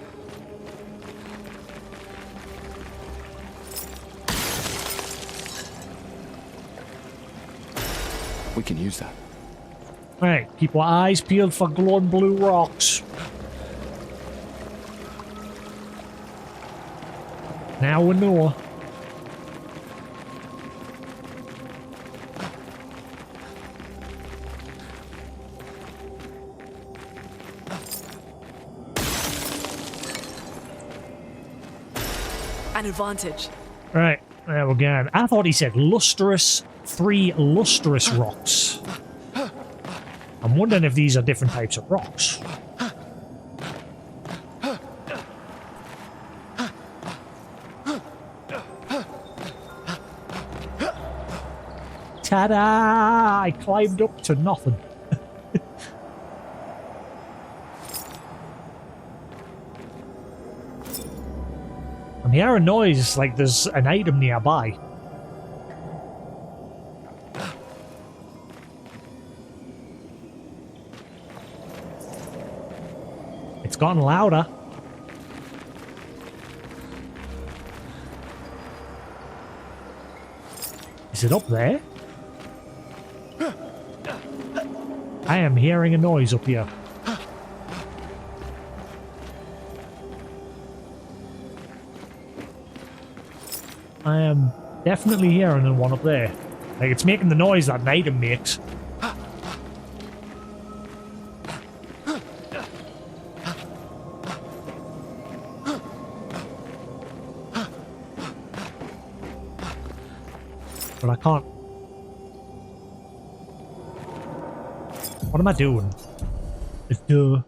We can use that. Right, keep our eyes peeled for glowing blue rocks. Now we know. An advantage. Right, there we go. I thought he said lustrous, 3 lustrous rocks. I'm wondering if these are different types of rocks. Ta-da! I climbed up to nothing. I'm hearing a noise like there's an item nearby. It's gotten louder. Is it up there? I am hearing a noise up here. I am definitely hearing the one up there. Like, it's making the noise that an item makes. But I can't. What am I doing? Duh.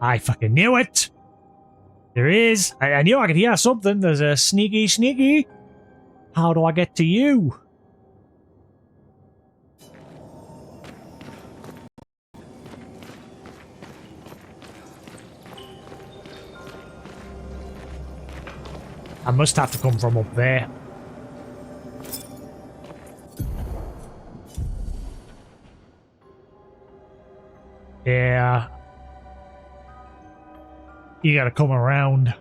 I fucking knew it! There is. I knew I could hear something. There's a sneaky. How do I get to you? I must have to come from up there. Yeah. You gotta come around.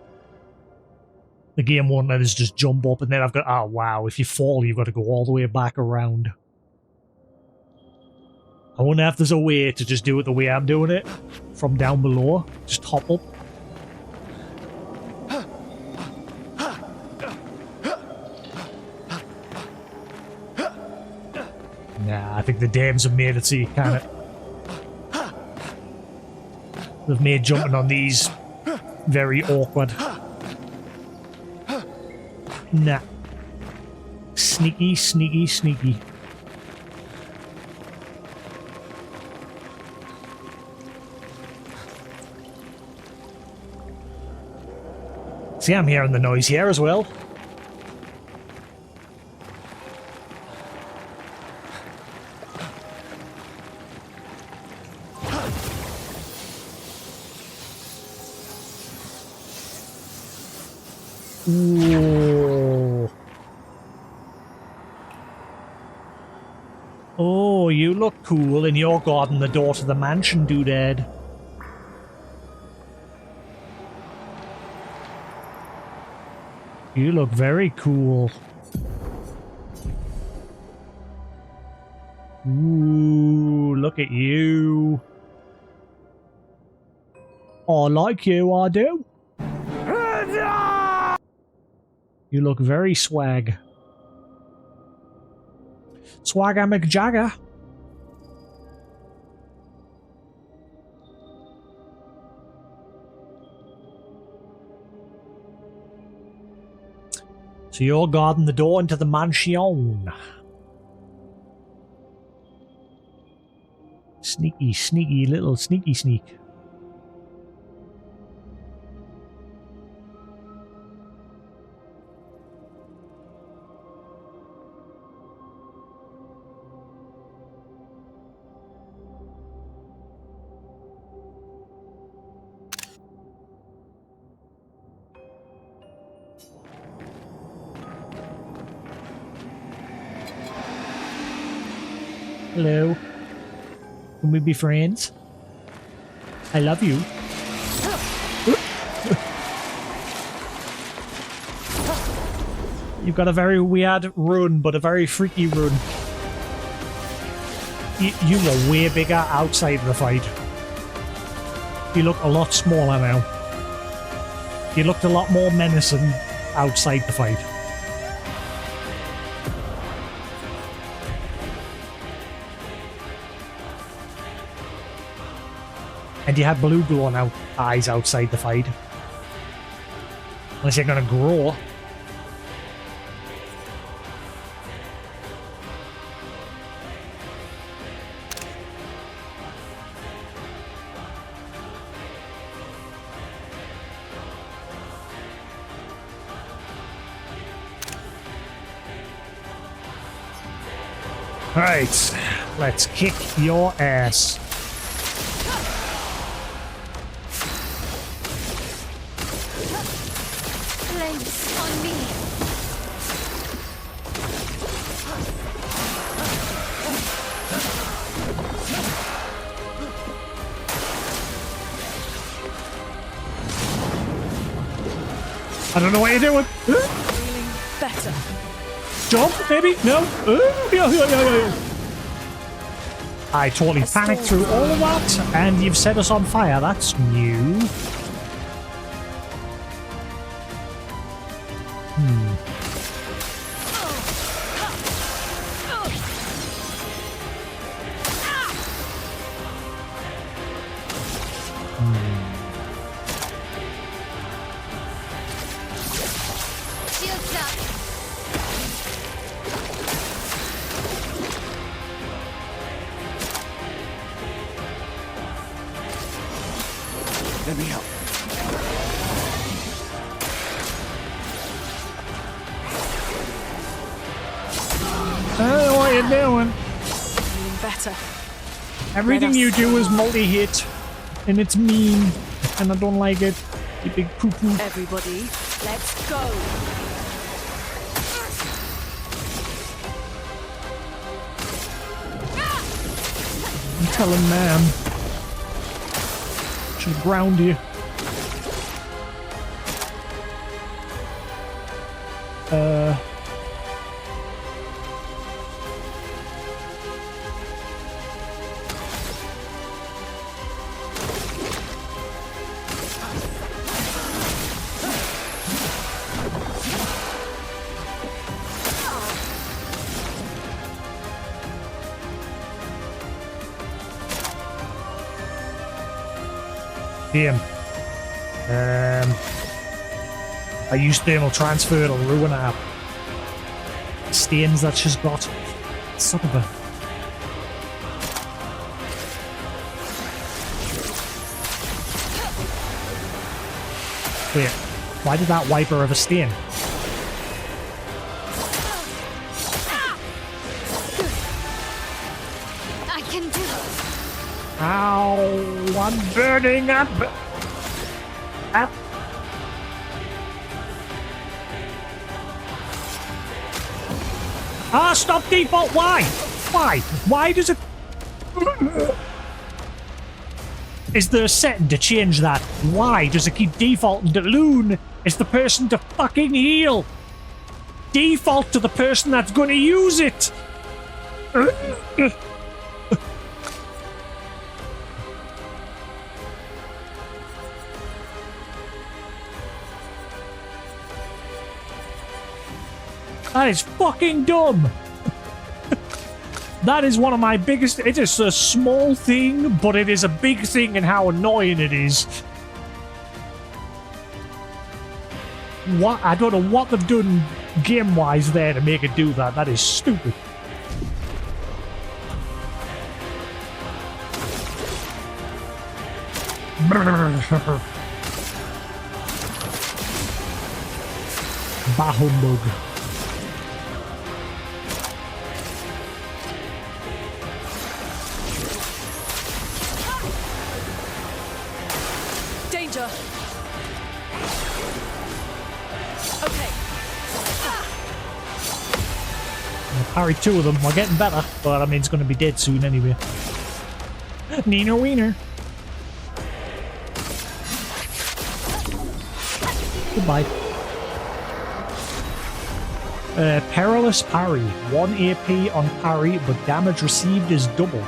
The game won't let us just jump up, and then I've got... Oh, wow. If you fall, you've got to go all the way back around. I wonder if there's a way to just do it the way I'm doing it. From down below. Just hop up. Nah, I think the dams have made it so you can't. They've made jumping on these very awkward. Nah. Sneaky. See, I'm hearing the noise here as well. Ooh. Oh, you look cool in your garden, the door to the mansion, doodad. You look very cool. Ooh, look at you. I like you, I do. You look very swag. Swagger McJagger. So you're guarding the door into the mansion. Sneaky little sneak. Hello. Can we be friends? I love you. You've got a very weird run, but a very freaky run. You were way bigger outside of the fight. You look a lot smaller now. You looked a lot more menacing outside the fight. And you had blue glowing out eyes outside the fight. Unless you're gonna grow. Right, let's kick your ass. Flames on me. I don't know what you're doing. Feeling better. Jump, maybe? No? Yeah. I totally panicked through all of that, and you've set us on fire. That's new. Shields up. Let me help. I don't know what you're doing. Feeling better. Everything you do is multi-hit, and it's mean, and I don't like it. You big poo-poo. Everybody, let's go. I'm telling ma'am. Should ground you. Damn. I used thermal transfer to ruin her stains that she's got. Son of a... Wait, why did that wipe her of a stain? I can do it. Ow, I'm burning up. Up. Ah, stop default. Why? Why? Why does it... Is there a setting to change that? Why does it keep defaulting to Loon as the person to fucking heal? Default to the person that's going to use it. That is fucking dumb. That is one of my biggest... It is a small thing, but it is a big thing in how annoying it is. What? I don't know what they've done game-wise there to make it do that. That is stupid. Bah humbug. Danger. Okay. I parried two of them. We're getting better, but I mean, it's going to be dead soon anyway. Nina Wiener. Goodbye. Perilous parry. 1 AP on parry, but damage received is double.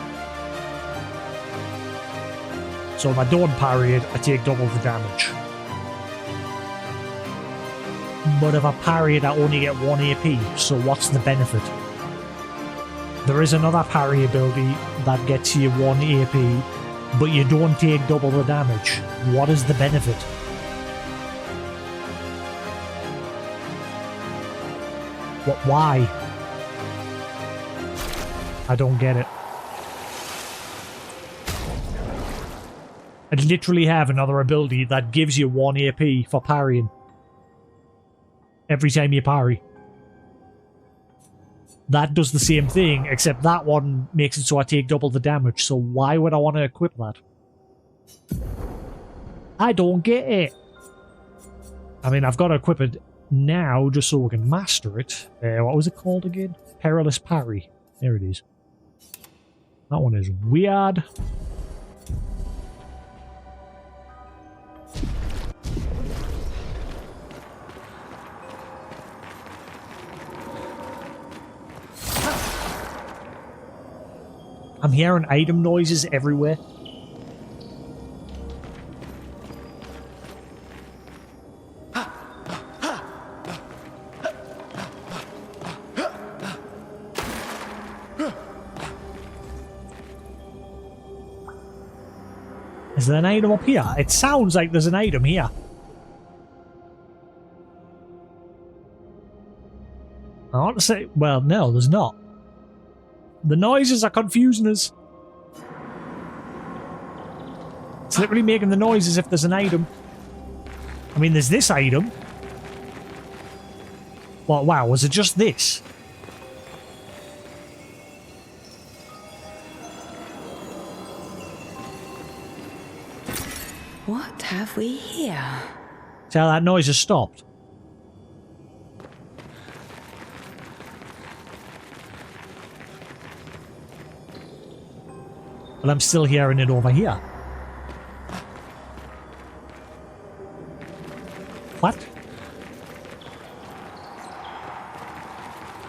So if I don't parry it, I take double the damage. But if I parry it, I only get 1 AP, so what's the benefit? There is another parry ability that gets you 1 AP, but you don't take double the damage. What is the benefit? Why? I don't get it. I literally have another ability that gives you 1 AP for parrying. Every time you parry. That does the same thing, except that one makes it so I take double the damage, so why would I want to equip that? I don't get it. I mean, I've got to equip it now just so we can master it. What was it called again? Perilous Parry. There it is. That one is weird. I'm hearing item noises everywhere. Is there an item up here? It sounds like there's an item here. I want to say, well, no, there's not. The noises are confusing us. It's literally making the noise as if there's an item. I mean, there's this item. Well, wow, was it just this? What have we here? See how that noise has stopped? But I'm still hearing it over here. What?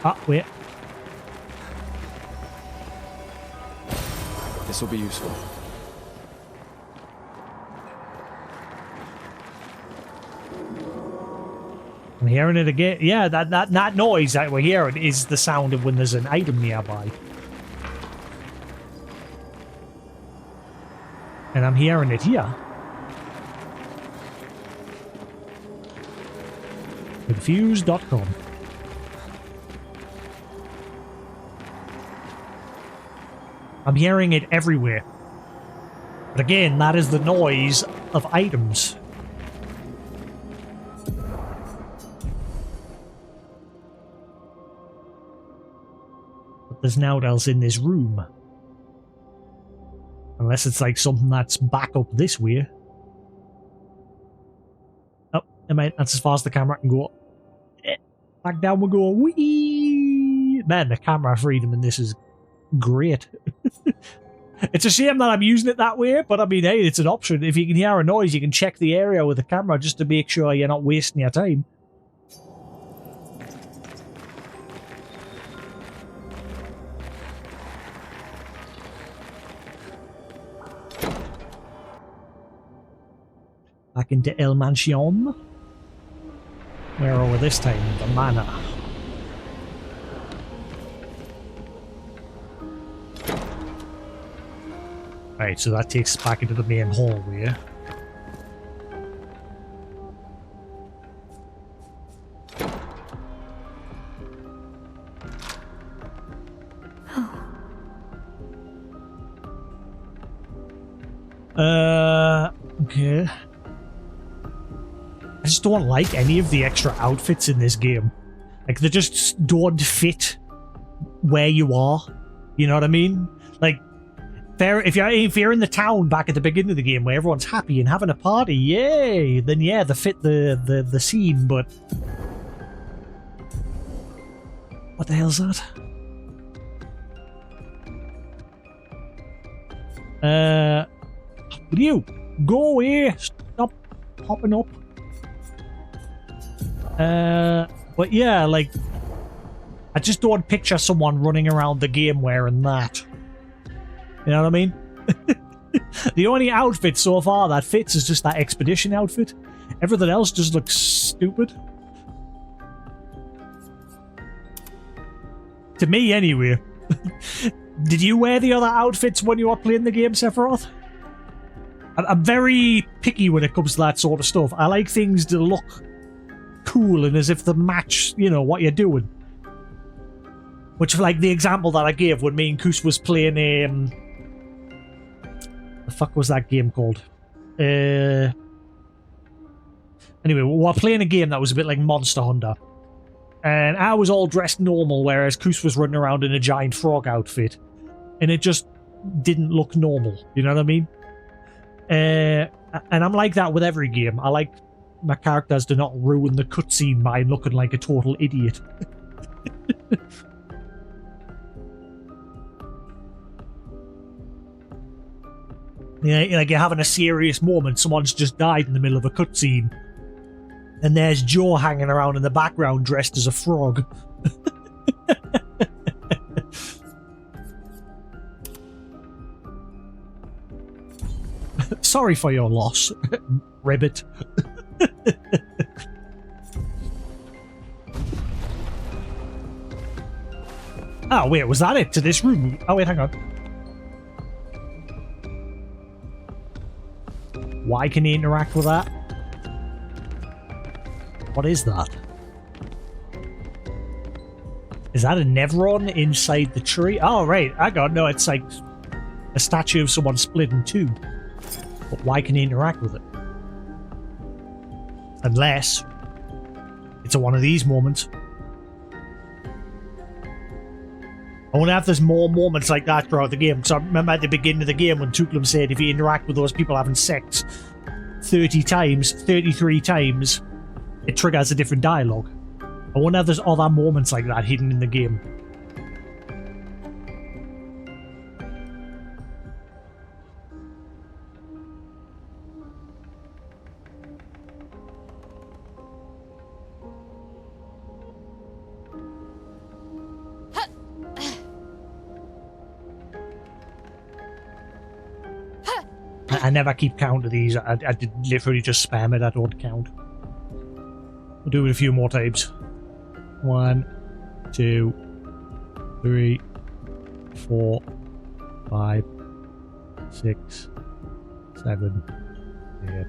Ah, wait. This will be useful. I'm hearing it again. Yeah, that noise that we're hearing is the sound of when there's an item nearby. And I'm hearing it here. Confused.com. I'm hearing it everywhere. But again, that is the noise of items. But there's naught else in this room. Unless it's like something that's back up this way. Oh, that's as far as the camera can go. Back down we go. Whee! Man, the camera freedom in this is great. It's a shame that I'm using it that way, but I mean, hey, it's an option. If you can hear a noise, you can check the area with the camera just to make sure you're not wasting your time. Back into El Mansion. Where are we this time? The manor. Right, so that takes us back into the main hallway. Okay. I just don't like any of the extra outfits in this game. Like, they just don't fit where you are. You know what I mean? Like, if you're in the town back at the beginning of the game where everyone's happy and having a party, yay! Then yeah, they fit the scene, but... What the hell's that? Will you go away? Stop popping up. But yeah, like, I just don't picture someone running around the game wearing that. You know what I mean? The only outfit so far that fits is just that expedition outfit. Everything else just looks stupid. To me, anyway. Did you wear the other outfits when you were playing the game, Sephiroth? I'm very picky when it comes to that sort of stuff. I like things to look cool and as if they match, you know, what you're doing. Which, like the example that I gave when me and Koos was playing the fuck was that game called? Anyway, we were playing a game that was a bit like Monster Hunter. And I was all dressed normal, whereas Koos was running around in a giant frog outfit. And it just didn't look normal, you know what I mean? And I'm like that with every game. I like my characters to not ruin the cutscene by looking like a total idiot. Yeah, like you're having a serious moment, someone's just died in the middle of a cutscene. And there's Joe hanging around in the background dressed as a frog. Sorry for your loss, Ribbit. Oh, wait, was that it? To this room? Oh, wait, hang on. Why can he interact with that? What is that? Is that a Nevron inside the tree? Oh, right. I got no, it's like a statue of someone split in two. But why can he interact with it? Unless it's one of these moments. I wonder if there's more moments like that throughout the game. Because I remember at the beginning of the game when Tuklam said if you interact with those people having sex 33 times, it triggers a different dialogue. I wonder if there's other moments like that hidden in the game. I never keep count of these. I did literally just spam it. I don't count. We'll do it a few more times. 1, 2, 3, 4, 5, 6, 7, 8,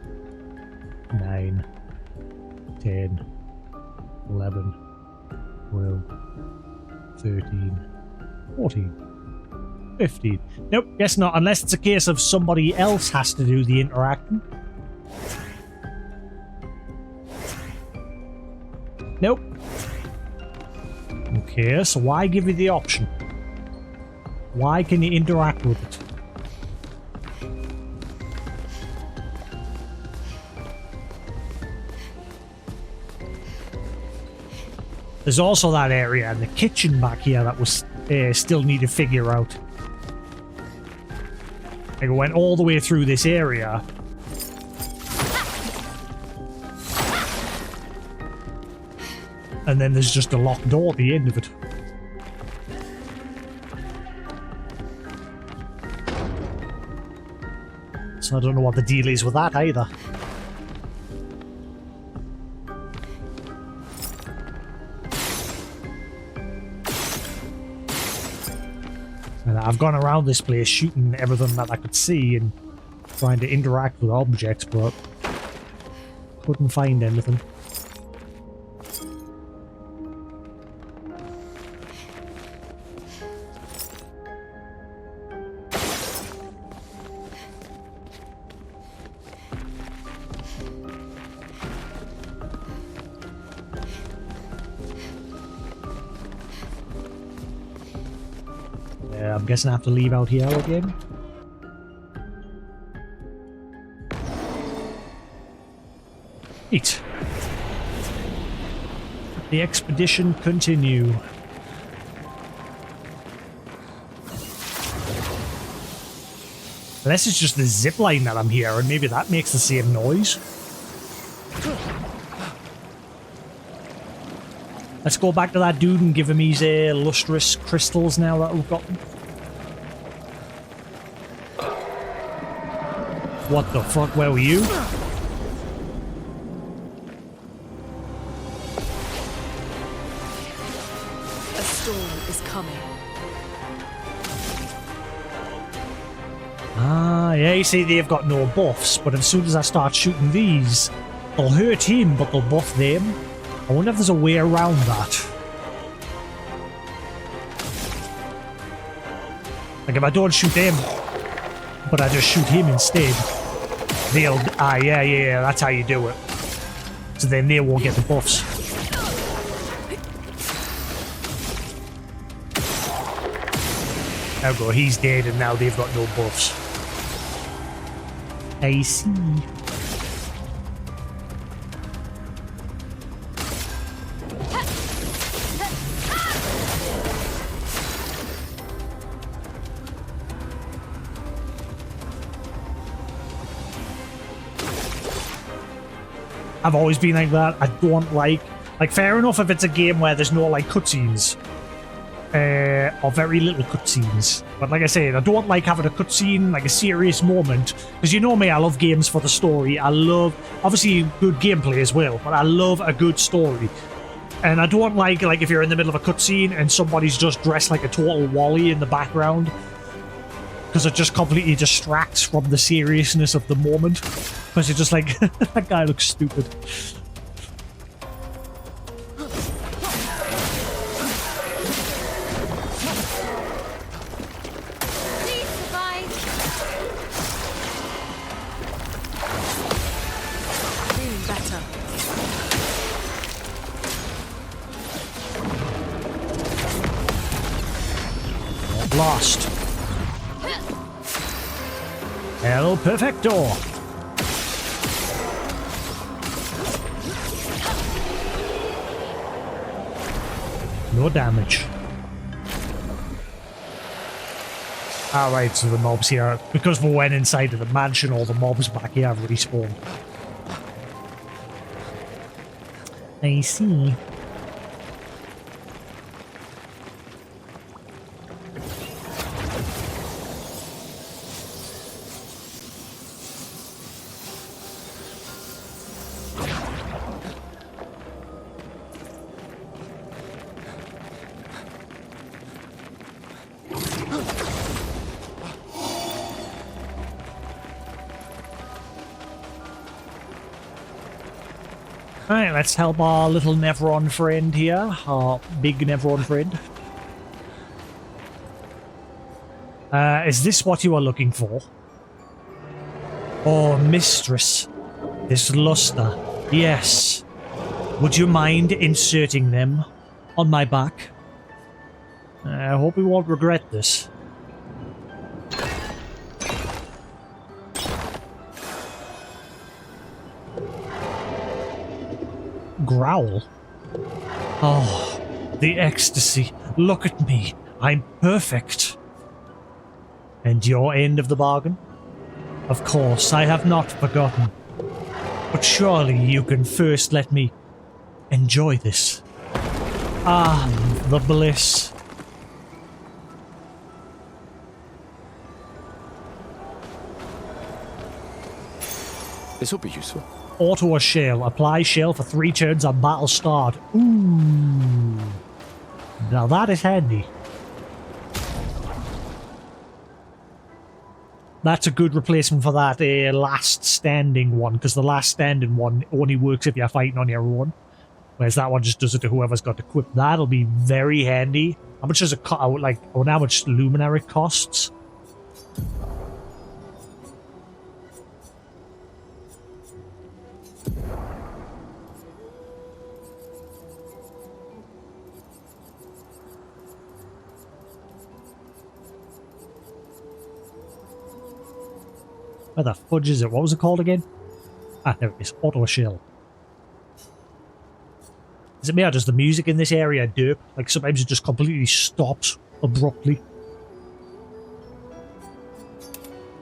9, 10, 11, 12, 13, 14. 15. Nope, guess not, unless it's a case of somebody else has to do the interacting. Nope. Okay, so why give you the option? Why can you interact with it? There's also that area in the kitchen back here that was still need to figure out. I went all the way through this area. And then there's just a locked door at the end of it. So I don't know what the deal is with that either. And I've gone around this place shooting everything that I could see and trying to interact with objects, but couldn't find anything. I'm guessing I have to leave out here again. Right. The expedition continue. Unless it's just the zip line that I'm here, and maybe that makes the same noise. Let's go back to that dude and give him his lustrous crystals now that we've got them. What the fuck? Where were you? A storm is coming. Ah, yeah, you see, they've got no buffs, but as soon as I start shooting these, they'll hurt him, but they'll buff them. I wonder if there's a way around that. Like, if I don't shoot them, but I just shoot him instead, they'll... Ah, yeah, that's how you do it. So then they won't get the buffs. There we go, he's dead, and now they've got no buffs. I see. I've always been like that. I don't like fair enough if it's a game where there's no like cutscenes. Or very little cutscenes. But like I said, I don't like having a cutscene, like a serious moment. Because you know me, I love games for the story. I love, obviously, good gameplay as well, but I love a good story. And I don't like if you're in the middle of a cutscene and somebody's just dressed like a total Wally in the background. Because it just completely distracts from the seriousness of the moment. Because you're just like, that guy looks stupid. Lost. El Perfecto. No damage. Alright, so the mobs here, because we went inside of the mansion, all the mobs back here have respawned. I see. Alright, let's help our little Nevron friend here, our big Nevron friend. Is this what you are looking for? Oh, mistress. This luster. Yes. Would you mind inserting them on my back? I hope we won't regret this. Growl. Oh, the ecstasy. Look at me. I'm perfect. And your end of the bargain? Of course, I have not forgotten. But surely you can first let me enjoy this. Ah, the bliss. This will be useful. Auto a shell. Apply shell for 3 turns on battle start. Ooh. Now that is handy. That's a good replacement for that last standing one, because the last standing one only works if you're fighting on your own. Whereas that one just does it to whoever's got equipped. That'll be very handy. How much does it cost? Like, oh, how much luminary costs? Where the fudge is it? What was it called again? Ah, there it is. Auto shell. Is it me or does the music in this area derp? Like sometimes it just completely stops abruptly.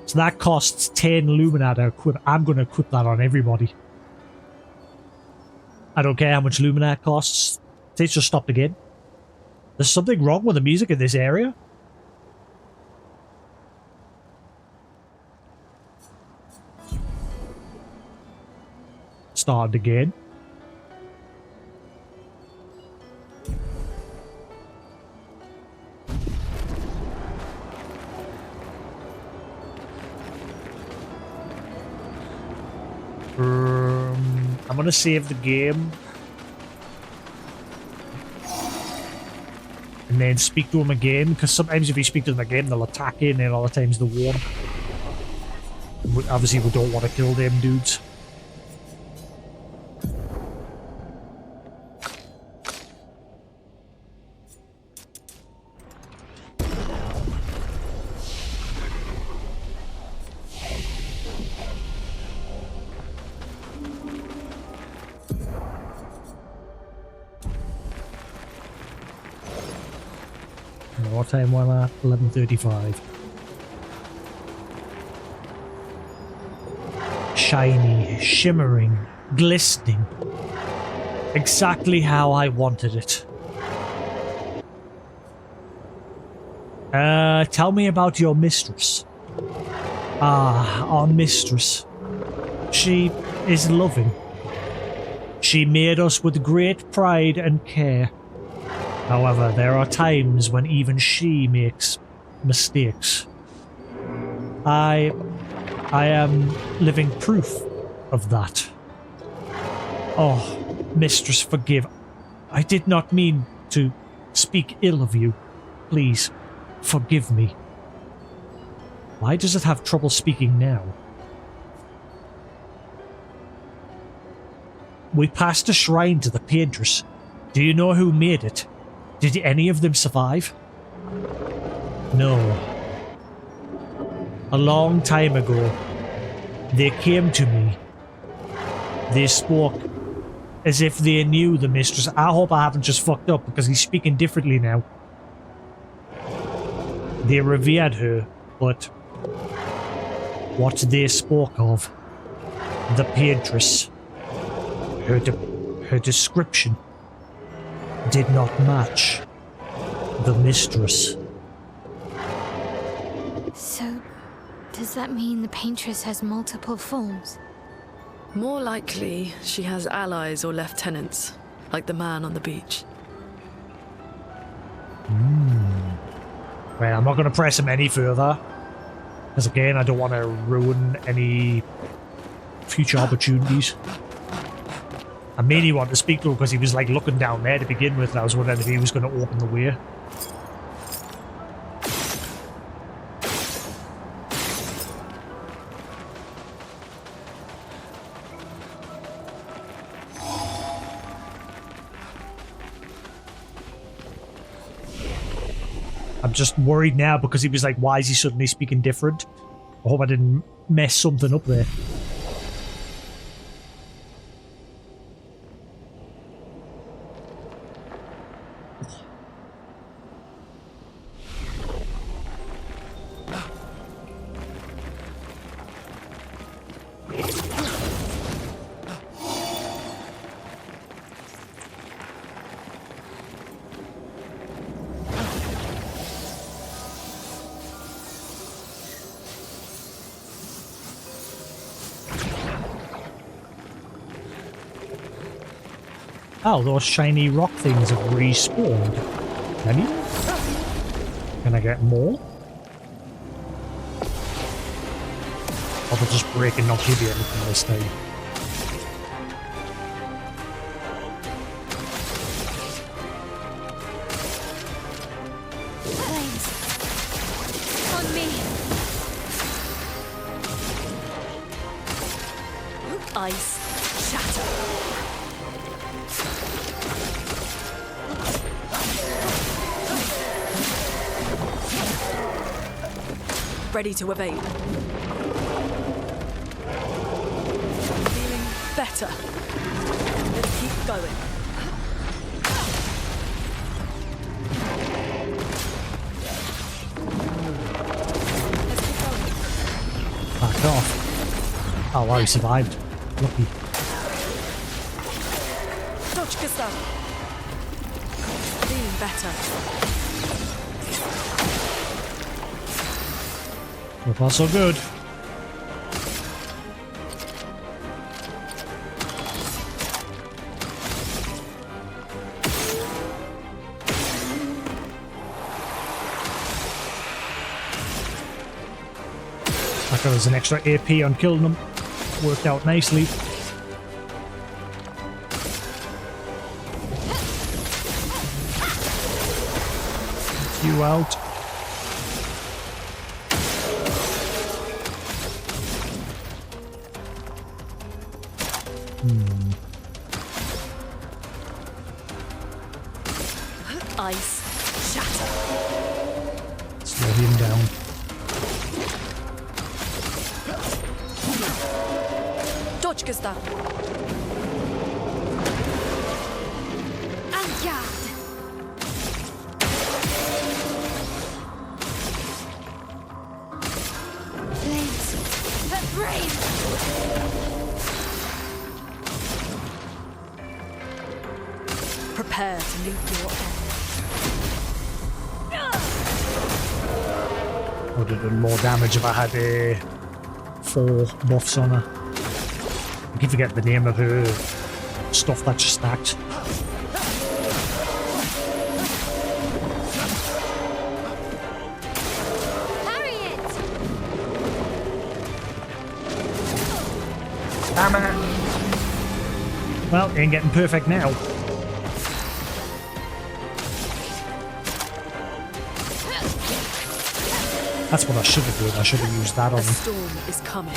So that costs 10 lumina to equip. I'm going to equip that on everybody. I don't care how much lumina it costs. It's just stopped again. There's something wrong with the music in this area. Started again. I'm gonna save the game and then speak to them again, because sometimes if you speak to them again they'll attack you and then other times they won't. Obviously we don't want to kill them dudes. What time am I at? 11:35. Shiny, shimmering, glistening. Exactly how I wanted it. Tell me about your mistress. Ah, our mistress. She is loving. She made us with great pride and care. However, there are times when even she makes mistakes. I am living proof of that. Oh, mistress, forgive. I did not mean to speak ill of you. Please, forgive me. Why does it have trouble speaking now? We passed a shrine to the paintress. Do you know who made it? Did any of them survive? No. A long time ago, they came to me. They spoke as if they knew the mistress. I hope I haven't just fucked up because he's speaking differently now. They revered her, but what they spoke of, the paintress, her description did not match the mistress. So, does that mean the paintress has multiple forms? More likely, she has allies or lieutenants, like the man on the beach. Well, I'm not going to press him any further, because again, I don't want to ruin any future opportunities. I mainly want to speak to him because he was like looking down there to begin with, and I was wondering if he was going to open the way. I'm just worried now because he was like, why is he suddenly speaking different? I hope I didn't mess something up there. Oh, those shiny rock things have respawned. Can I get more? Or they'll just break and not give you anything this time. Flames! On me! Ice shatter. Ready to evade. Feeling better. Let's keep going. Let's keep going. Back off. Oh wow, he survived. Lucky. Dodge Gustav. better. So far, so good. Like there was an extra AP on killing them. Worked out nicely. You out. Ice. Shatter. Slow him down. Dodge, Gustav. En garde. Flames. The brave. Prepare to meet your end. Would have done more damage if I had 4 buffs on her. I keep forgetting the name of her stuff that she stacked. Parry it. Damn it! Well, ain't getting perfect now. That's what I should have done. I should have used that on A him. storm is coming.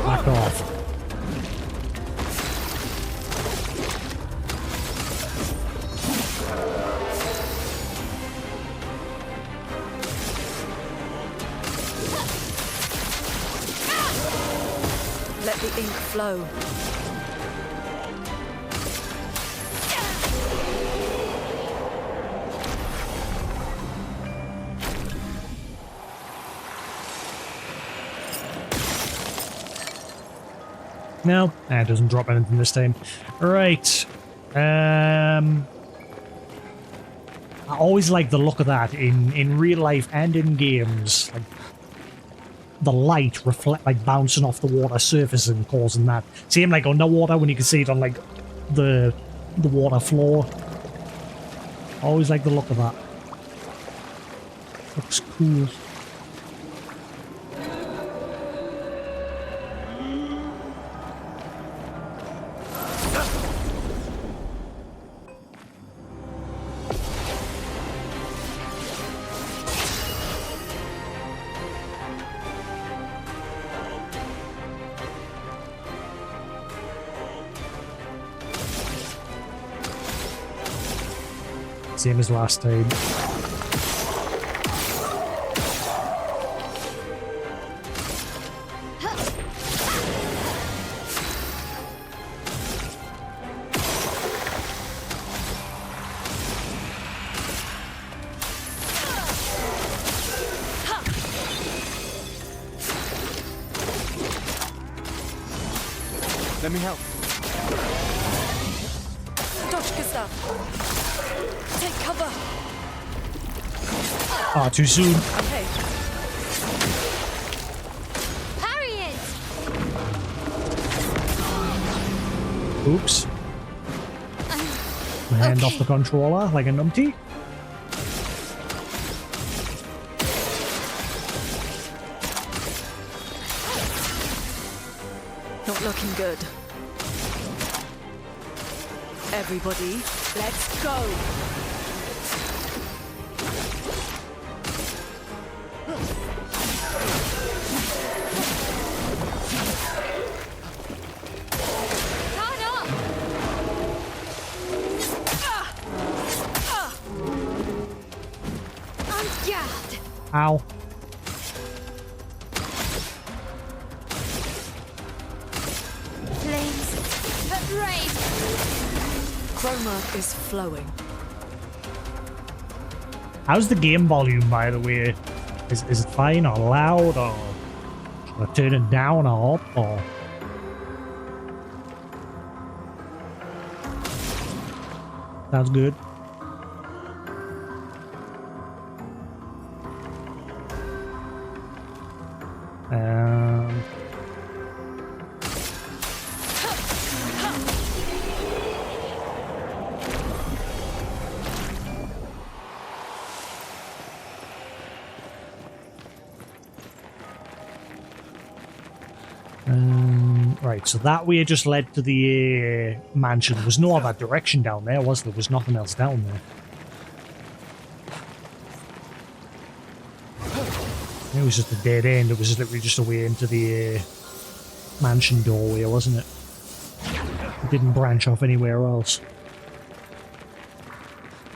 Back off. Let the ink flow. No, it doesn't drop anything this time. Right. I always like the look of that in real life and in games. Like the light reflect like bouncing off the water surface and causing that. Same like underwater when you can see it on like the water floor. Always like the look of that. Looks cool. Same as last time. Let me help. Dodge, Gustav. Take cover. Ah, too soon. Okay. Parry it. Oops. My hand off the controller like a numpty. Not looking good. Everybody, let's go. Guard up. En garde. Ow. Flames. strength! Chroma is flowing. How's the game volume, by the way? Is it fine or loud, or should I turn it down or up, or? Sounds good. Right, so that way just led to the mansion. There was no other direction down there, was there? There was nothing else down there. It was just a dead end. It was literally just a way into the mansion doorway, wasn't it? It didn't branch off anywhere else.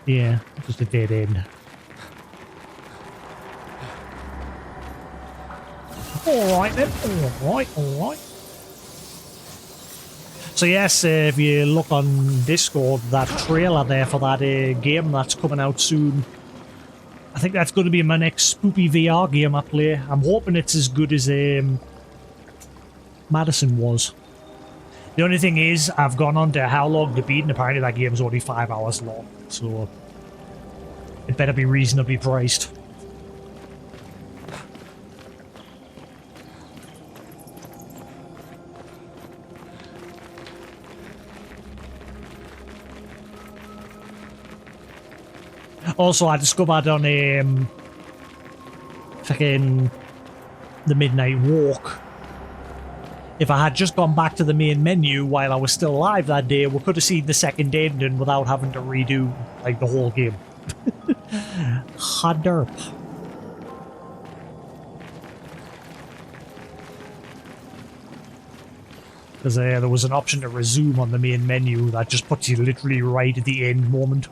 Yeah, just a dead end. Alright then, alright. So yes, if you look on Discord, that trailer there for that game that's coming out soon, I think that's going to be my next spoopy VR game I play. I'm hoping it's as good as Madison was. The only thing is, I've gone on to how long to beat, and apparently that game's only 5 hours long, so it better be reasonably priced. Also, I discovered on fucking the Midnight Walk, if I had just gone back to the main menu while I was still alive that day, we could have seen the second ending without having to redo like the whole game. Hot derp. Because there was an option to resume on the main menu that just puts you literally right at the end moment.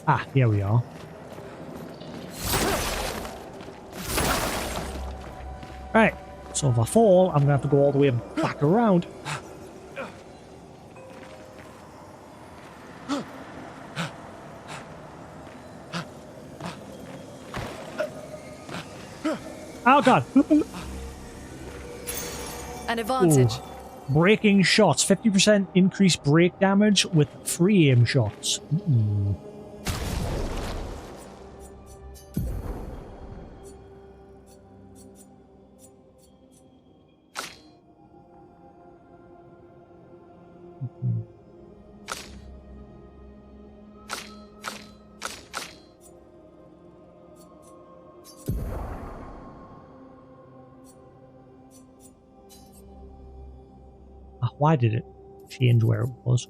Ah, here we are. Right, so if I fall, I'm going to have to go all the way back around. Oh god! An advantage. Ooh. Breaking shots. 50% increased break damage with free aim shots. Why did it change where it was?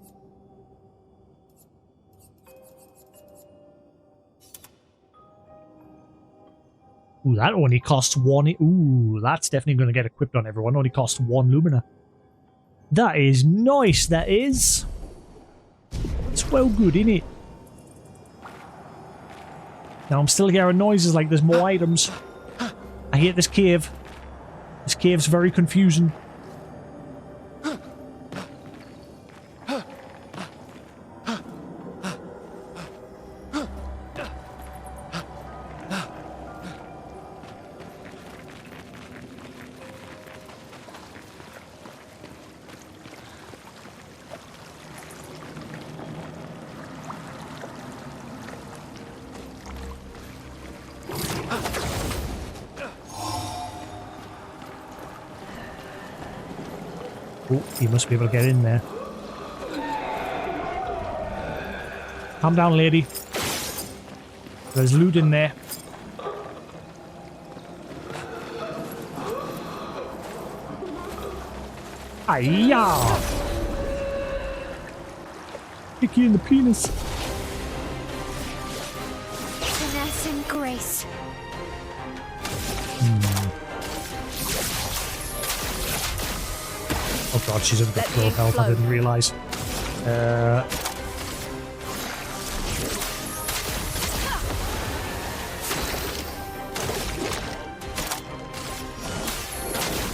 Ooh, that only costs one. Ooh, that's definitely going to get equipped on everyone. Only costs 1 Lumina. That is nice, that is. It's well good, isn't it? Now I'm still hearing noises like there's more items. I hate this cave. This cave's very confusing. Oh, he must be able to get in there. Calm down, lady. There's loot in there. Aiyah! Kick you in the penis. Finesse and grace. Oh god, she's under full health, I didn't realise.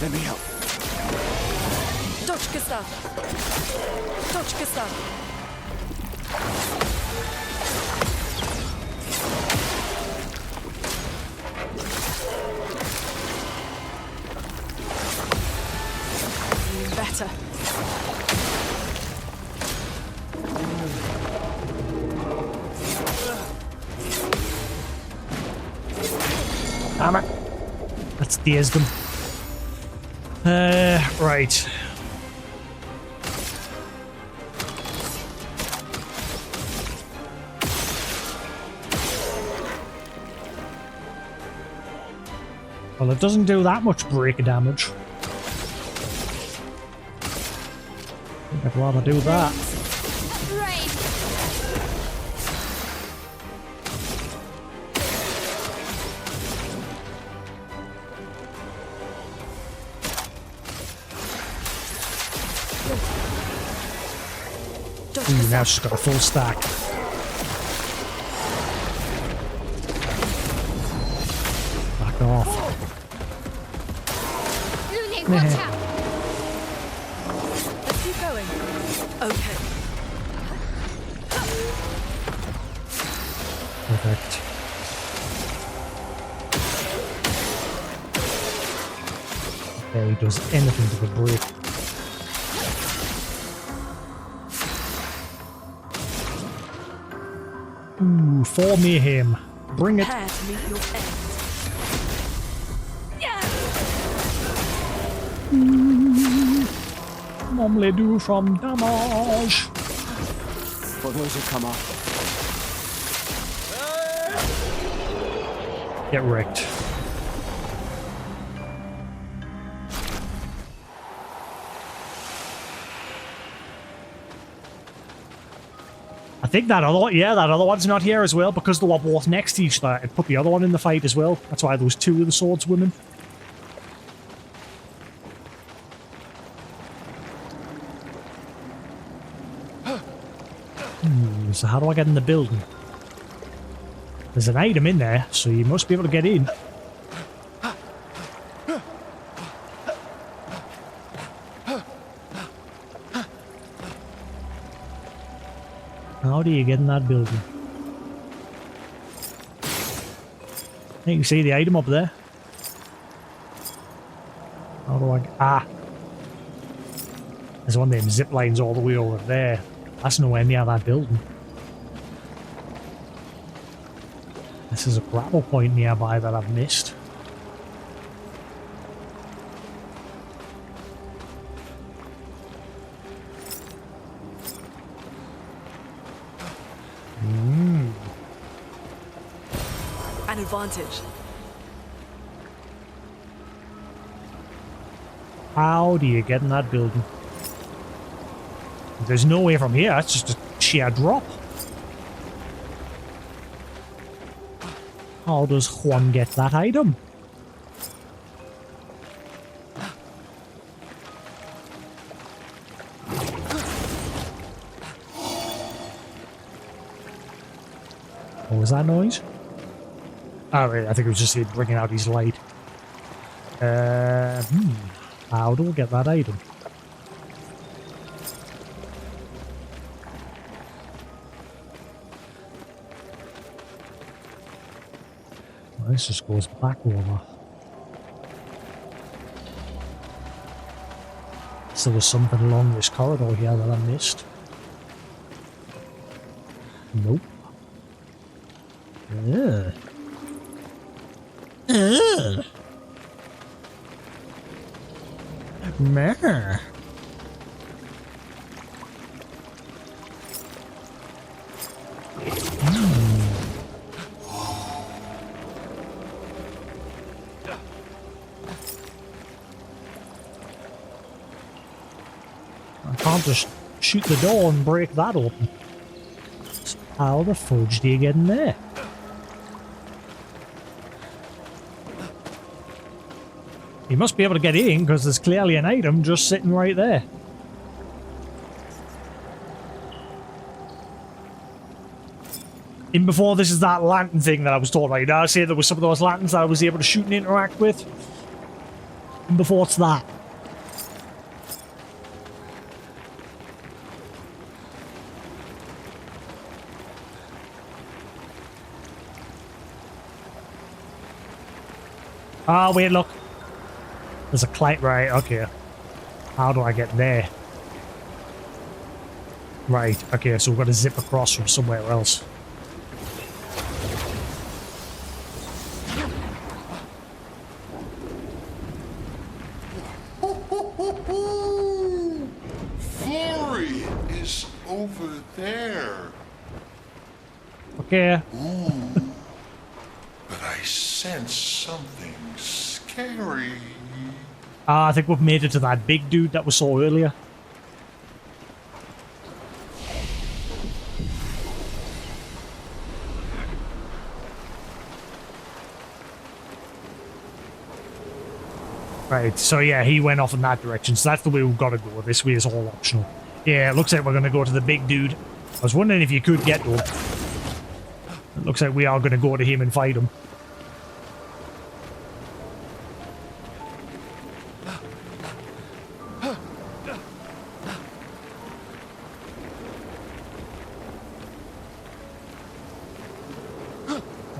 Let me help. Dodge, Gustav. Dodge, Gustav. Better. Damn it. That's dazed them. Right. Well, it doesn't do that much break damage. I'd rather do that. Rain. Ooh, now she's got a full stack. Back off. Lune, watch out. Let's keep going. Okay. Perfect. Okay, he does anything to the break. Ooh, for mayhem. Bring it. Prepare to meet your end. Normally do some damage. For those who come up. Get wrecked. I think that other one, yeah, that other one's not here as well because they were both next to each other. It put the other one in the fight as well. That's why there was two of the swordswomen. So how do I get in the building? There's an item in there, so you must be able to get in. How do you get in that building? You can see the item up there. How do I... Ah! There's one of them zip lines all the way over there. That's nowhere near that building. This is a grapple point nearby that I've missed. An advantage. How do you get in that building? There's no way from here, it's just a sheer drop. How does Juan get that item? What was that noise? Oh, wait, I think it was just bringing out his light. How do we get that item? Well, this just goes back over. So there was something along this corridor here that I missed. Nope. Ugh. Ugh. Meh. I can't just shoot the door and break that open. So how the fudge do you get in there? You must be able to get in because there's clearly an item just sitting right there. Even before this is that lantern thing that I was talking about. You know, I said there was some of those lanterns that I was able to shoot and interact with. before it's that. Oh, wait, look. There's a Clair, right, okay. How do I get there? Right, okay, so we've got to zip across from somewhere else. Flory is over there. Okay. But I sense something scary. I think we've made it to that big dude that we saw earlier. Right, so yeah, he went off in that direction, so that's the way we've got to go. This way is all optional. Yeah, it looks like we're going to go to the big dude. I was wondering if you could get to him. It looks like we are going to go to him and fight him.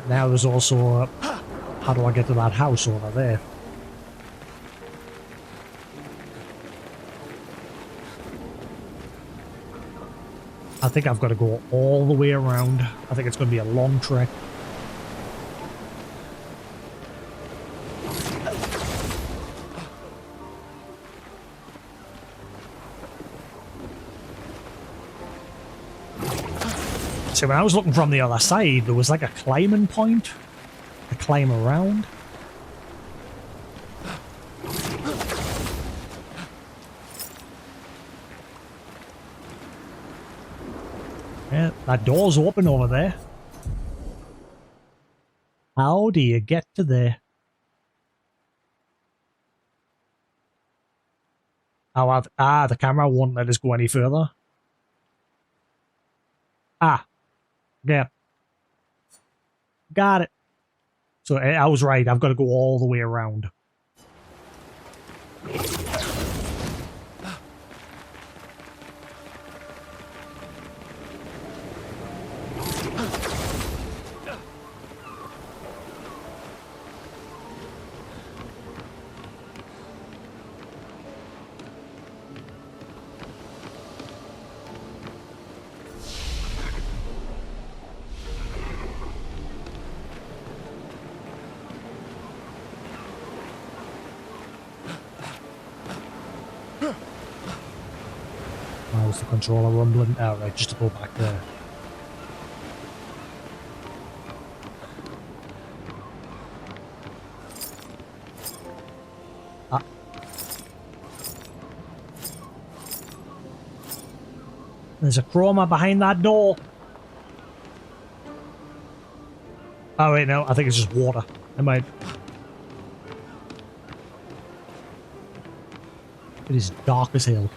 Now there's also how do I get to that house over there? I think I've got to go all the way around. I think it's going to be a long trek. So when I was looking from the other side, there was like a climbing point. A climb around. Yeah, that door's open over there. How do you get to there? Oh, the camera won't let us go any further. Ah. Yeah. Got it. So I was right. I've got to go all the way around. Why was the controller rumbling? Oh, right, just to go back there. Ah. There's a chroma behind that door. Oh, wait, no, I think it's just water. It might... It is dark as hell.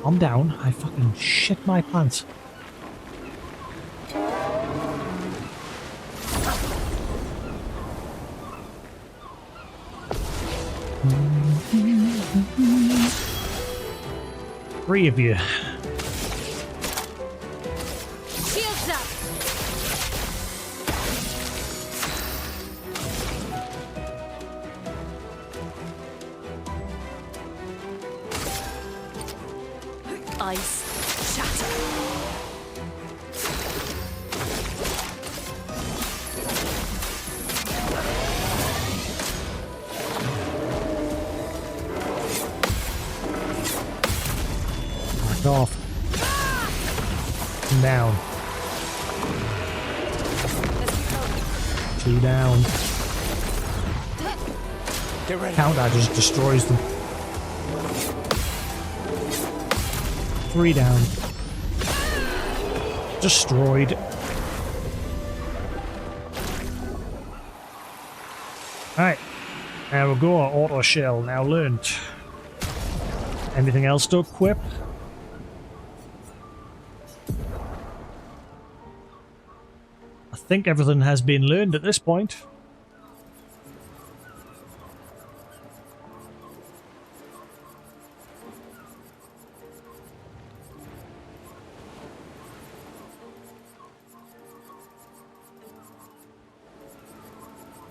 Calm down. I fucking shit my pants. Three of you. Shields up. Ice shatter. Back off. Down. Two down. Get ready. Counter just destroys them. Three down. Destroyed. Alright. There we go. Auto shell now learned. Anything else to equip? I think everything has been learned at this point.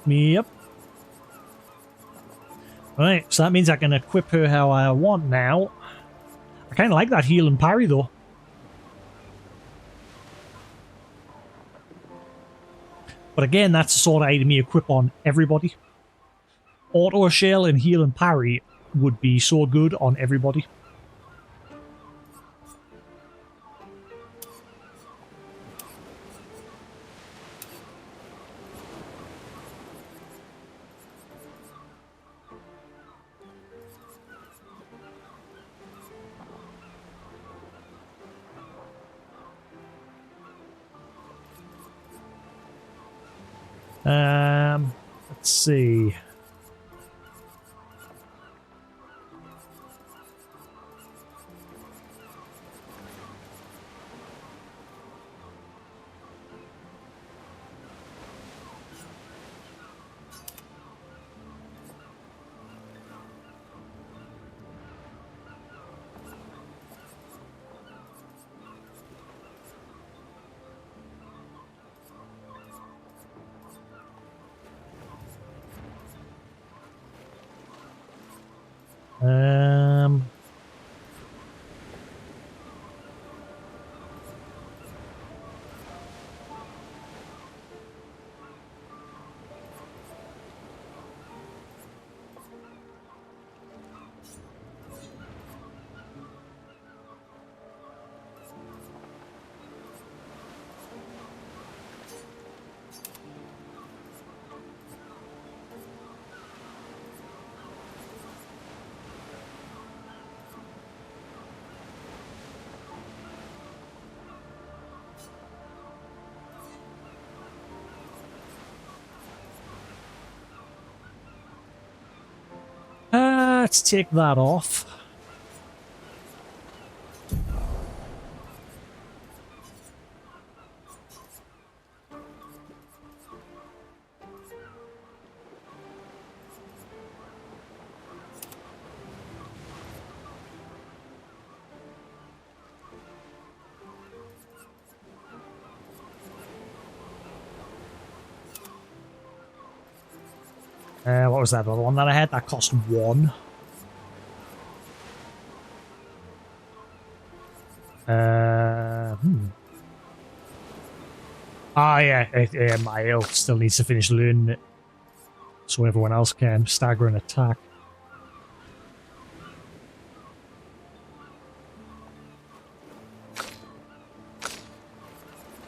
Yep. Right, so that means I can equip her how I want now. I kind of like that heal and parry though. But again, that's the sort of item you equip on everybody. Auto shell and heal and parry would be so good on everybody. Let's see. Let's take that off. What was that other one that I had? That cost 1. Ah, yeah, my elf still needs to finish learning it. So everyone else can. Stagger and attack.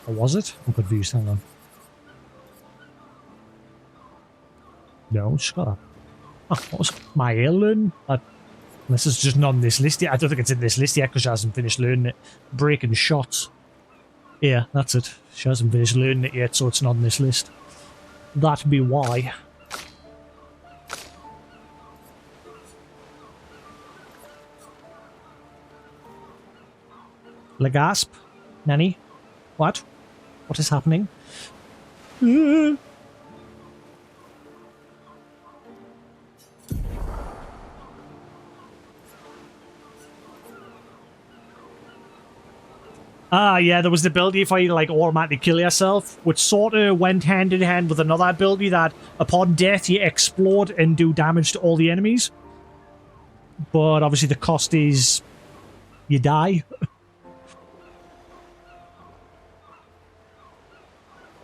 Or was it? I'm confused, hang on. No, just got that. Oh, what was it? My ale learn? This is just not on this list yet. I don't think it's in this list yet because she hasn't finished learning it. Breaking shots. Yeah, that's it. She hasn't finished learning it yet, so it's not on this list. That'd be why. Legasp? Nanny? What? What is happening? Ah, yeah, there was the ability for you to, like, automatically kill yourself, which sort of went hand in hand with another ability that, upon death, you explode and do damage to all the enemies. But obviously the cost is you die.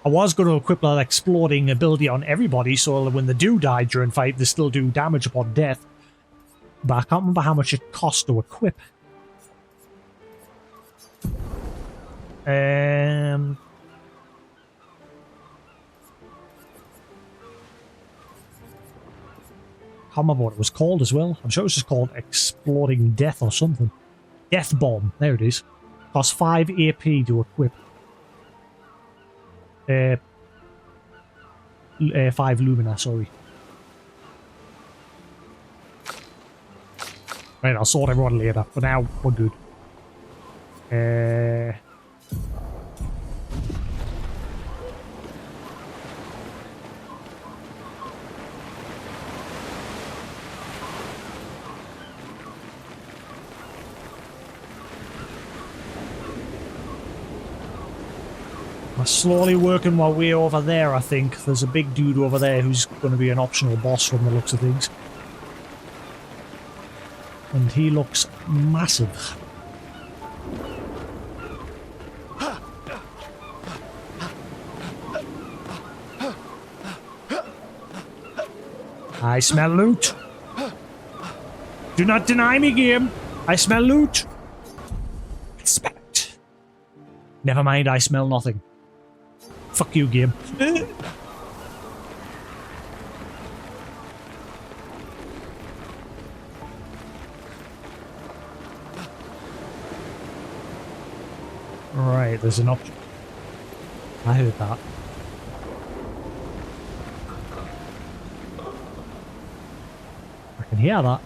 I was going to equip that exploding ability on everybody, so when they do die during fight, they still do damage upon death. But I can't remember how much it costs to equip. Can't remember what it was called as well. I'm sure it was just called Exploding Death or something. Death Bomb. There it is. Costs 5 AP to equip. 5 Lumina, sorry. Right, I'll sort everyone later. For now, we're good. We're slowly working our way over there, I think. There's a big dude over there who's going to be an optional boss from the looks of things. And he looks massive. I smell loot. Do not deny me, game. I smell loot. I smell it. Never mind, I smell nothing. Fuck you, game. Right, there's an option. I heard that. I can hear that.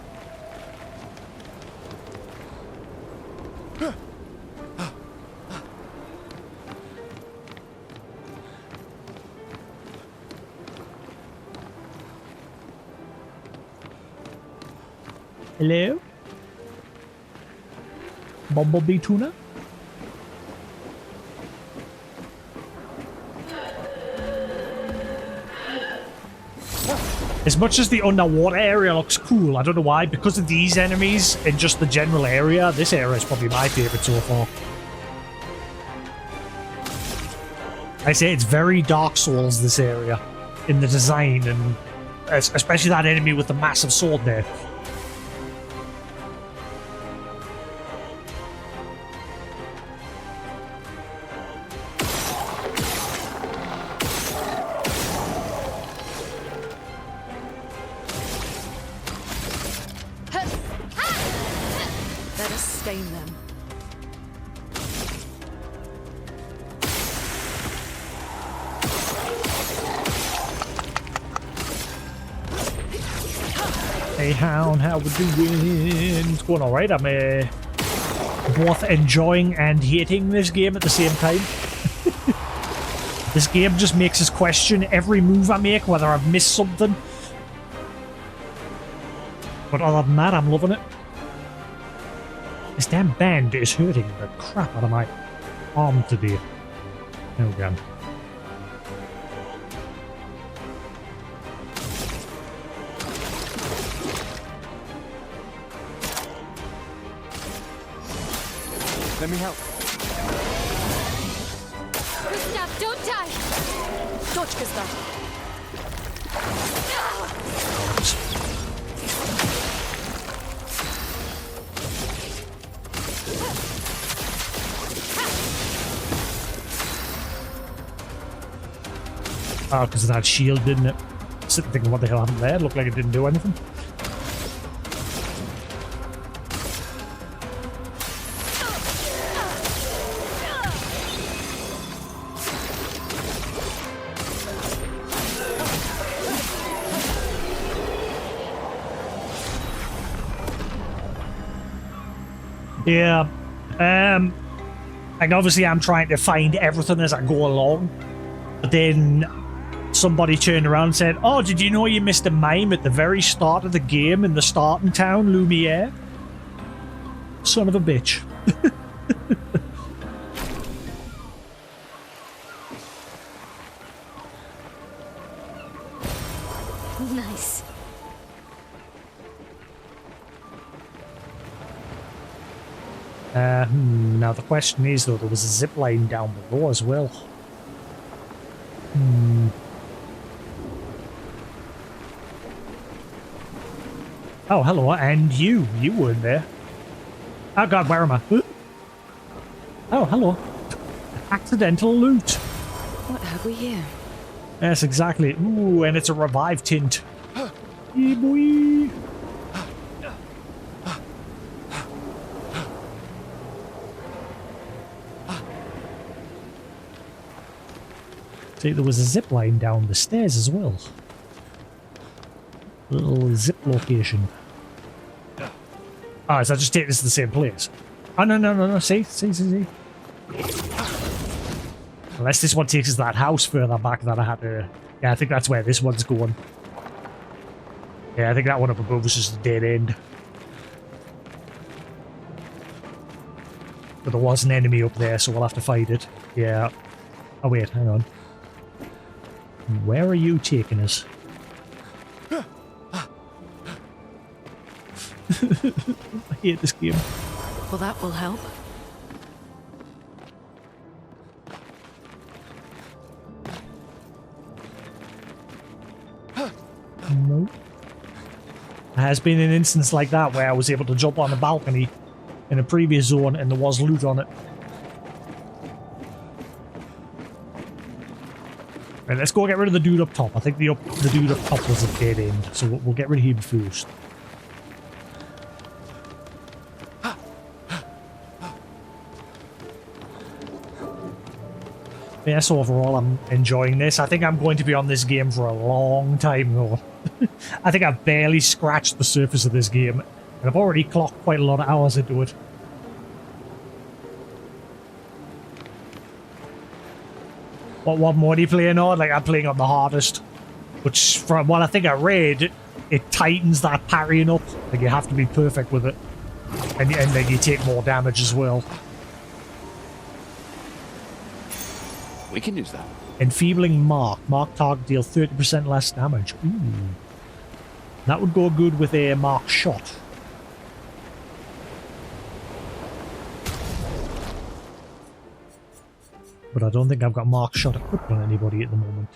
Hello? Bumblebee tuna? As much as the underwater area looks cool, I don't know why, because of these enemies and just the general area, this area is probably my favourite so far. I say it's very Dark Souls, this area, in the design, and especially that enemy with the massive sword there. Let us stain them. Hey Hound, how we doing? It's going alright. I'm both enjoying and hating this game at the same time. This game just makes us question every move I make, whether I've missed something. But other than that, I'm loving it. This damn band is hurting the crap out of my arm today. Oh god. Let me help. Gustav, don't die! Dodge, Gustav. Oh, because of that shield, didn't it? Sitting thinking, what the hell happened there? It looked like it didn't do anything. Yeah. Like obviously I'm trying to find everything as I go along. But then somebody turned around and said, "Oh, did you know you missed a mime at the very start of the game in the starting town, Lumiere?" Son of a bitch. Nice. Now the question is, though, there was a zip line down below as well. Oh, hello, and you weren't there. Oh god, where am I? Oh, hello. Accidental loot. What have we here? Yes, exactly. Ooh, and it's a revive tint. Yeah, boy. See, there was a zip line down the stairs as well. Little zip location. Oh, so I just take this to the same place? Oh, no. See. Unless this one takes us to that house further back that I had to... Yeah, I think that's where this one's going. Yeah, I think that one up above was just a dead end. But there was an enemy up there, so we'll have to fight it. Yeah. Oh, wait, hang on. Where are you taking us? I hate this game. Well, that will help. No. There has been an instance like that where I was able to jump on a balcony in a previous zone and there was loot on it. Right, let's go get rid of the dude up top. I think the dude up top was a dead end, so we'll get rid of him first. Yes, overall I'm enjoying this. I think I'm going to be on this game for a long time though. I think I've barely scratched the surface of this game, and I've already clocked quite a lot of hours into it. What mode are you playing on? Like, I'm playing on the hardest, which from what I think I read, it tightens that parrying up. Like, you have to be perfect with it, and then you take more damage as well. We can use that. Enfeebling Mark. Mark target deal 30% less damage. Ooh. That would go good with a Mark shot. But I don't think I've got Mark shot equipped on anybody at the moment.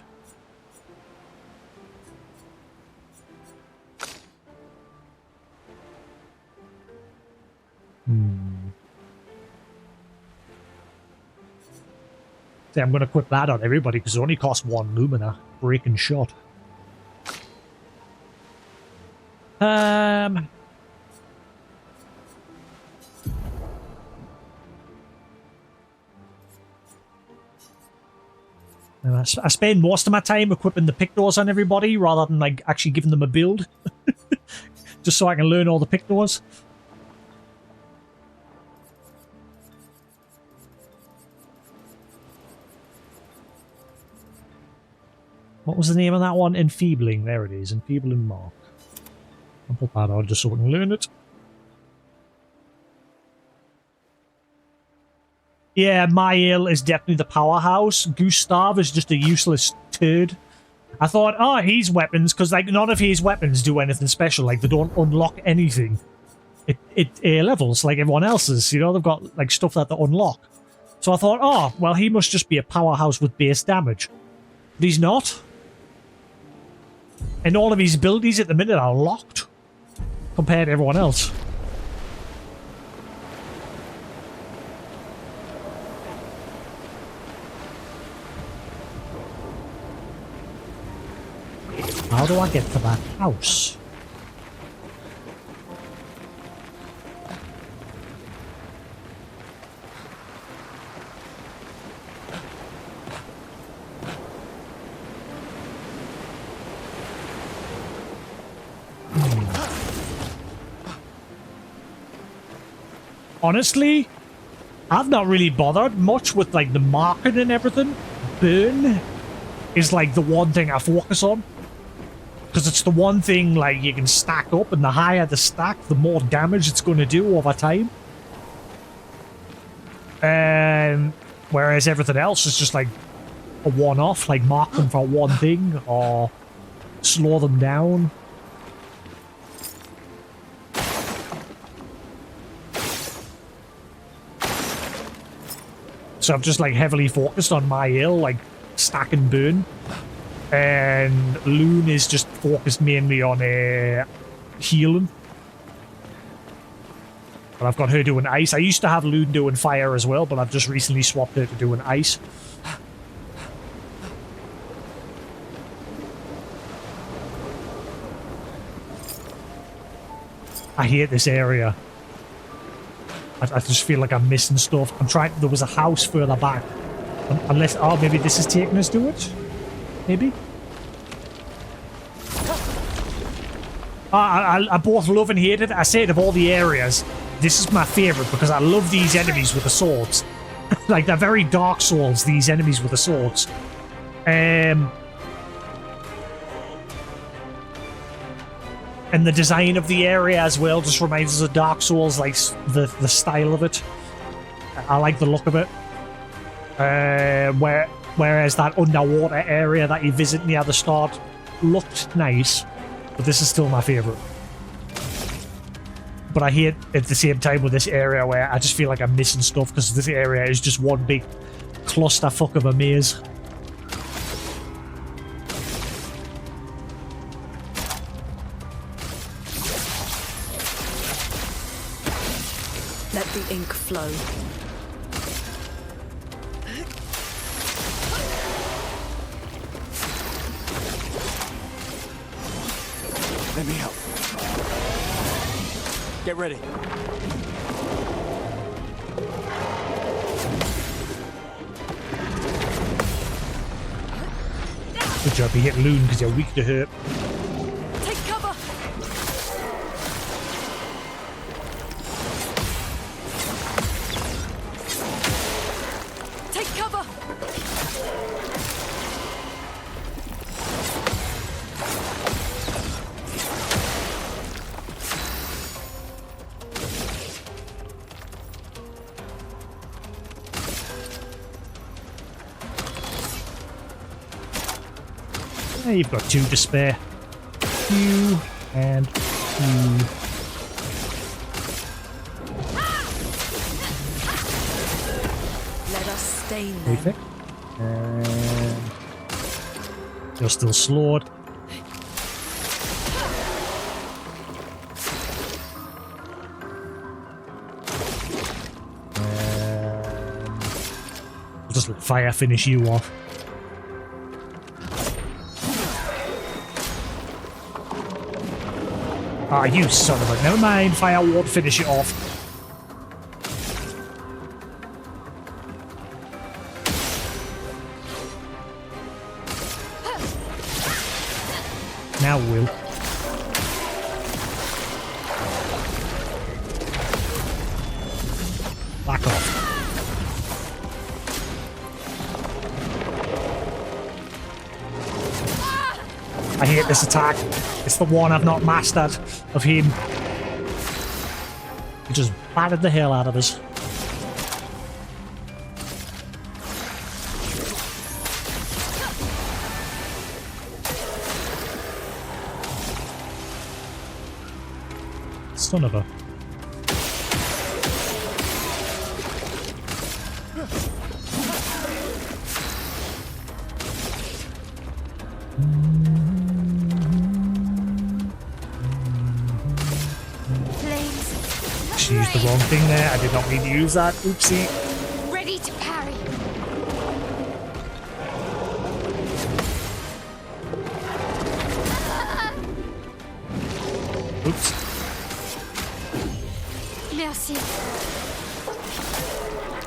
See, I'm going to equip that on everybody because it only costs 1 Lumina. Breaking shot. I spend most of my time equipping the pictos on everybody rather than like actually giving them a build. Just so I can learn all the pictos. What was the name of that one? Enfeebling. There it is. Enfeebling Mark. I'll put that on just so we can learn it. Yeah, Mael is definitely the powerhouse. Gustav is just a useless turd. I thought, oh, his weapons, because like none of his weapons do anything special. Like they don't unlock anything. It levels like everyone else's. You know, they've got like stuff that they unlock. So I thought, oh, well, he must just be a powerhouse with base damage. But he's not. And all of his abilities at the minute are locked compared to everyone else. How do I get to that house? Honestly, I've not really bothered much with like the marking and everything. Burn is like the one thing I focus on. Because it's the one thing like you can stack up, and the higher the stack, the more damage it's going to do over time. Whereas everything else is just like a one-off, like mark them for one thing or slow them down. So I've just like heavily focused on Mael, like stack and burn. And Loon is just focused mainly on healing. But I've got her doing ice. I used to have Loon doing fire as well, but I've just recently swapped her to doing ice. I hate this area. I just feel like I'm missing stuff. I'm trying. There was a house further back Unless, oh, maybe this is taking us to it? Maybe? I both love and hate it. I say it of all the areas, this is my favourite because I love these enemies with the swords. Like, they're very Dark Souls, these enemies with the swords. And the design of the area as well just reminds us of Dark Souls, like the style of it. I like the look of it. Whereas that underwater area that you visit near the start looked nice, but this is still my favourite. But I hate at the same time with this area where I just feel like I'm missing stuff because this area is just one big clusterfuck of a maze. Let the ink flow. Let me help. Get ready. Good job, you hit Loon because you're weak to hurt. Take cover! Take cover! You've got 2 to spare. You and you. Let us stain them. Perfect. And you're still slowed. And we'll just let fire finish you off. Ah, you son of a... Never mind, fire won't finish it off. Now will. Back off. I hate this attack. It's the one I've not mastered of him. He just battered the hell out of us. Son of a... She used the wrong thing there. I did not mean to use that. Oopsie. Ready to parry. Oops. Merci.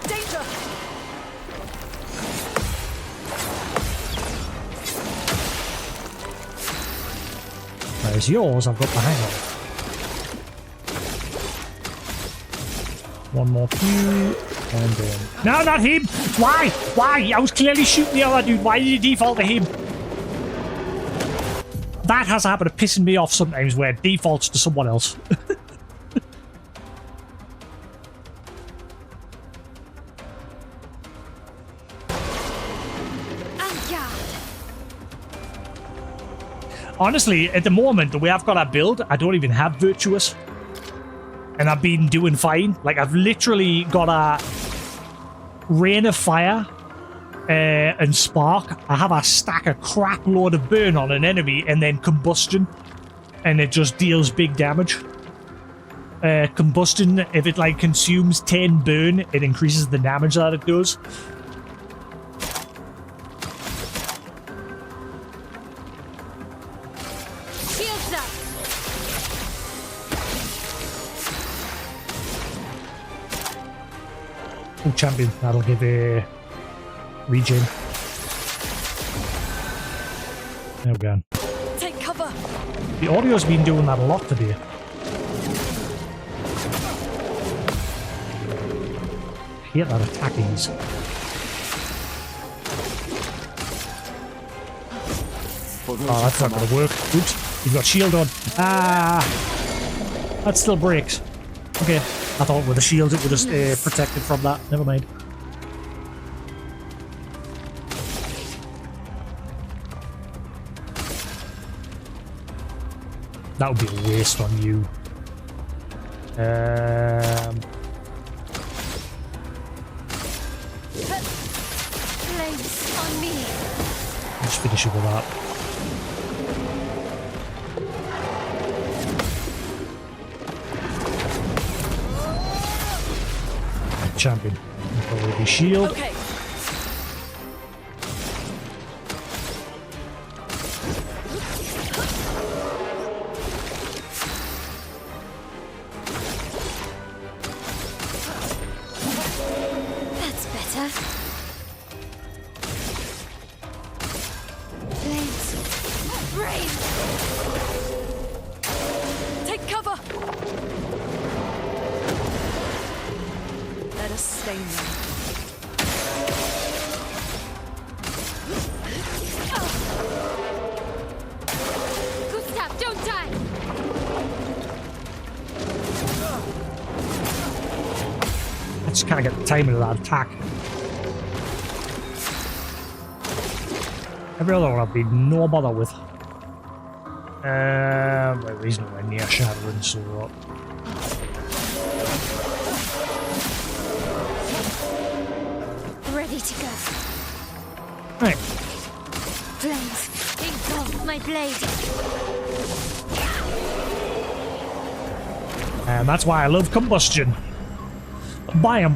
Danger! Whereas yours, I've got the hang of. One more pew, and then... No, not him! Why? Why? I was clearly shooting the other dude. Why did you default to him? That has a habit of pissing me off sometimes where it defaults to someone else. Honestly, at the moment, the way I've got our build, I don't even have Virtuous. And I've been doing fine. Like, I've literally got a Rain of Fire and Spark. I have a stack of crap load of burn on an enemy and then Combustion. And it just deals big damage. Combustion, if it, like, consumes 10 burn, it increases the damage that it does. Shields up. Oh, champion. That'll give a regen. There we go. Take cover. The audio's been doing that a lot today. I hate that attackies. Oh, that's not gonna work. Oops, you've got shield on. Ah! That still breaks. Okay, I thought with the shield it would just protected from that. Never mind. That would be a waste on you. Flames on me. Just finish it with that. Champion. Probably shield. Okay. That's better. Flames. Brave. Take cover. Let us stay now. Gustav, don't die. I just can't get the timing of that attack. Every other one I've been no bother with. Well, he's nowhere near shattering, so what? Ready to go. Right. Flames. Engulf my blade. And that's why I love combustion. Buy 'em.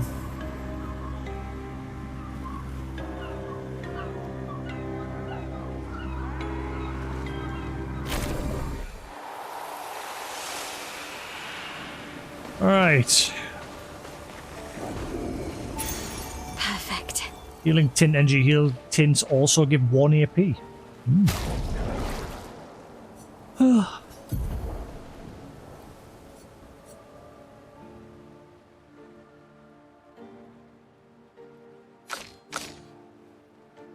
Alright. Perfect. Healing tint energy heal tints also give 1 AP.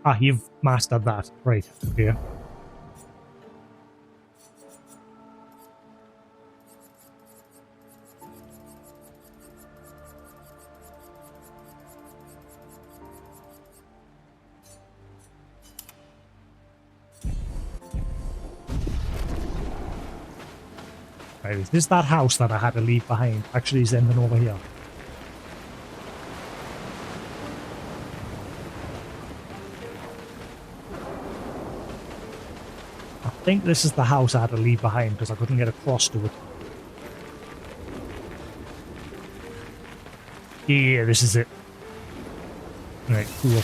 Ah, you've mastered that. Right, okay. Right, is this that house that I had to leave behind? Actually, is ending over here. I think this is the house I had to leave behind because I couldn't get across to it. Yeah, this is it. Right, cool.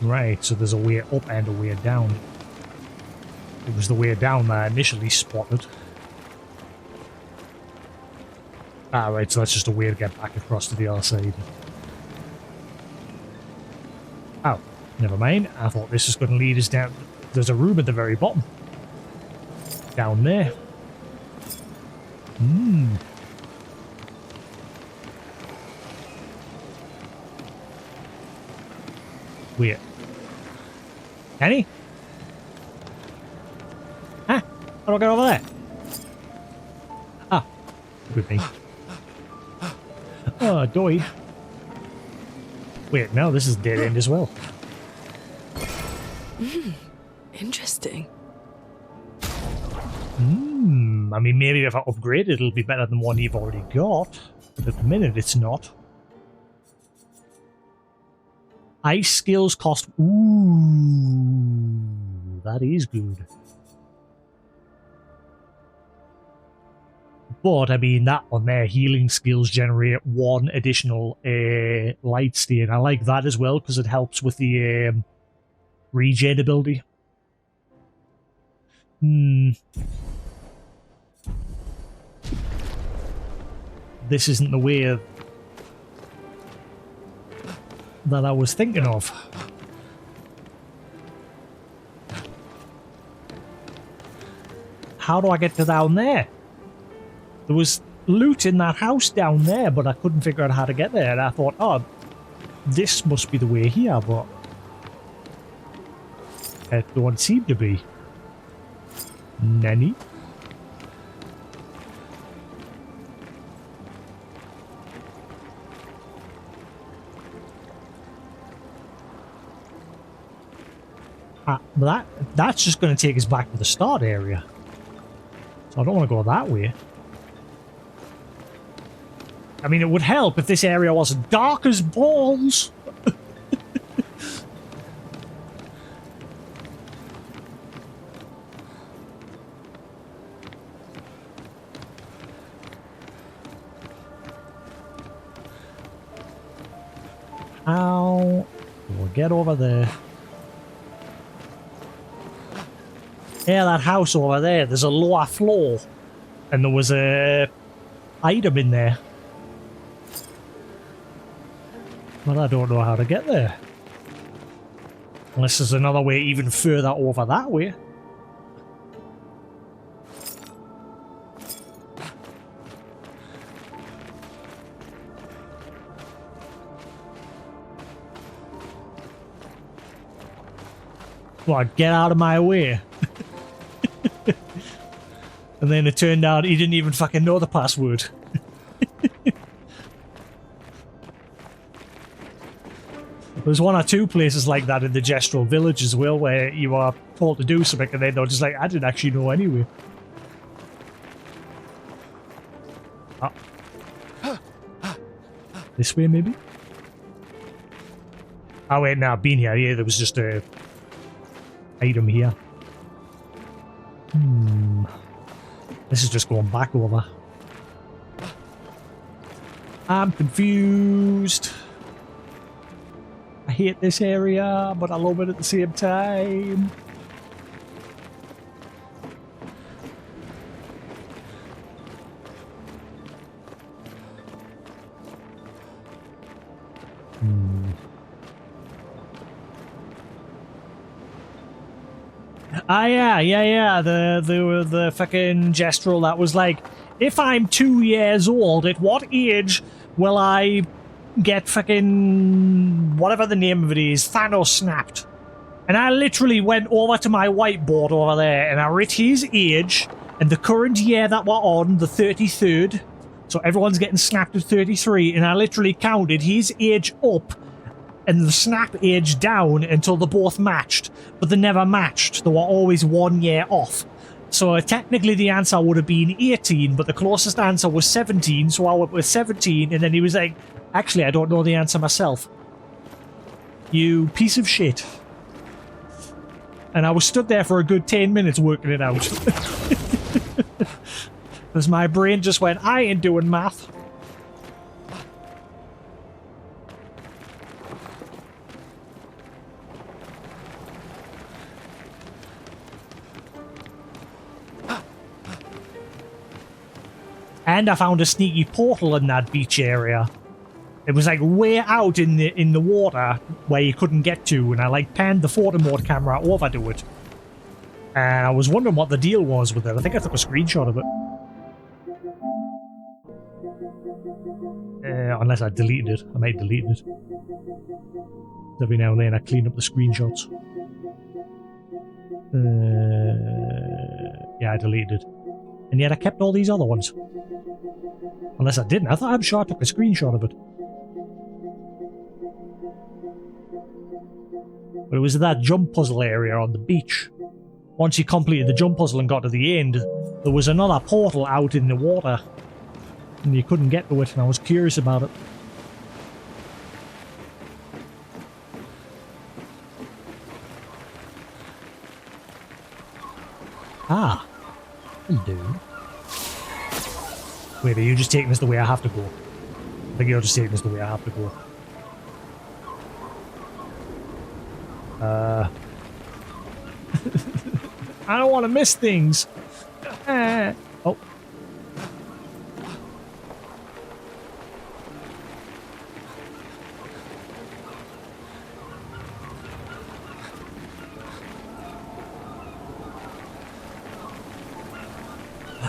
Right, so there's a way up and a way down. It was the way down that I initially spotted. Ah, right, so that's just a way to get back across to the other side. Oh, never mind. I thought this was going to lead us down. There's a room at the very bottom. Down there. Wait. Can he? Huh? How do I get over there? Ah. Good thing. Oh, doy. Wait, no, this is dead end as well. Interesting. I mean, maybe if I upgrade it, it'll be better than one you've already got. But at the minute, it's not. Ice skills cost... Ooh, that is good. But, I mean, that on there, healing skills generate 1 additional light stain. I like that as well, because it helps with the regen ability. This isn't the way that I was thinking of. How do I get to down there? There was loot in that house down there, but I couldn't figure out how to get there. And I thought, oh, this must be the way here, but it don't seem to be. Nanny? That's just going to take us back to the start area. So I don't want to go that way. I mean, it would help if this area wasn't dark as balls. Ow. We'll get over there. Yeah, that house over there, there's a lower floor. And there was a item in there. But I don't know how to get there. Unless there's another way even further over that way. What, get out of my way? And then it turned out he didn't even fucking know the password. There's one or two places like that in the Gestural Village as well, where you are told to do something and then they're just like, I didn't actually know anyway. This way, maybe? Oh wait, no, I've been here. Yeah, there was just a item here. This is just going back over. I'm confused. I hate this area, but I love it at the same time. Ah, yeah. The fucking gestural that was like, if I'm 2 years old, at what age will I get fucking whatever the name of it is, Thanos snapped? And I literally went over to my whiteboard over there and I wrote his age and the current year that we're on, the 33rd. So everyone's getting snapped at 33, and I literally counted his age up and the snap age down until they both matched, but they never matched. They were always 1 year off. So technically the answer would have been 18, but the closest answer was 17, so I went with 17, and then he was like, actually, I don't know the answer myself. You piece of shit. And I was stood there for a good 10 minutes working it out. Because my brain just went, I ain't doing math. And I found a sneaky portal in that beach area. It was like way out in the water where you couldn't get to, and I like panned the photo mode camera over to it. And I was wondering what the deal was with it. I think I took a screenshot of it. Unless I deleted it. I might delete it. Every now and then I clean up the screenshots. Yeah, I deleted it. And yet I kept all these other ones. Unless I didn't. I'm sure I took a screenshot of it. But it was that jump puzzle area on the beach. Once you completed the jump puzzle and got to the end, there was another portal out in the water. And you couldn't get to it, and I was curious about it. Ah. Hello. Wait, are you just taking this the way I have to go? I think you're just taking this the way I have to go. I don't want to miss things. Oh.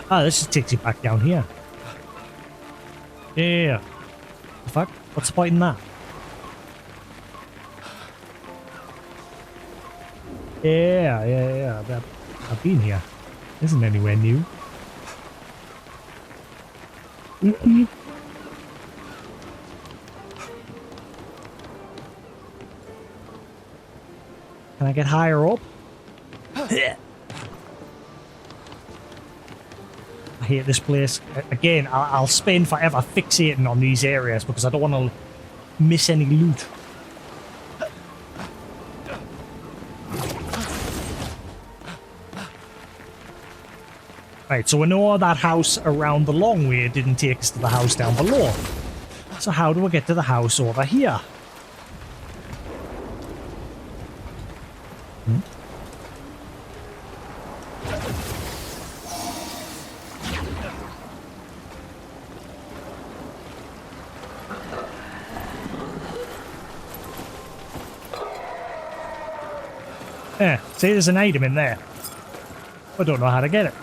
Ah, this just takes you back down here. Yeah. The fuck? What's the point in that? Yeah. I've been here. Isn't anywhere new. Can I get higher up? I hate this place. Again, I'll spend forever fixating on these areas because I don't want to miss any loot. Right, so we know that house around the long way didn't take us to the house down below. So how do I get to the house over here? Yeah, see, there's an item in there. I don't know how to get it.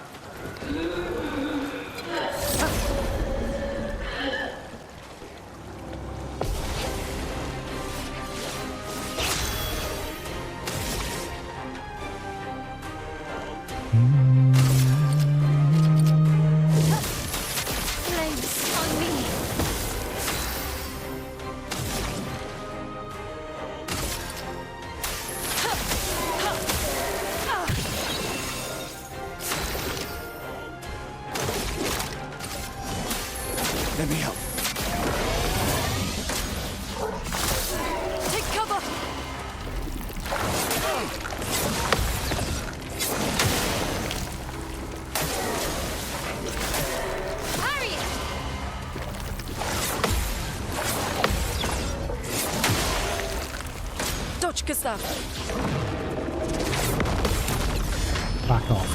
Flames on me. Let me help. Take cover! Harry! Dodge, Gustav! Back off.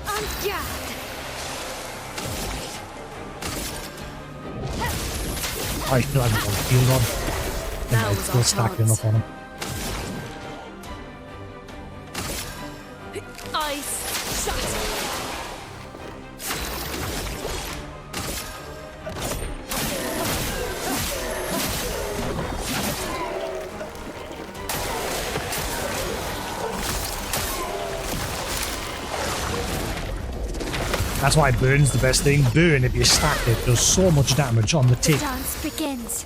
On guard! I still haven't got a shield on. Now And was still our stacking chance. up on him. Ice! Shut! That's why burn's the best thing. Burn, if you stack it, does so much damage on the The tick. dance begins.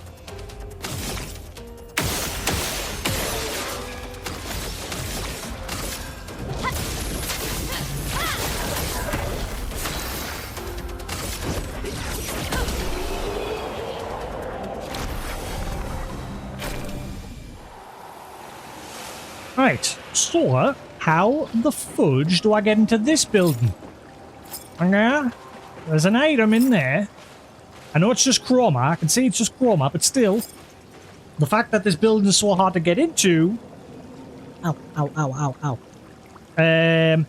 Right, so how the fudge do I get into this building? Yeah, there's an item in there. I know it's just chroma, I can see it's just chroma, but still, the fact that this building is so hard to get into. Ow. It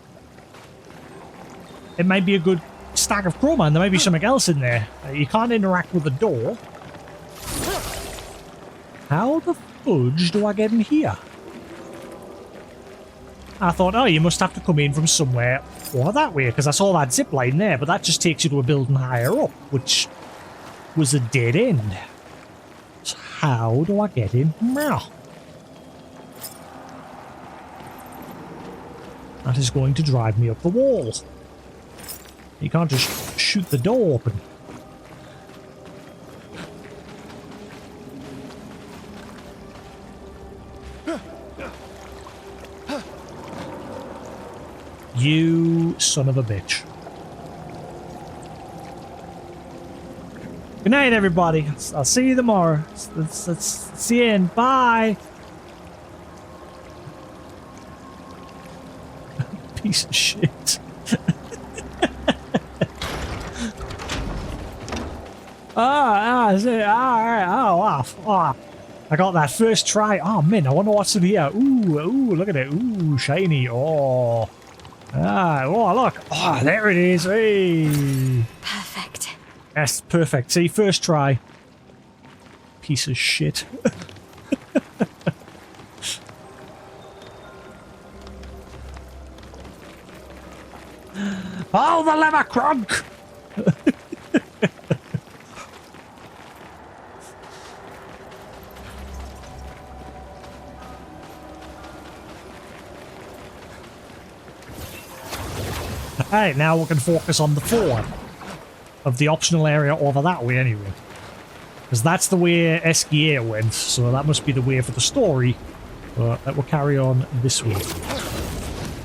might be a good stack of chroma, and there might be something else in there. You can't interact with the door. How the fudge do I get in here? I thought, oh, you must have to come in from somewhere or that way, because I saw that zip line there, but that just takes you to a building higher up, which was a dead end. So how do I get in now? That is going to drive me up the wall. You can't just shoot the door open. You son of a bitch. Good night, everybody. I'll see you tomorrow. Let's see you in. Bye. Piece of shit. All right. I got that first try. Oh, man, I wonder what's in here. Ooh, look at it. Ooh, shiny. Oh. Oh, look. Oh, there it is. Hey. Perfect. Yes, perfect. See, first try. Piece of shit. Oh, the lever crunk! Alright, now we can focus on the 4 of the optional area over that way anyway. Because that's the way SKA went, so that must be the way for the story. But that will carry on this way.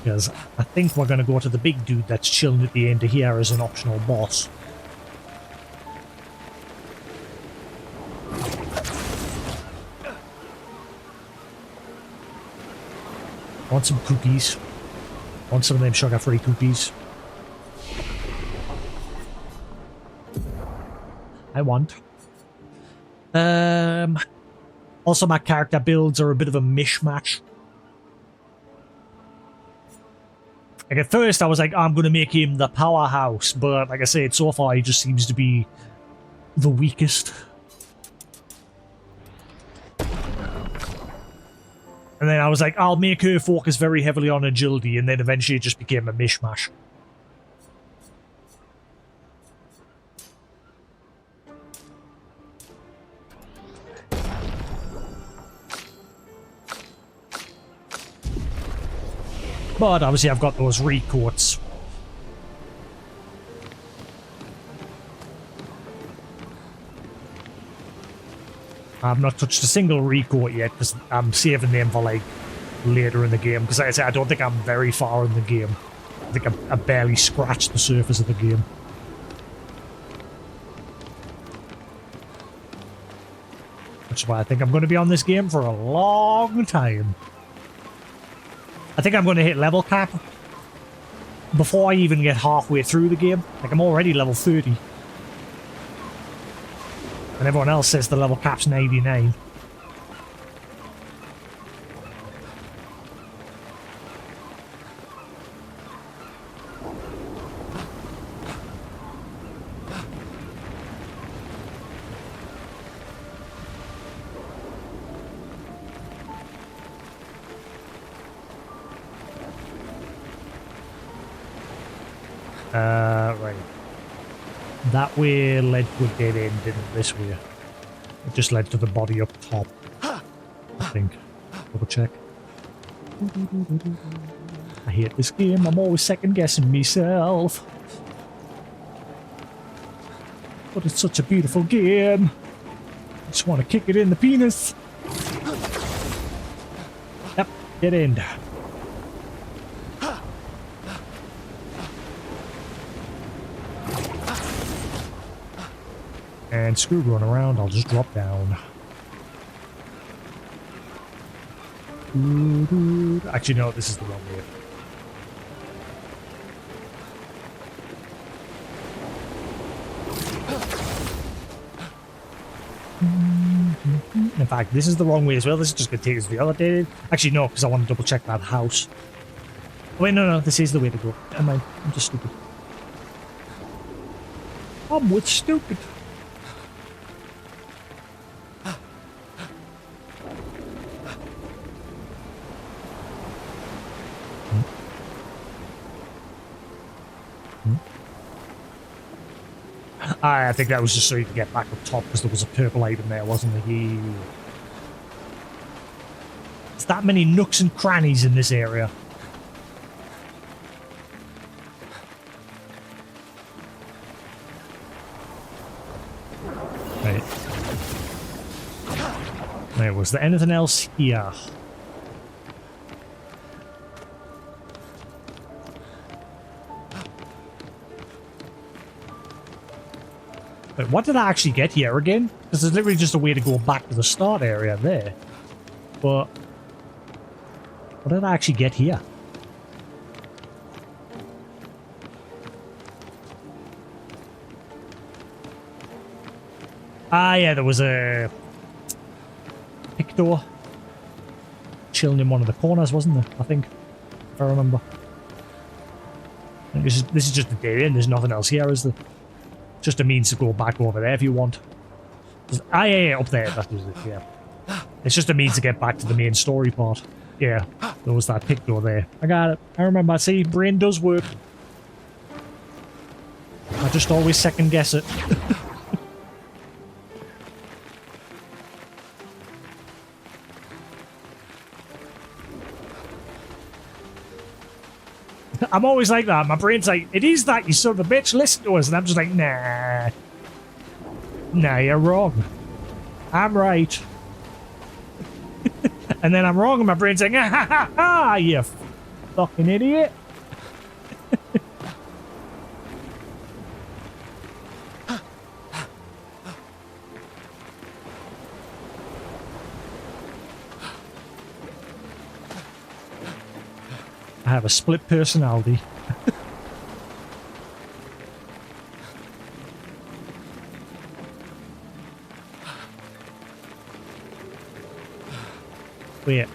Because I think we're going to go to the big dude that's chilling at the end of here as an optional boss. Want some cookies. Want some of them sugar-free cookies. I want. Also, my character builds are a bit of a mishmash. Like, at first I was like, I'm going to make him the powerhouse, but like I said, so far he just seems to be the weakest. And then I was like, I'll make her focus very heavily on agility, and then eventually it just became a mishmash. But obviously I've got those recoats. I've not touched a single recoat yet because I'm saving them for like later in the game. Because like I said, I don't think I'm very far in the game. I think I barely scratched the surface of the game. Which is why I think I'm going to be on this game for a long time. I think I'm going to hit level cap before I even get halfway through the game. Like, I'm already level 30. And everyone else says the level cap's 99. Right. That way led to a dead end, didn't this way? It just led to the body up top. I think. Double check. I hate this game. I'm always second guessing myself. But it's such a beautiful game. I just want to kick it in the penis. Yep, dead end. And screw going around, I'll just drop down. Actually, no, this is the wrong way. In fact, this is the wrong way as well. This is just going to take us to the other day. Actually, no, because I want to double check that house. Wait, no, this is the way to go. I'm just stupid. I'm with stupid. I think that was just so you could get back up top because there was a purple item there, wasn't there? Yeah. There's that many nooks and crannies in this area. Right. Right, was there anything else here? Wait, what did I actually get here again? Because there's literally just a way to go back to the start area there. But what did I actually get here? Ah, yeah, there was a pick Picto chilling in one of the corners, wasn't there? I think, if I remember. And this is just a dead end. There's nothing else here, is there? Just a means to go back over there if you want. Yeah, up there. That was it. Yeah, it's just a means to get back to the main story part. Yeah, there was that Picto there. I got it. I remember. See, brain does work. I just always second guess it. I'm always like that. My brain's like, it is that, you son of a bitch, listen to us. And I'm just like, nah. Nah, you're wrong. I'm right. And then I'm wrong and my brain's like, ah, ha, ha, ha, you fucking idiot. I have a split personality. Wait.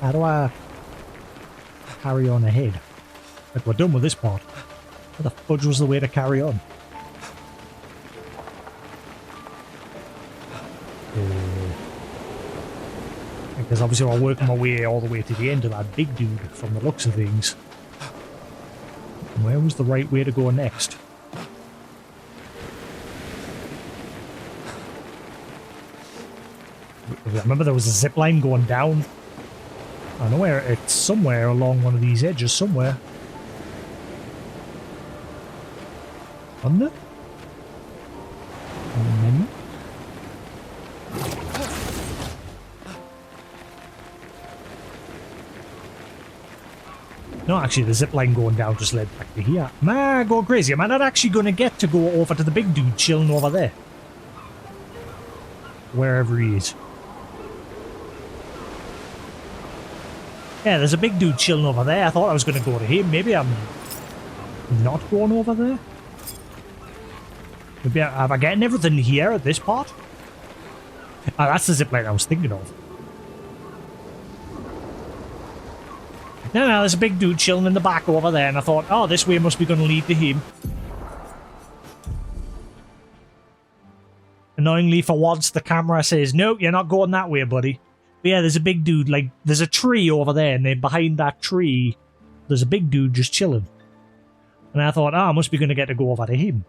How do I carry on ahead? Like, we're done with this part. How the fudge was the way to carry on? Because obviously I'm working my way all the way to the end of that big dude from the looks of things. And where was the right way to go next? I remember there was a zip line going down. I know where it's somewhere along one of these edges somewhere. Under? No, actually, the zip line going down just led back to here. Man, go crazy. Am I not actually going to get to go over to the big dude chilling over there? Wherever he is. Yeah, there's a big dude chilling over there. I thought I was going to go to him. Maybe I'm not going over there? Maybe am I getting everything here at this part? Ah, that's the zip line I was thinking of. No, there's a big dude chilling in the back over there, and I thought, oh, this way must be going to lead to him. Annoyingly, for once, the camera says, no, you're not going that way, buddy. But yeah, there's a big dude, like, there's a tree over there, and then behind that tree, there's a big dude just chilling. And I thought, I must be going to get to go over to him.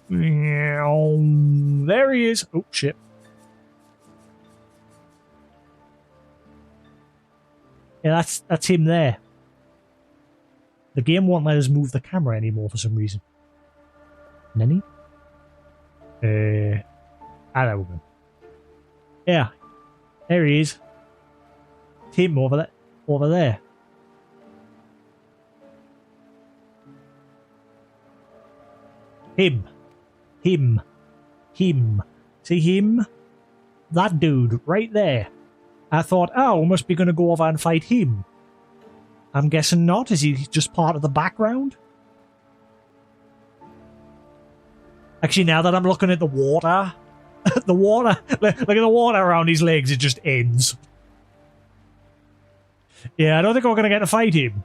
There he is. Oh, shit. Yeah, that's him there. The game won't let us move the camera anymore for some reason. Nenny? There we go. Yeah. There he is. It's him over there. Over there. Him. Him. Him. See him? That dude right there. I thought, oh, we must be going to go over and fight him. I'm guessing not. Is he just part of the background? Actually, now that I'm looking at the water, the water, look at the water around his legs, it just ends. Yeah, I don't think we're going to get to fight him.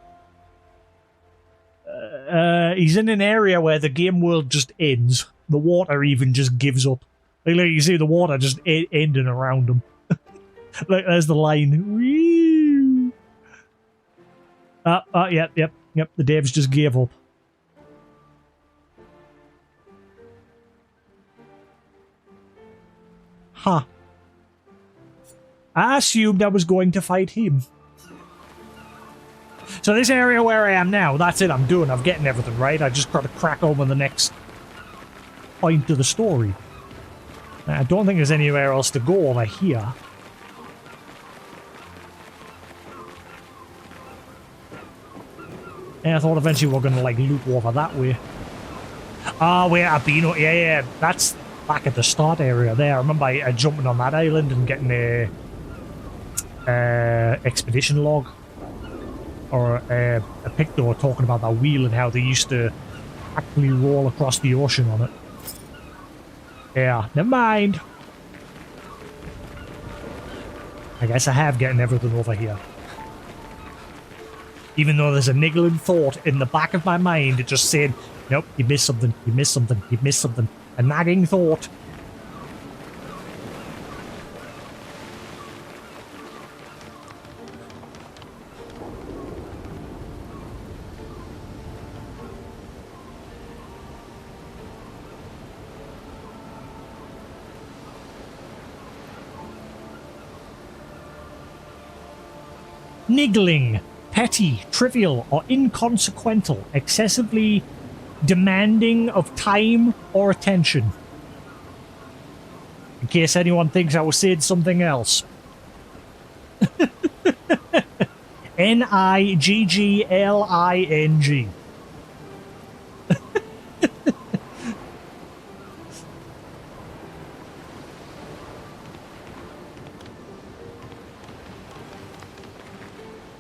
He's in an area where the game world just ends. The water even just gives up. Like you see the water just ending around him. Look, there's the line. Whee! Yep. The devs just gave up. Huh. I assumed I was going to fight him. So this area where I am now, that's it, I'm doing. I'm getting everything right. I just got to crack on with the next point of the story. I don't think there's anywhere else to go over here. Yeah, I thought eventually we were going to, like, loop over that way. Ah, wait, I've been... Yeah, that's back at the start area there. I remember I jumping on that island and getting a expedition log. Or a Picto talking about that wheel and how they used to actually roll across the ocean on it. Yeah, never mind. I guess I have getting everything over here. Even though there's a niggling thought in the back of my mind just saying, nope, you missed something, you missed something, you missed something. A nagging thought. Niggling, petty, trivial, or inconsequential, excessively demanding of time or attention. In case anyone thinks I was saying something else. Niggling.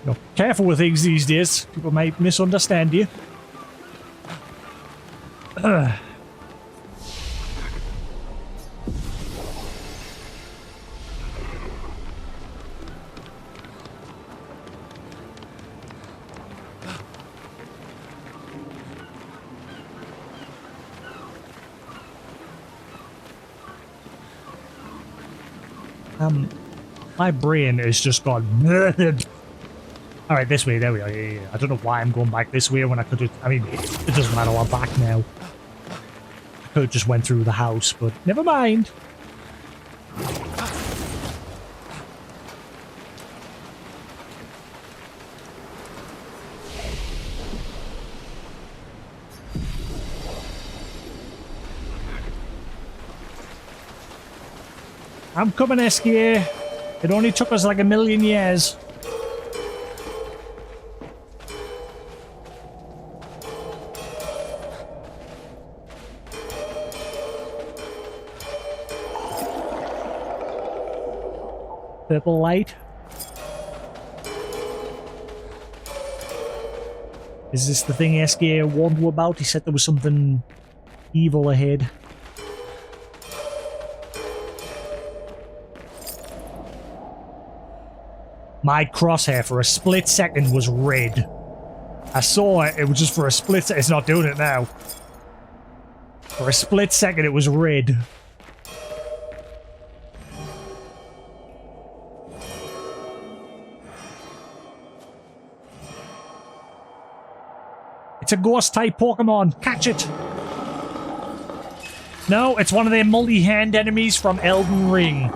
No, careful with things these days. People might misunderstand you. My brain has just gone. All right, this way. There we are. Yeah. I don't know why I'm going back this way when I could have. I mean, it doesn't matter. I'm back now. I could have just went through the house, but never mind. I'm coming, Eskia. It only took us like 1,000,000 years. Purple light. Is this the thing Eskia warned you about? He said there was something evil ahead. My crosshair for a split second was red. I saw it, it was just for a split second. It's not doing it now. For a split second, it was red. It's a ghost-type Pokemon. Catch it! No, it's one of their multi-hand enemies from Elden Ring.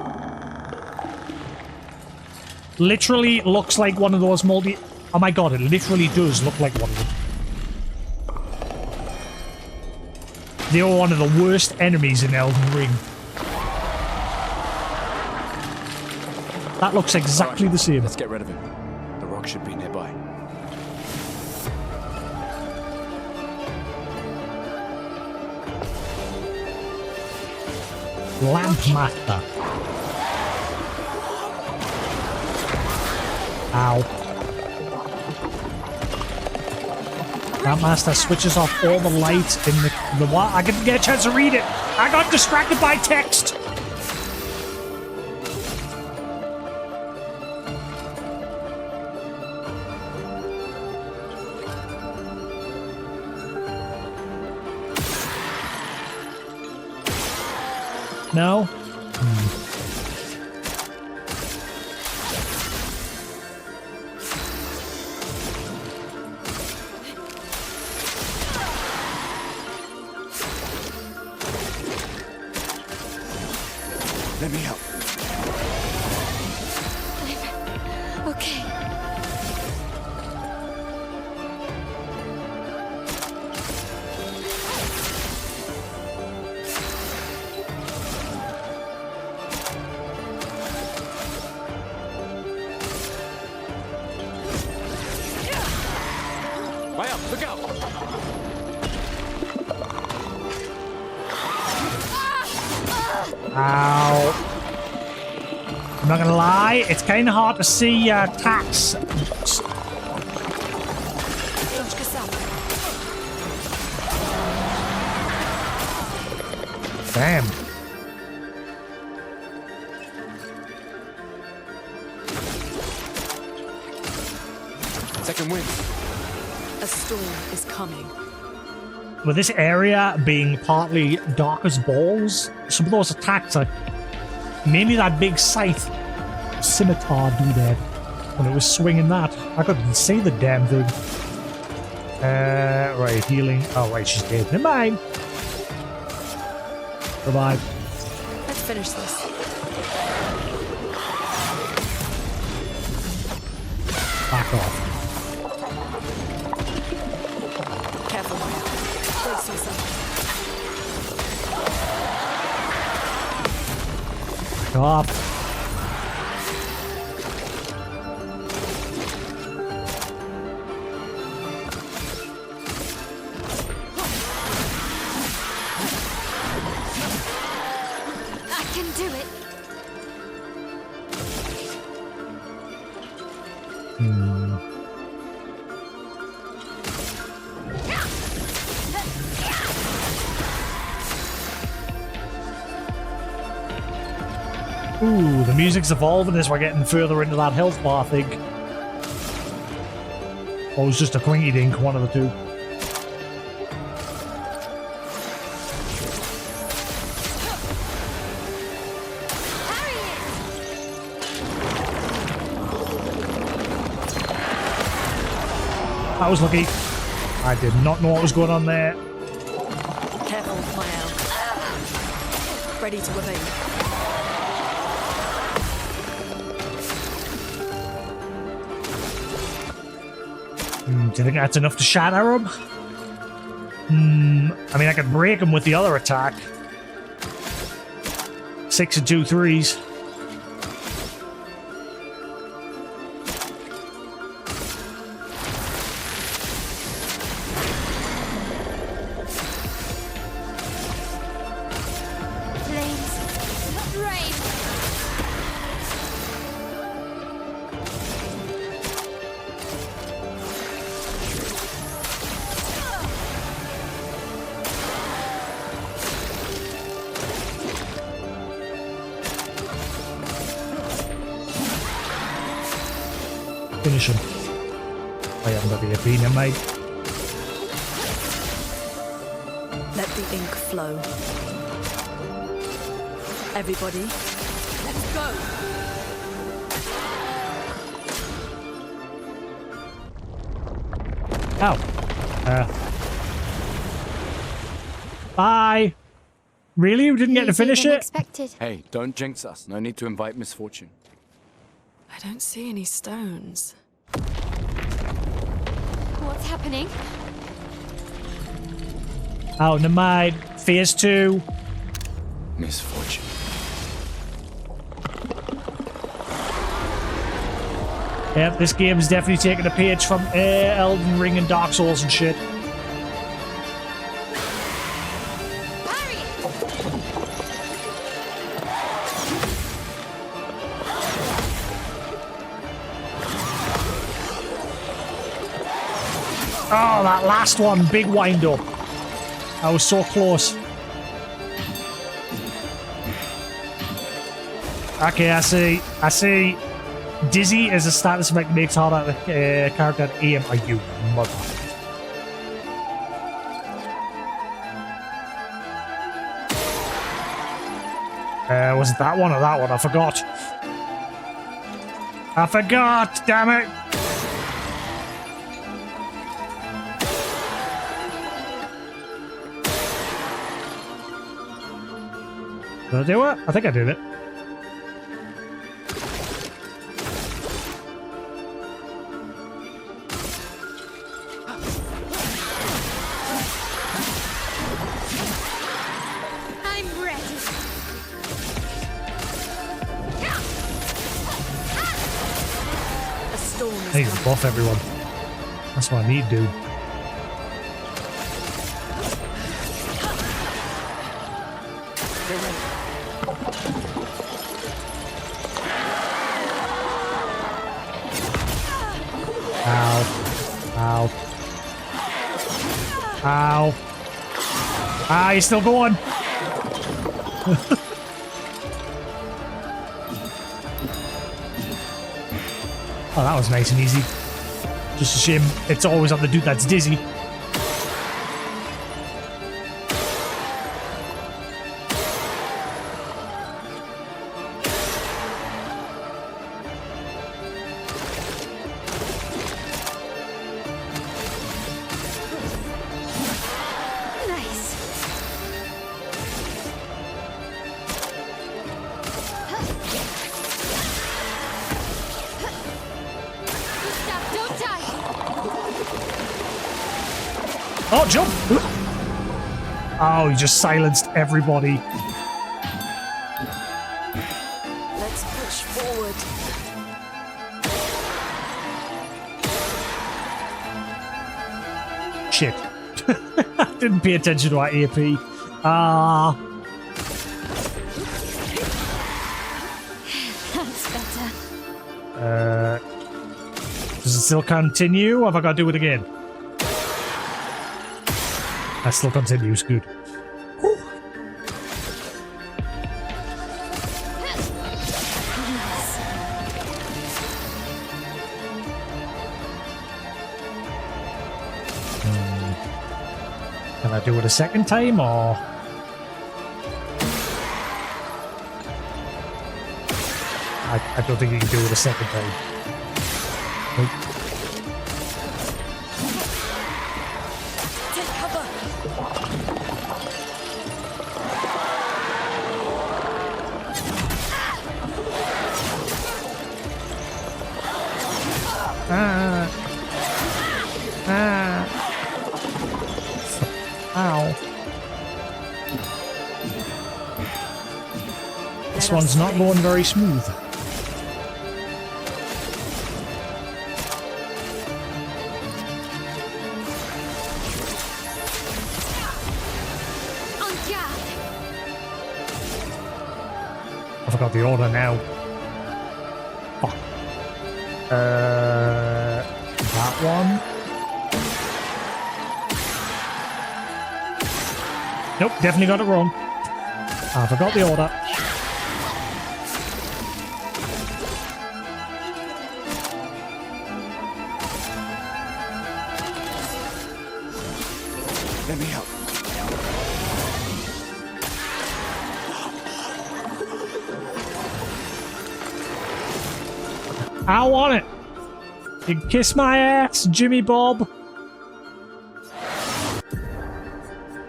Literally looks like one of those multi... Oh my god, it literally does look like one of them. They are one of the worst enemies in Elden Ring. That looks exactly the same. Let's get rid of him. The rock should be nearby. Lamp Master. Ow. Lamp Master switches off all the lights in the what? I didn't get a chance to read it. I got distracted by text. No? Let me help. Okay. Way up, look out! Ow. I'm not gonna lie, it's kind of hard to see attacks. Damn. Second wind. A storm is coming. With this area being partly dark as balls, some of those attacks are mainly that big scythe scimitar dude when it was swinging that. I couldn't see the damn thing. Right, healing. Oh, right, she's dead. Never mind. Revive. Let's finish this. Back off. Careful. Brace yourself. Go up. I can do it. Ooh, the music's evolving as we're getting further into that health bar thing. Or it was just a clingy dink, one of the two. That was lucky. I did not know what was going on there. Careful, my owl. Ready to evade. Do you think that's enough to shatter him? I mean, I could break him with the other attack. 6 and 2 threes. Flames. Rain. Finish him. I haven't got the Athena, mate. Let the ink flow. Everybody, let's go! Oh. Bye. Really? You didn't get to finish Easier than it? expected. Hey, don't jinx us. No need to invite misfortune. I don't see any stones. What's happening? Oh, never mind. Phase 2. Misfortune. Yep, this game is definitely taking a page from Elden Ring and Dark Souls and shit. Harry! Oh, that last one. Big wind up. I was so close. Okay, I see. Dizzy is a status effect that makes harder character to aim. Are you mother? Was it that one or that one? I forgot. Damn it. Did I do it? I think I did it. I'm ready. A storm I is need to coming. buff everyone. That's what I need, dude. Ow. Ow. Ah, he's still going. Oh, that was nice and easy. Just a shame it's always on the dude that's dizzy. Oh, jump! Oh, he just silenced everybody. Let's push forward. Shit. Didn't pay attention to our AP. Ah. That's better. Does it still continue? Or have I got to do it again? That still continues. Good. Whew. Can I do it a second time, or...? I don't think you can do it a second time. Nope. Take cover. Ow. This one's not going very smooth. I forgot the order now. Fuck. That one. Nope, definitely got it wrong. I forgot the order. Let me help. I want it. You can kiss my ass, Jimmy Bob.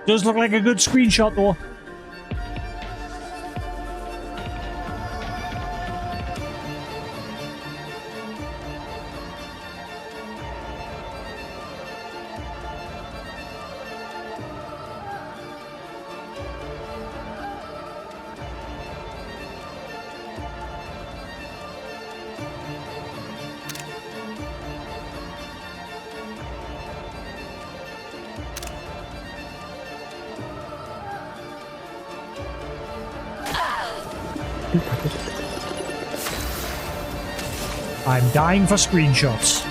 Does look like a good screenshot though. I'm dying for screenshots.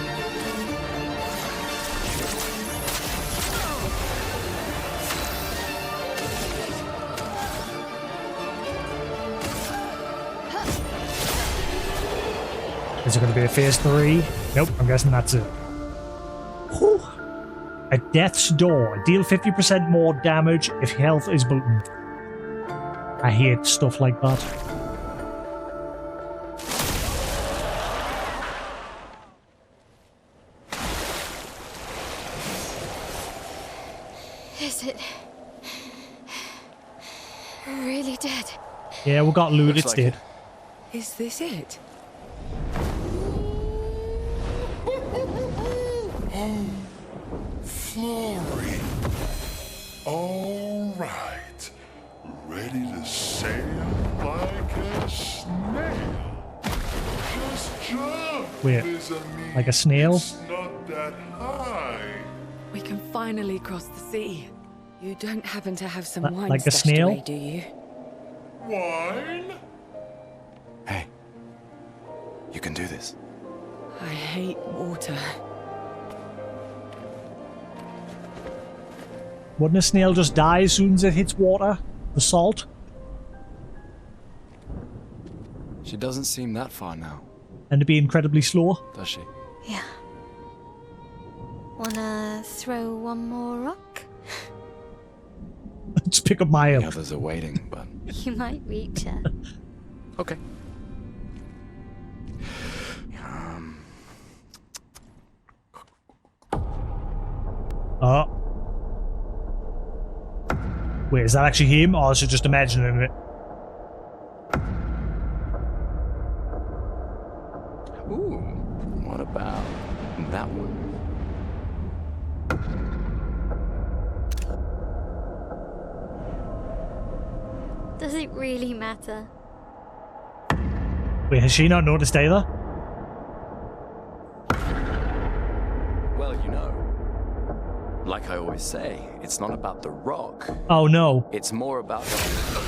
Is it going to be a phase 3? Nope, I'm guessing that's it. Whew. A death's door. Deal 50% more damage if health is beaten. I hate stuff like that. Is it really dead? Yeah, we got looted, Looks it's like dead. Is this it? Flurry. All right. Ready to sail like a snail. Just jump. Wait, Vis-a-vis. like a snail? It's not that high. We can finally cross the sea. You don't happen to have some wine like a stashed snail? away, do you? Wine? Hey, you can do this. I hate water. Wouldn't a snail just die as soon as it hits water? The salt? She doesn't seem that far now, And to be incredibly slow. does she? Yeah. Wanna throw one more rock? Just pick up my The up. others are waiting, but... You might reach her. Okay. Oh. Wait, is that actually him, or is it just imagining it? Ooh, what about that one? Does it really matter? Wait, has she not noticed either? Well, you know, like I always say, it's not about the rock. Oh no. It's more about the...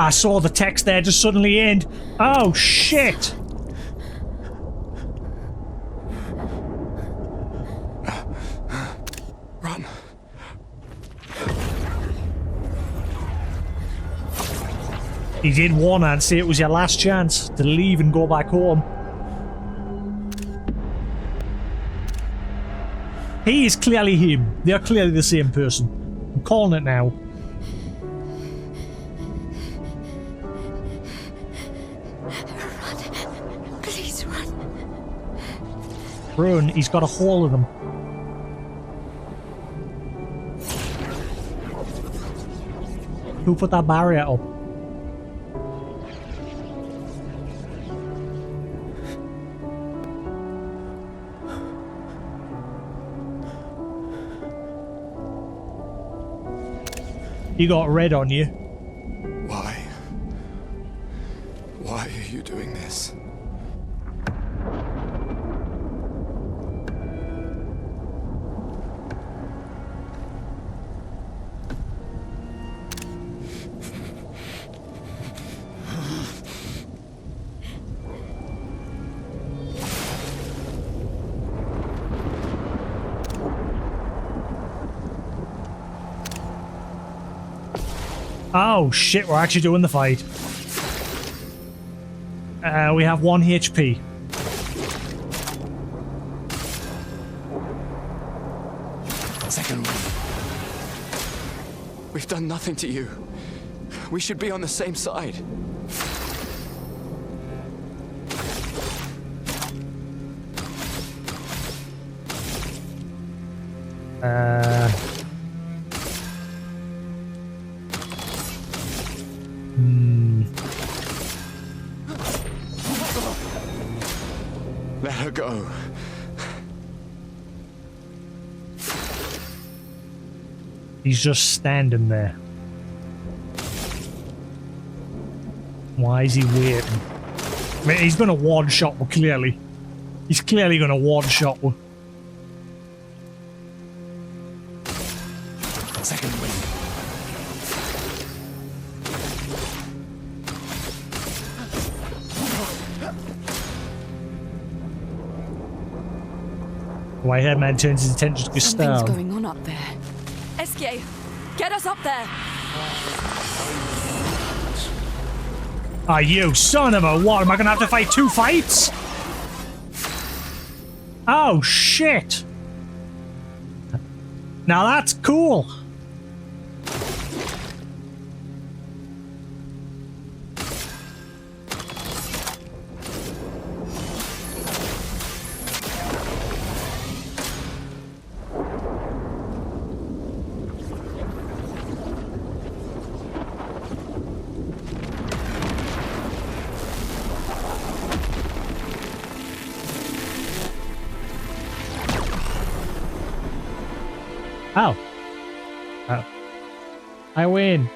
I saw the text there just suddenly end. Oh shit! Run. He did warn her and say it was your last chance to leave and go back home. He is clearly him. They're clearly the same person. I'm calling it now. Run. Please run. Run, he's got a hold of them. Who put that barrier up? You got red on you. Why? Why are you doing this? Oh shit, we're actually doing the fight. We have 1 HP. Second one. We've done nothing to you. We should be on the same side. Let her go. He's just standing there. Why is he waiting? I mean, he's gonna one-shot her, clearly. He's clearly gonna one-shot her. Second wind. Whitehead man turns his attention to Something's Gustav. going on up there. Eskier, get us up there! Ah, you son of a what? Am I gonna have to fight 2 fights? Oh shit! Now that's cool. Oh. Oh. I win.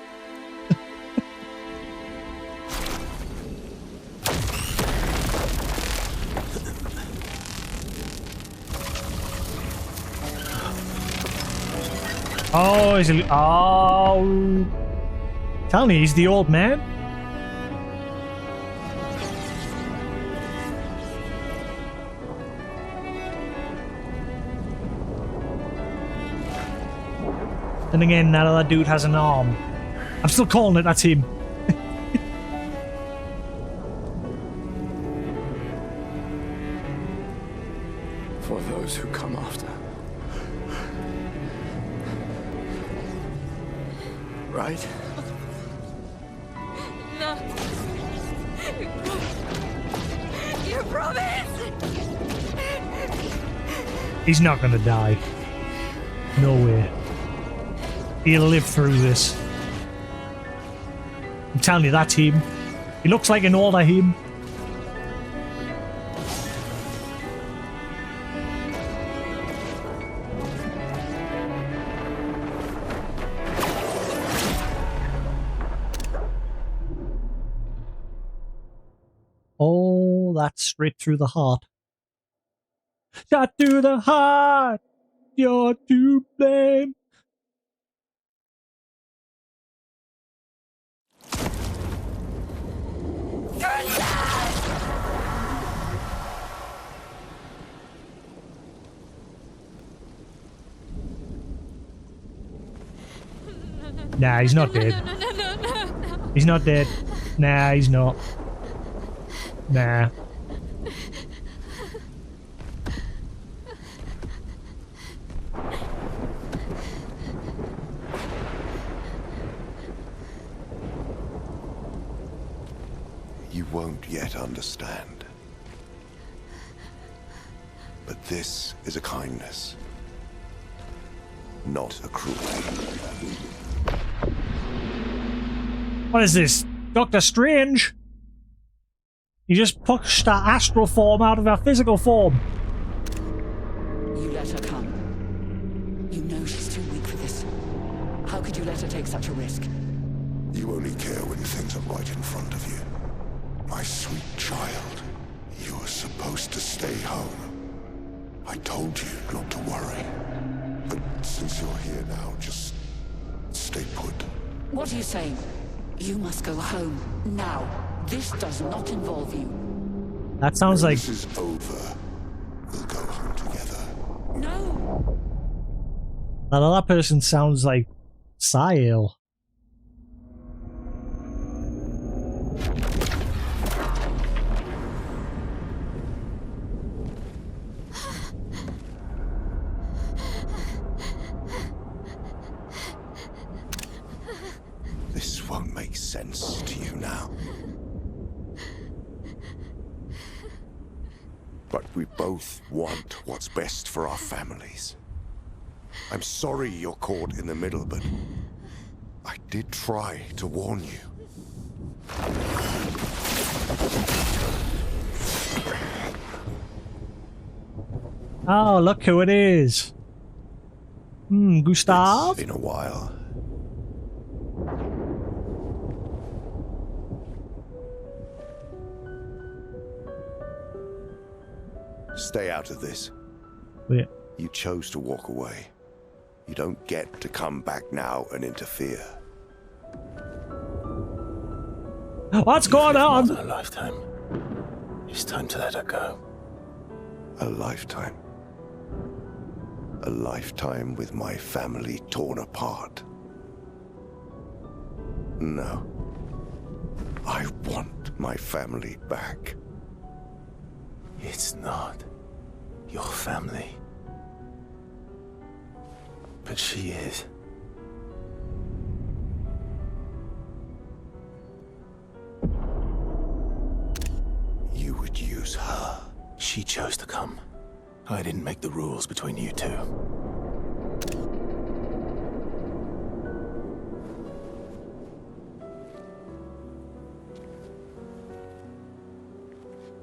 Oh, is he? Oh. Tell me, he's the old man? And again, now that dude has an arm. I'm still calling it, that's him. right? No. You promised! He's not gonna die. No way. He'll live through this. I'm telling you, that's him. He looks like an older him. Oh, that's straight through the heart. Shot through the heart. You're to blame. Nah, he's not dead. No. He's not dead. Nah, he's not. Nah. You won't yet understand. But this is a kindness, not a cruelty. What is this? Doctor Strange? He just pushed our astral form out of our physical form. You let her come. You know she's too weak for this. How could you let her take such a risk? You only care when things are right in front of you. My sweet child, you were supposed to stay home. I told you not to worry. But since you're here now, just stay put. What are you saying? You must go home now. This does not involve you. That sounds when like... this is over, we'll go home together. No! That other person sounds like Sael. This won't make sense to you now. But we both want what's best for our families. I'm sorry you're caught in the middle, but I did try to warn you. Oh, look who it is. Gustav? It's been a while. Stay out of this. Wait. You chose to walk away. You don't get to come back now and interfere. What's going on? A lifetime. It's time to let her go. A lifetime. A lifetime with my family torn apart. No. I want my family back. It's not your family. But she is. You would use her. She chose to come. I didn't make the rules between you two.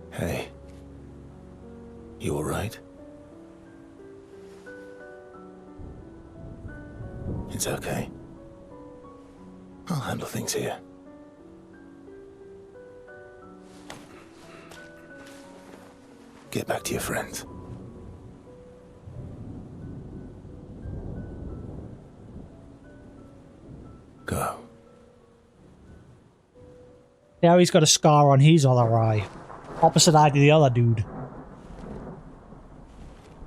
Hey. You all right? It's okay. I'll handle things here. Get back to your friends. Go. Now he's got a scar on his other eye. Opposite eye to the other dude.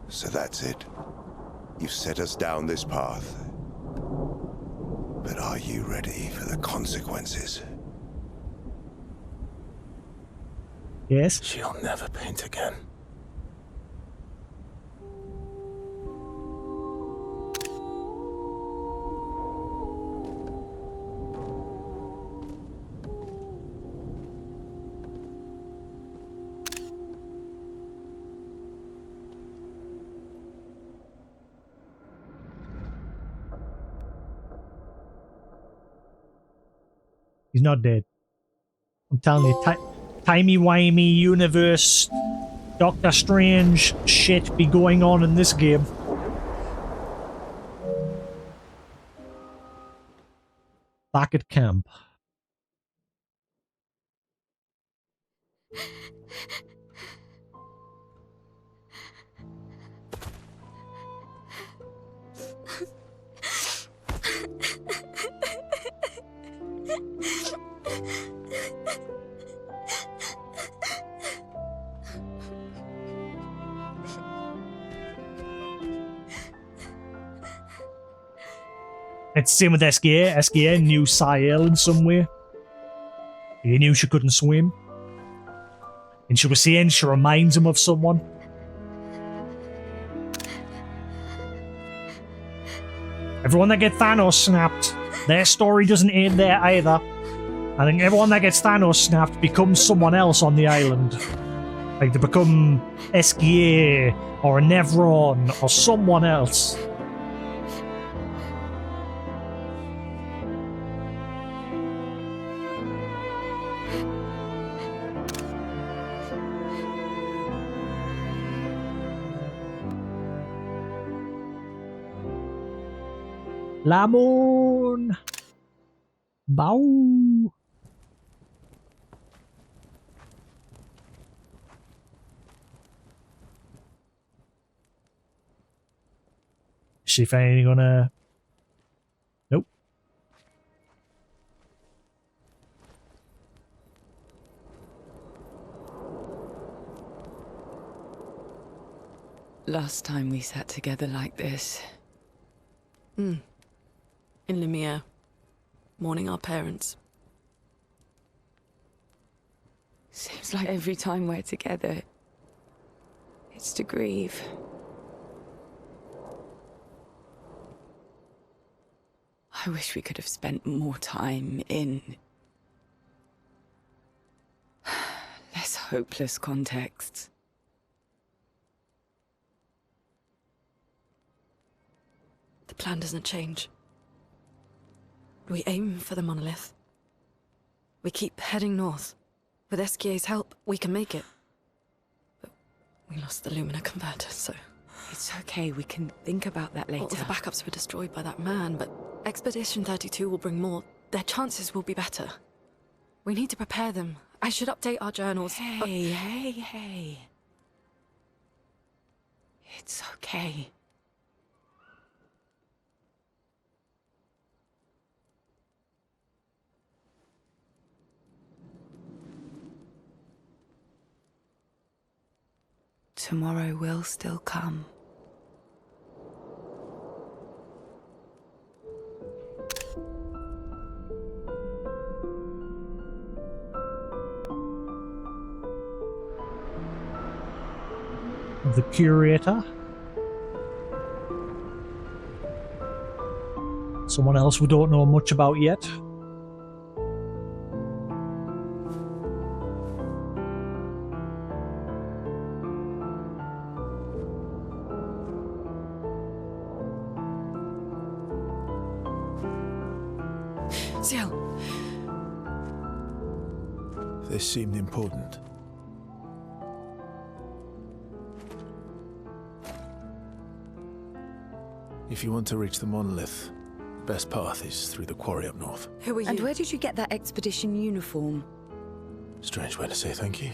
So that's it. You've set us down this path. But are you ready for the consequences? Yes? She'll never paint again. He's not dead. I'm telling you, timey-wimey universe, Doctor Strange shit be going on in this game. Back at camp. It's the same with SKA. SKA knew Sael in some way. He knew she couldn't swim. And she was saying she reminds him of someone. Everyone that gets Thanos snapped, their story doesn't end there either. I think everyone that gets Thanos snapped becomes someone else on the island. Like they become SKA or a Nevron or someone else. Lamon! Bow! Is she finally gonna... Nope. Last time we sat together like this. In Lumiere, mourning our parents. Seems like every time we're together, it's to grieve. I wish we could have spent more time in less hopeless contexts. The plan doesn't change. We aim for the monolith. We keep heading north. With SKA's help, we can make it. But we lost the Lumina converter, so... It's okay, we can think about that later. All the backups were destroyed by that man, but Expedition 32 will bring more. Their chances will be better. We need to prepare them. I should update our journals. Hey. It's okay. Tomorrow will still come. The curator. Someone else we don't know much about yet. Ciel. This seemed important. If you want to reach the monolith, the best path is through the quarry up north. Who are you? And where did you get that expedition uniform? Strange way to say thank you.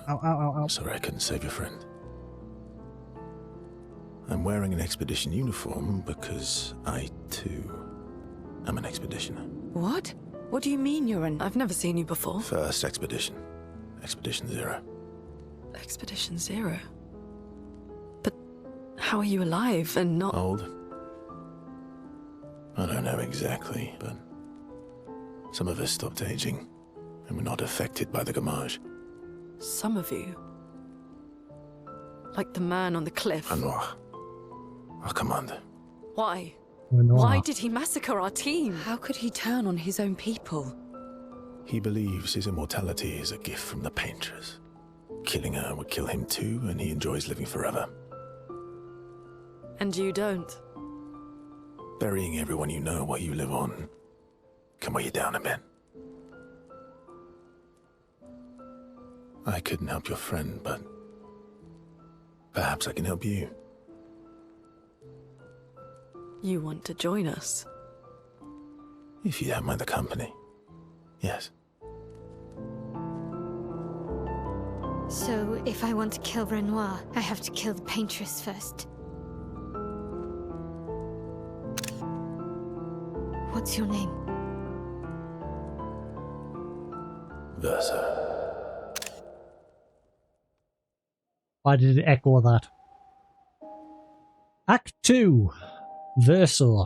Ow. Sorry I couldn't save your friend. I'm wearing an expedition uniform because I, too, am an expeditioner. What? What do you mean you're an... I've never seen you before. First expedition. Expedition 0. Expedition 0? But how are you alive and not... Old? I don't know exactly, but some of us stopped aging and were not affected by the Gamage. Some of you? Like the man on the cliff? Anwar, our commander. Why? Renoir. Why did he massacre our team? How could he turn on his own people? He believes his immortality is a gift from the Paintress. Killing her would kill him too, and he enjoys living forever. And you don't? Burying everyone you know while you live on can weigh you down a bit. I couldn't help your friend, but perhaps I can help you. You want to join us? If you don't mind the company, yes. So, if I want to kill Renoir, I have to kill the Paintress first. What's your name? Versa. Why did it echo that? Act 2. Versa.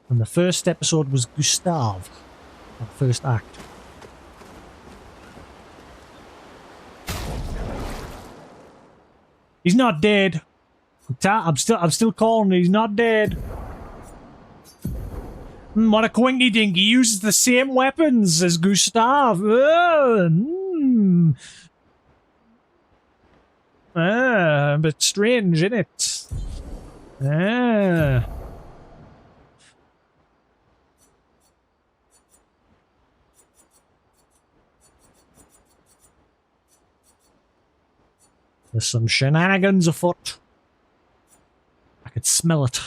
And the first episode was Gustave. That first act. He's not dead. I'm still calling. He's not dead. What a quinky dink. He uses the same weapons as Gustave. But strange, isn't it? There's some shenanigans afoot. I could smell it.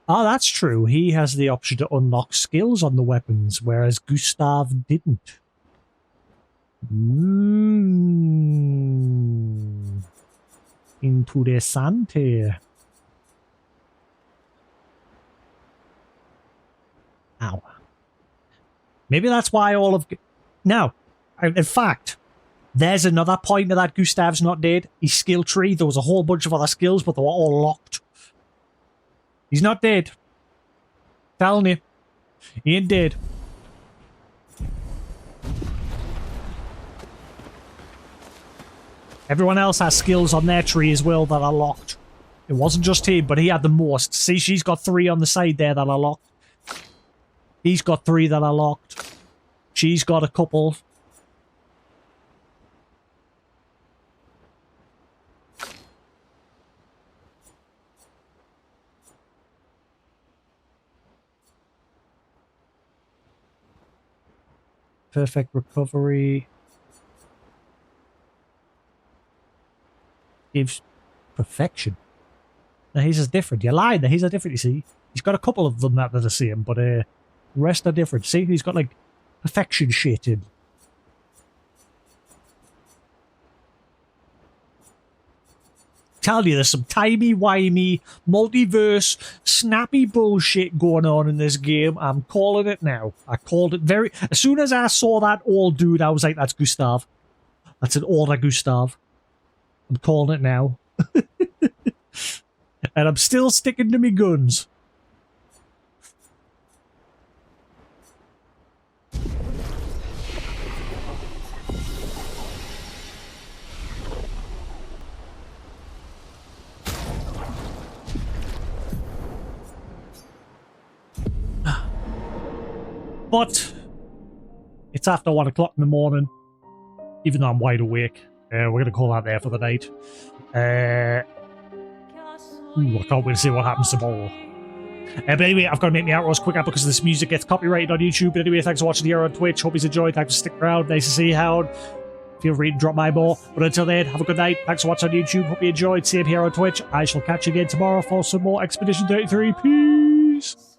Oh, that's true. He has the option to unlock skills on the weapons, whereas Gustave didn't. Interessante. Ow. Maybe that's why all of... Now, in fact, there's another point of that Gustave's not dead. His skill tree, there was a whole bunch of other skills, but they were all locked. He's not dead. Telling you. He ain't dead. Everyone else has skills on their tree as well that are locked. It wasn't just him, but he had the most. See, she's got 3 on the side there that are locked. He's got 3 that are locked. She's got a couple. Perfect recovery. Gives perfection. Now his is different. You lied there. His are different, you see. He's got a couple of them that are the same, but the rest are different. See, he's got like perfection shit in. Tell you, there's some timey-wimey, multiverse, snappy bullshit going on in this game. I'm calling it now. I called it very... As soon as I saw that old dude, I was like, that's Gustave. That's an older Gustave. I'm calling it now. And I'm still sticking to me guns. But it's after 1 o'clock in the morning, even though I'm wide awake. We're going to call that there for the night. I can't wait to see what happens tomorrow. But anyway, I've got to make my outros quicker because this music gets copyrighted on YouTube. But anyway, thanks for watching here on Twitch. Hope you enjoyed. Thanks for sticking around. Nice to see you, Hound. Feel free to drop by more. But until then, have a good night. Thanks for watching on YouTube. Hope you enjoyed. Same here on Twitch. I shall catch you again tomorrow for some more Expedition 33. Peace.